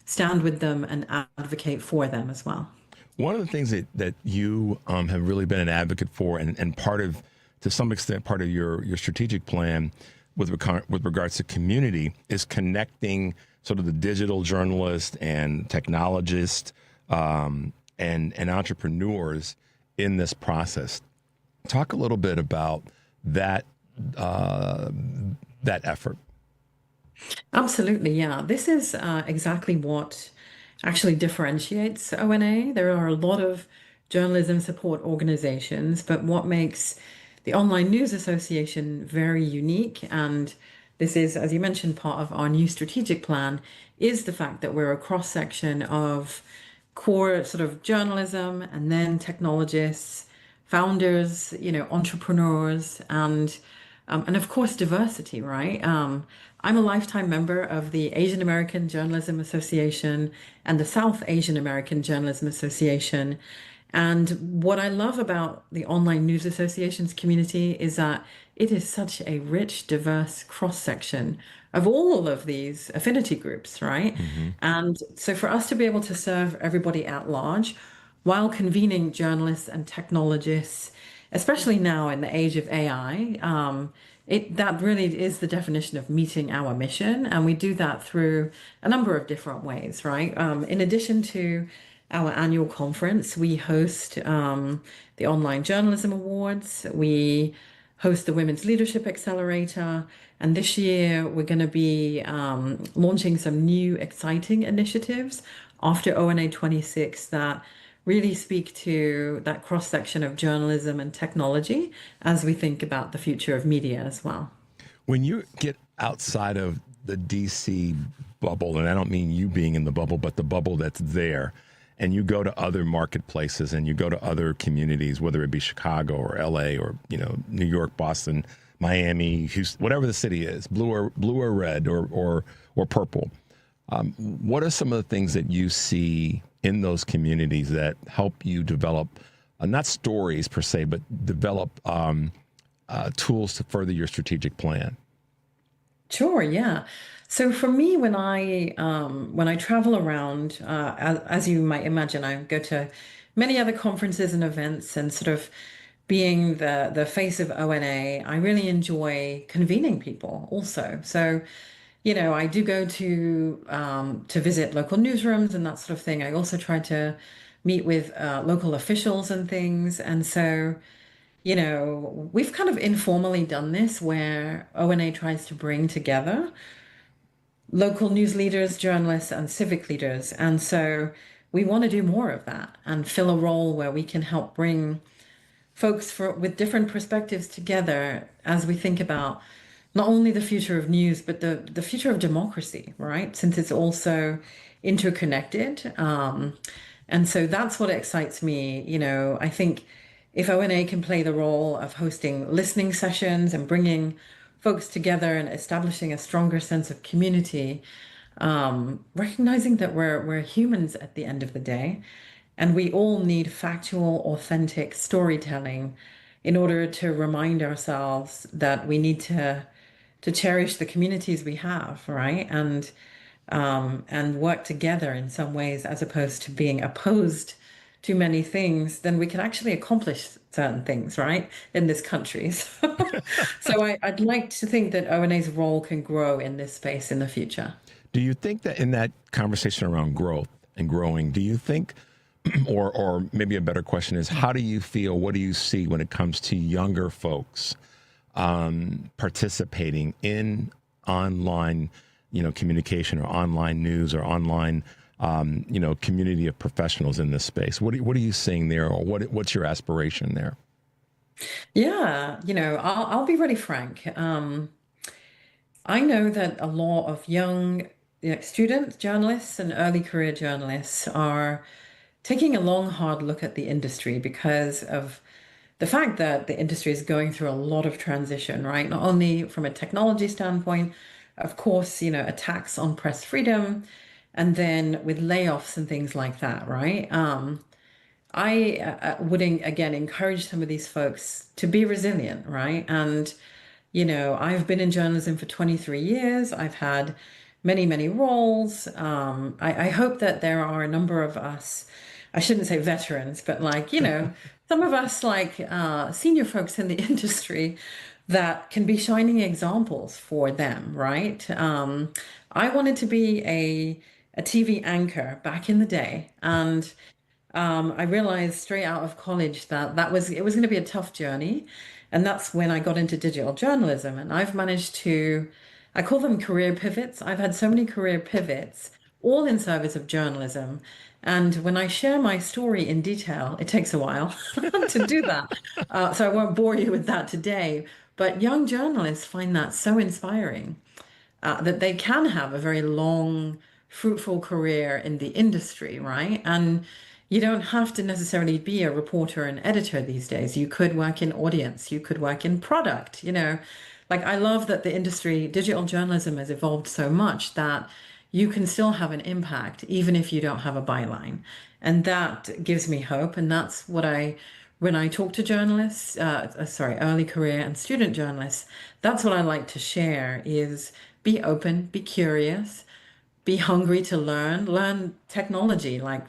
Speaker 15: stand with them and advocate for them as well.
Speaker 13: One of the things that you have really been an advocate for and part of to some extent, part of your strategic plan with regards to community is connecting sort of the digital journalist and technologist and entrepreneurs in this process. Talk a little bit about that that effort.
Speaker 15: Absolutely, yeah. This is exactly what actually differentiates ONA. There are a lot of journalism support organizations, but what makes the Online News Association very unique, and this is, as you mentioned, part of our new strategic plan, is the fact that we're a cross section of core sort of journalism and then technologists, founders, entrepreneurs, and of course diversity, right? I'm a lifetime member of the Asian American Journalism Association and the South Asian American Journalism Association. And what I love about the Online News Association's community is that it is such a rich, diverse cross section of all of these affinity groups, right? And so for us to be able to serve everybody at large while convening journalists and technologists, especially now in the age of AI, that really is the definition of meeting our mission. And we do that through a number of different ways, right? In addition to our annual conference, we host the Online Journalism Awards. We host the Women's Leadership Accelerator. And this year, we're going to be launching some new exciting initiatives after ONA 26 that really speak to that cross-section of journalism and technology as we think about the future of media as well.
Speaker 13: When you get outside of the DC bubble, and I don't mean you being in the bubble, but the bubble that's there, and you go to other marketplaces and you go to other communities, whether it be Chicago or LA or, New York, Boston, Miami, Houston, whatever the city is, blue or red or purple. What are some of the things that you see in those communities that help you develop, not stories per se, but develop tools to further your strategic plan?
Speaker 15: Sure, yeah. So for me, when I travel around, as you might imagine, I go to many other conferences and events, and sort of being the face of ONA, I really enjoy convening people also. So, I do go to visit local newsrooms and that sort of thing. I also try to meet with local officials and things. And so, we've kind of informally done this where ONA tries to bring together local news leaders, journalists, and civic leaders. And so we want to do more of that and fill a role where we can help bring folks with different perspectives together as we think about not only the future of news, but the future of democracy, right? Since it's also interconnected. And so that's what excites me. I think if ONA can play the role of hosting listening sessions and bringing folks together and establishing a stronger sense of community, recognizing that we're humans at the end of the day, and we all need factual, authentic storytelling in order to remind ourselves that we need to cherish the communities we have, right? And work together in some ways, as opposed to being opposed to many things, then we can actually accomplish certain things, right, in this country. So I'd like to think that ONA's role can grow in this space in the future.
Speaker 13: Do you think that in that conversation around growth and growing, do you think, or maybe a better question is, how do you feel, what do you see when it comes to younger folks participating in online, communication or online news or online, community of professionals in this space? What are you seeing there, or what's your aspiration there?
Speaker 15: Yeah, I'll be really frank. I know that a lot of young student journalists and early career journalists are taking a long, hard look at the industry because of the fact that the industry is going through a lot of transition, right? Not only from a technology standpoint, of course, attacks on press freedom, and then with layoffs and things like that, right? I would, again, encourage some of these folks to be resilient, right? And, I've been in journalism for 23 years. I've had many, many roles. I hope that there are a number of us I shouldn't say veterans, but like, some of us like senior folks in the industry that can be shining examples for them, right? I wanted to be a TV anchor back in the day, and I realized straight out of college that it was going to be a tough journey, and that's when I got into digital journalism. And I've managed to, I call them career pivots. I've had so many career pivots, all in service of journalism. And when I share my story in detail, it takes a while to do that. So I won't bore you with that today. But young journalists find that so inspiring that they can have a very long, fruitful career in the industry, right? And you don't have to necessarily be a reporter and editor these days. You could work in audience, you could work in product, Like, I love that the industry, digital journalism, has evolved so much that you can still have an impact even if you don't have a byline. And that gives me hope. And that's what when I talk to journalists, early career and student journalists, that's what I like to share is be open, be curious, be hungry to learn technology. Like,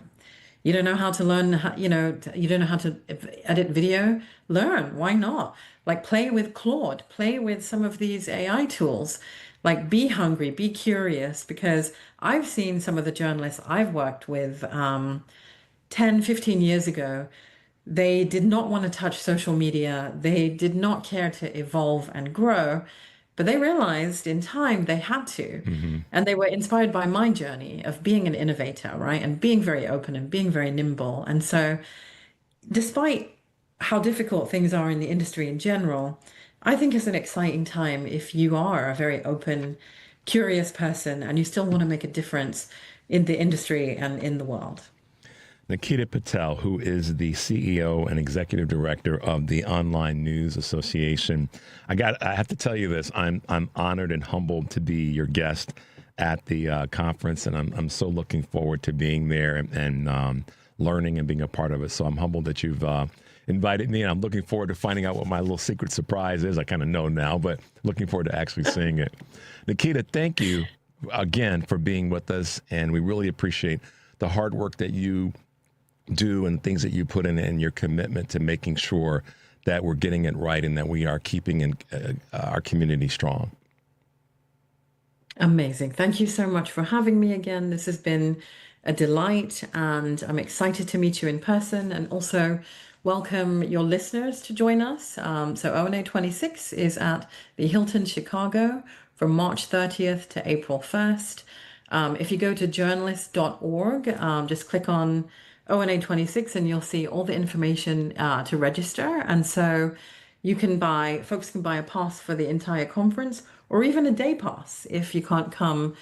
Speaker 15: you don't know how to learn, you don't know how to edit video, learn. Why not? Like, play with Claude, play with some of these AI tools. Like, be hungry, be curious, because I've seen some of the journalists I've worked with 10, 15 years ago. They did not want to touch social media. They did not care to evolve and grow, but they realized in time they had to. Mm-hmm. And they were inspired by my journey of being an innovator, right? And being very open and being very nimble. And so despite how difficult things are in the industry in general, I think it's an exciting time if you are a very open, curious person and you still want to make a difference in the industry and in the world.
Speaker 13: Nikita Patel, who is the CEO and Executive Director of the Online News Association. I have to tell you this. I'm honored and humbled to be your guest at the conference, and I'm so looking forward to being there and learning and being a part of it. So I'm humbled that you've invited me, and I'm looking forward to finding out what my little secret surprise is. I kind of know now, but looking forward to actually seeing it. Nikita, thank you again for being with us, and we really appreciate the hard work that you do and things that you put in and your commitment to making sure that we're getting it right and that we are keeping our community strong.
Speaker 15: Amazing. Thank you so much for having me again. This has been a delight, and I'm excited to meet you in person and also welcome your listeners to join us. So ONA 26 is at the Hilton Chicago from March 30th to April 1st. If you go to journalist.org, just click on ONA 26 and you'll see all the information to register. And so folks can buy a pass for the entire conference or even a day pass if you can't come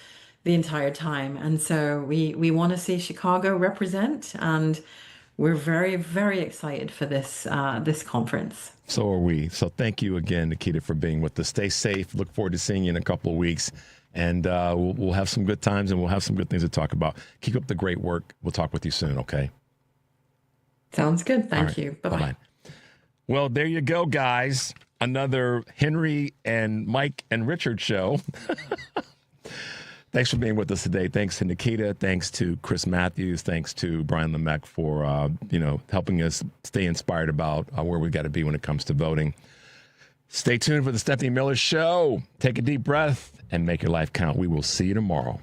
Speaker 15: the entire time. And so we want to see Chicago represent, and we're very, very excited for this conference.
Speaker 13: So are we. So thank you again, Nikita, for being with us. Stay safe. Look forward to seeing you in a couple of weeks. And we'll have some good times, and we'll have some good things to talk about. Keep up the great work. We'll talk with you soon, okay?
Speaker 15: Sounds good. Thank you. Bye-bye.
Speaker 13: Bye-bye. Well, there you go, guys. Another Henry and Mike and Richard show. Thanks for being with us today. Thanks to Nikita. Thanks to Chris Matthews. Thanks to Brian Lemek for helping us stay inspired about where we got to be when it comes to voting. Stay tuned for the Stephanie Miller Show. Take a deep breath and make your life count. We will see you tomorrow.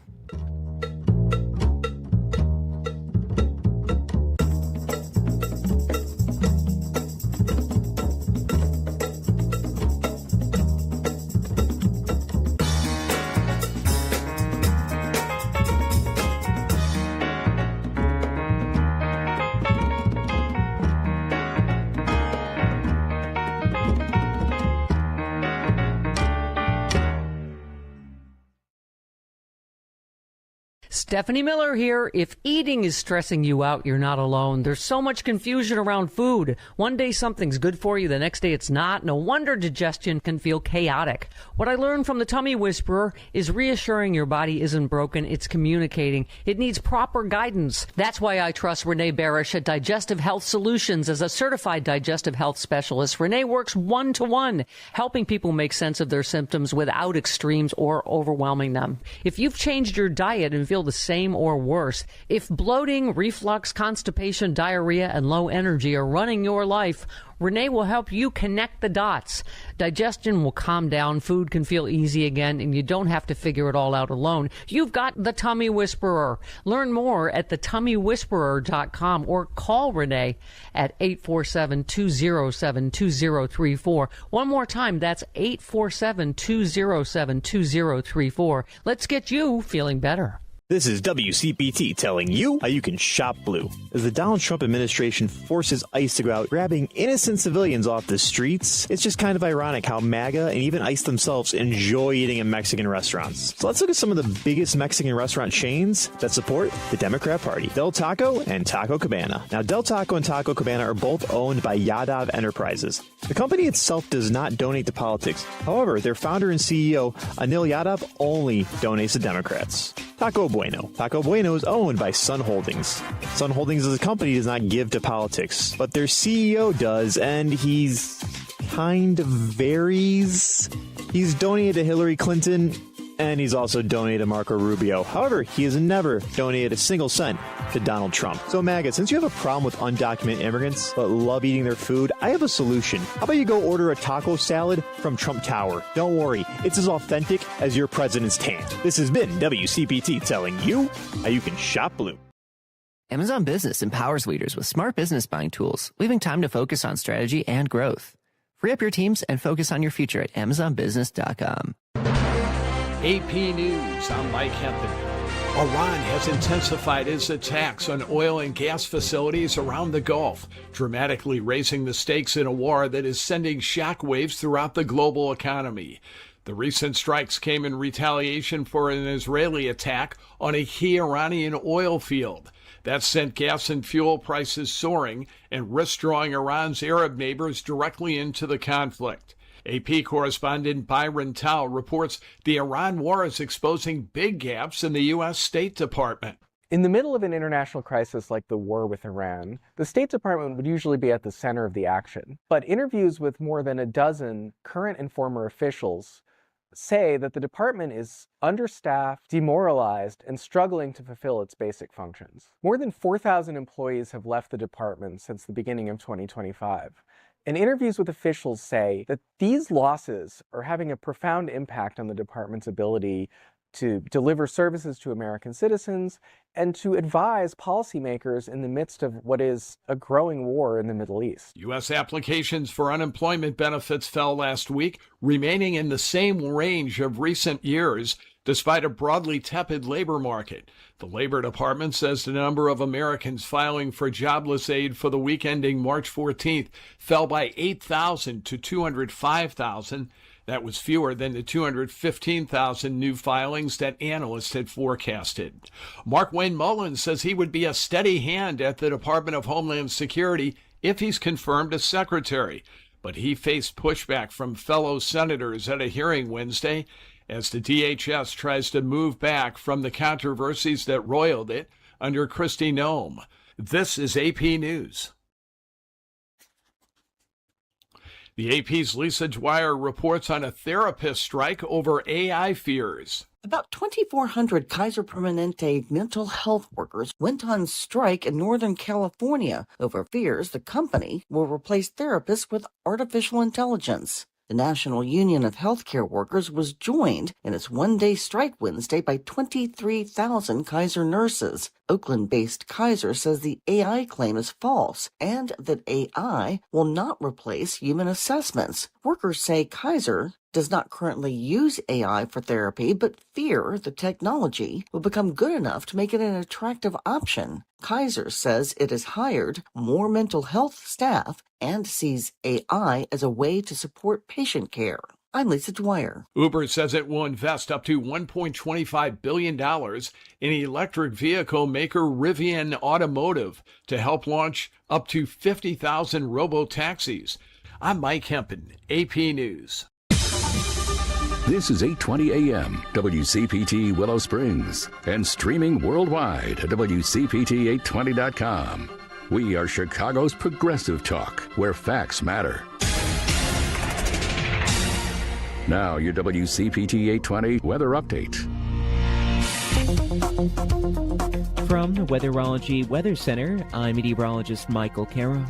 Speaker 16: Stephanie Miller here. If eating is stressing you out, you're not alone. There's so much confusion around food. One day something's good for you, the next day it's not. No wonder digestion can feel chaotic. What I learned from the Tummy Whisperer is reassuring your body isn't broken, it's communicating. It needs proper guidance. That's why I trust Renee Barish at Digestive Health Solutions as a certified digestive health specialist. Renee works one-to-one, helping people make sense of their symptoms without extremes or overwhelming them. If you've changed your diet and feel the same or worse. If bloating, reflux, constipation, diarrhea, and low energy are running your life, Renee will help you connect the dots. Digestion will calm down, food can feel easy again, and you don't have to figure it all out alone. You've got the Tummy Whisperer. Learn more at thetummywhisperer.com or call Renee at 847-207-2034. One more time, that's 847-207-2034. Let's get you feeling better.
Speaker 17: This is WCPT telling you how you can shop blue. As the Donald Trump administration forces ICE to go out grabbing innocent civilians off the streets, it's just kind of ironic how MAGA and even ICE themselves enjoy eating in Mexican restaurants. So let's look at some of the biggest Mexican restaurant chains that support the Democrat Party. Del Taco and Taco Cabana. Now, Del Taco and Taco Cabana are both owned by Yadav Enterprises. The company itself does not donate to politics. However, their founder and CEO, Anil Yadav, only donates to Democrats. Taco Bueno. Taco Bueno is owned by Sun Holdings. Sun Holdings as a company does not give to politics, but their CEO does, and he's kind of varies. He's donated to Hillary Clinton, and he's also donated to Marco Rubio. However, he has never donated a single cent to Donald Trump. So MAGA, since you have a problem with undocumented immigrants but love eating their food, I have a solution. How about you go order a taco salad from Trump Tower? Don't worry, it's as authentic as your president's tan. This has been WCPT telling you how you can shop blue.
Speaker 3: Amazon Business empowers leaders with smart business buying tools, leaving time to focus on strategy and growth. Free up your teams and focus on your future at AmazonBusiness.com.
Speaker 1: AP News, I'm Mike Hempton. Iran has intensified its attacks on oil and gas facilities around the Gulf, dramatically raising the stakes in a war that is sending shockwaves throughout the global economy. The recent strikes came in retaliation for an Israeli attack on a key Iranian oil field. That sent gas and fuel prices soaring and risked drawing Iran's Arab neighbors directly into the conflict. AP correspondent Byron Tao reports the Iran war is exposing big gaps in the U.S. State Department.
Speaker 24: In the middle of an international crisis like the war with Iran, the State Department would usually be at the center of the action. But interviews with more than a dozen current and former officials say that the department is understaffed, demoralized, and struggling to fulfill its basic functions. More than 4,000 employees have left the department since the beginning of 2025. And interviews with officials say that these losses are having a profound impact on the department's ability to deliver services to American citizens and to advise policymakers in the midst of what is a growing war in the Middle East.
Speaker 1: U.S. applications for unemployment benefits fell last week, remaining in the same range of recent years, despite a broadly tepid labor market. The Labor Department says the number of Americans filing for jobless aid for the week ending March 14th fell by 8,000 to 205,000. That was fewer than the 215,000 new filings that analysts had forecasted. Mark Wayne Mullins says he would be a steady hand at the Department of Homeland Security if he's confirmed as secretary. But he faced pushback from fellow senators at a hearing Wednesday as the DHS tries to move back from the controversies that roiled it under Kristi Noem. This is AP News. The AP's Lisa Dwyer reports on a therapist strike over AI fears.
Speaker 18: About 2,400 Kaiser Permanente mental health workers went on strike in Northern California over fears the company will replace therapists with artificial intelligence. The National Union of Healthcare Workers was joined in its one-day strike Wednesday by 23,000 Kaiser nurses. Oakland-based Kaiser says the AI claim is false and that AI will not replace human assessments. Workers say Kaiser does not currently use AI for therapy, but fear the technology will become good enough to make it an attractive option. Kaiser says it has hired more mental health staff and sees AI as a way to support patient care. I'm Lisa Dwyer.
Speaker 1: Uber says it will invest up to $1.25 billion in electric vehicle maker Rivian Automotive to help launch up to 50,000 robo-taxis. I'm Mike Hempton, AP News.
Speaker 6: This is 820 AM, WCPT Willow Springs, and streaming worldwide at WCPT820.com. We are Chicago's progressive talk, where facts matter. Now, your WCPT 820 weather update.
Speaker 7: From the Weatherology Weather Center, I'm meteorologist Michael Caro.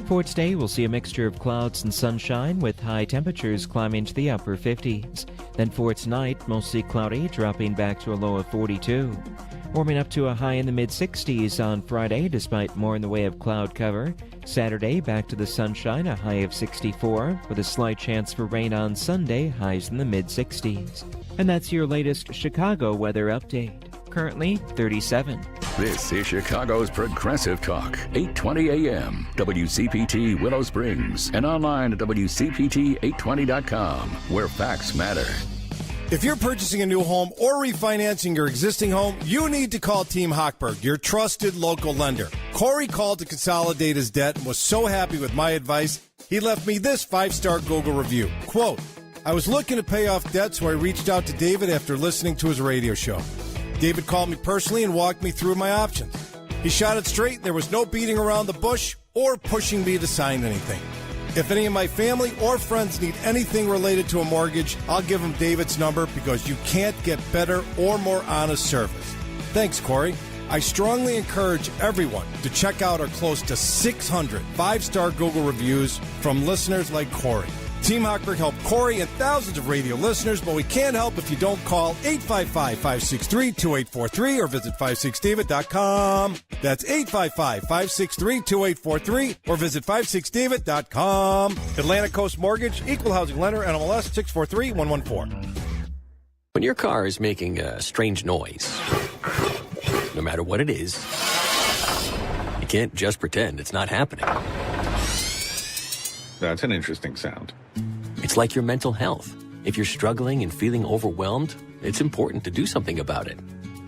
Speaker 7: For today, we'll see a mixture of clouds and sunshine with high temperatures climbing to the upper 50s. Then for tonight, mostly cloudy, dropping back to a low of 42. Warming up to a high in the mid-60s on Friday, despite more in the way of cloud cover. Saturday, back to the sunshine, a high of 64, with a slight chance for rain on Sunday, highs in the mid-60s. And that's your latest Chicago weather update. Currently 37.
Speaker 6: This is Chicago's Progressive Talk, 820 AM, WCPT Willow Springs, and online at WCPT820.com, where facts matter.
Speaker 2: If you're purchasing a new home or refinancing your existing home, you need to call Team Hochberg, your trusted local lender. Corey called to consolidate his debt and was so happy with my advice, he left me this 5-star Google review. Quote, I was looking to pay off debt, so I reached out to David after listening to his radio show. David called me personally and walked me through my options. He shot it straight. There was no beating around the bush or pushing me to sign anything. If any of my family or friends need anything related to a mortgage, I'll give them David's number because you can't get better or more honest service. Thanks, Corey. I strongly encourage everyone to check out our close to 600 5-star Google reviews from listeners like Corey. Team Hochberg helped Corey and thousands of radio listeners, but we can't help if you don't call 855-563-2843 or visit 56david.com. That's 855-563-2843 or visit 56david.com. Atlantic Coast Mortgage, Equal Housing Lender, NMLS 643114.
Speaker 19: When your car is making a strange noise, no matter what it is, you can't just pretend it's not happening.
Speaker 20: That's an interesting sound.
Speaker 19: It's like your mental health. If you're struggling and feeling overwhelmed, it's important to do something about it.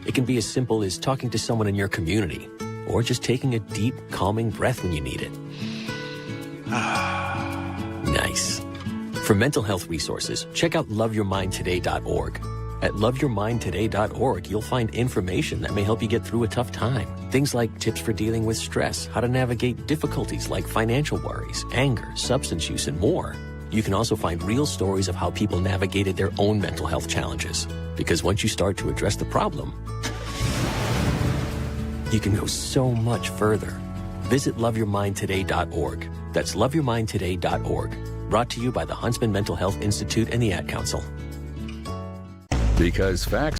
Speaker 19: It can be as simple as talking to someone in your community, or just taking a deep, calming breath when you need it. Nice. For mental health resources, check out loveyourmindtoday.org. At loveyourmindtoday.org, you'll find information that may help you get through a tough time. Things like tips for dealing with stress, how to navigate difficulties like financial worries, anger, substance use, and more. You can also find real stories of how people navigated their own mental health challenges. Because once you start to address the problem, you can go so much further. Visit loveyourmindtoday.org. That's loveyourmindtoday.org. Brought to you by the Huntsman Mental Health Institute and the Ad Council.
Speaker 6: Because facts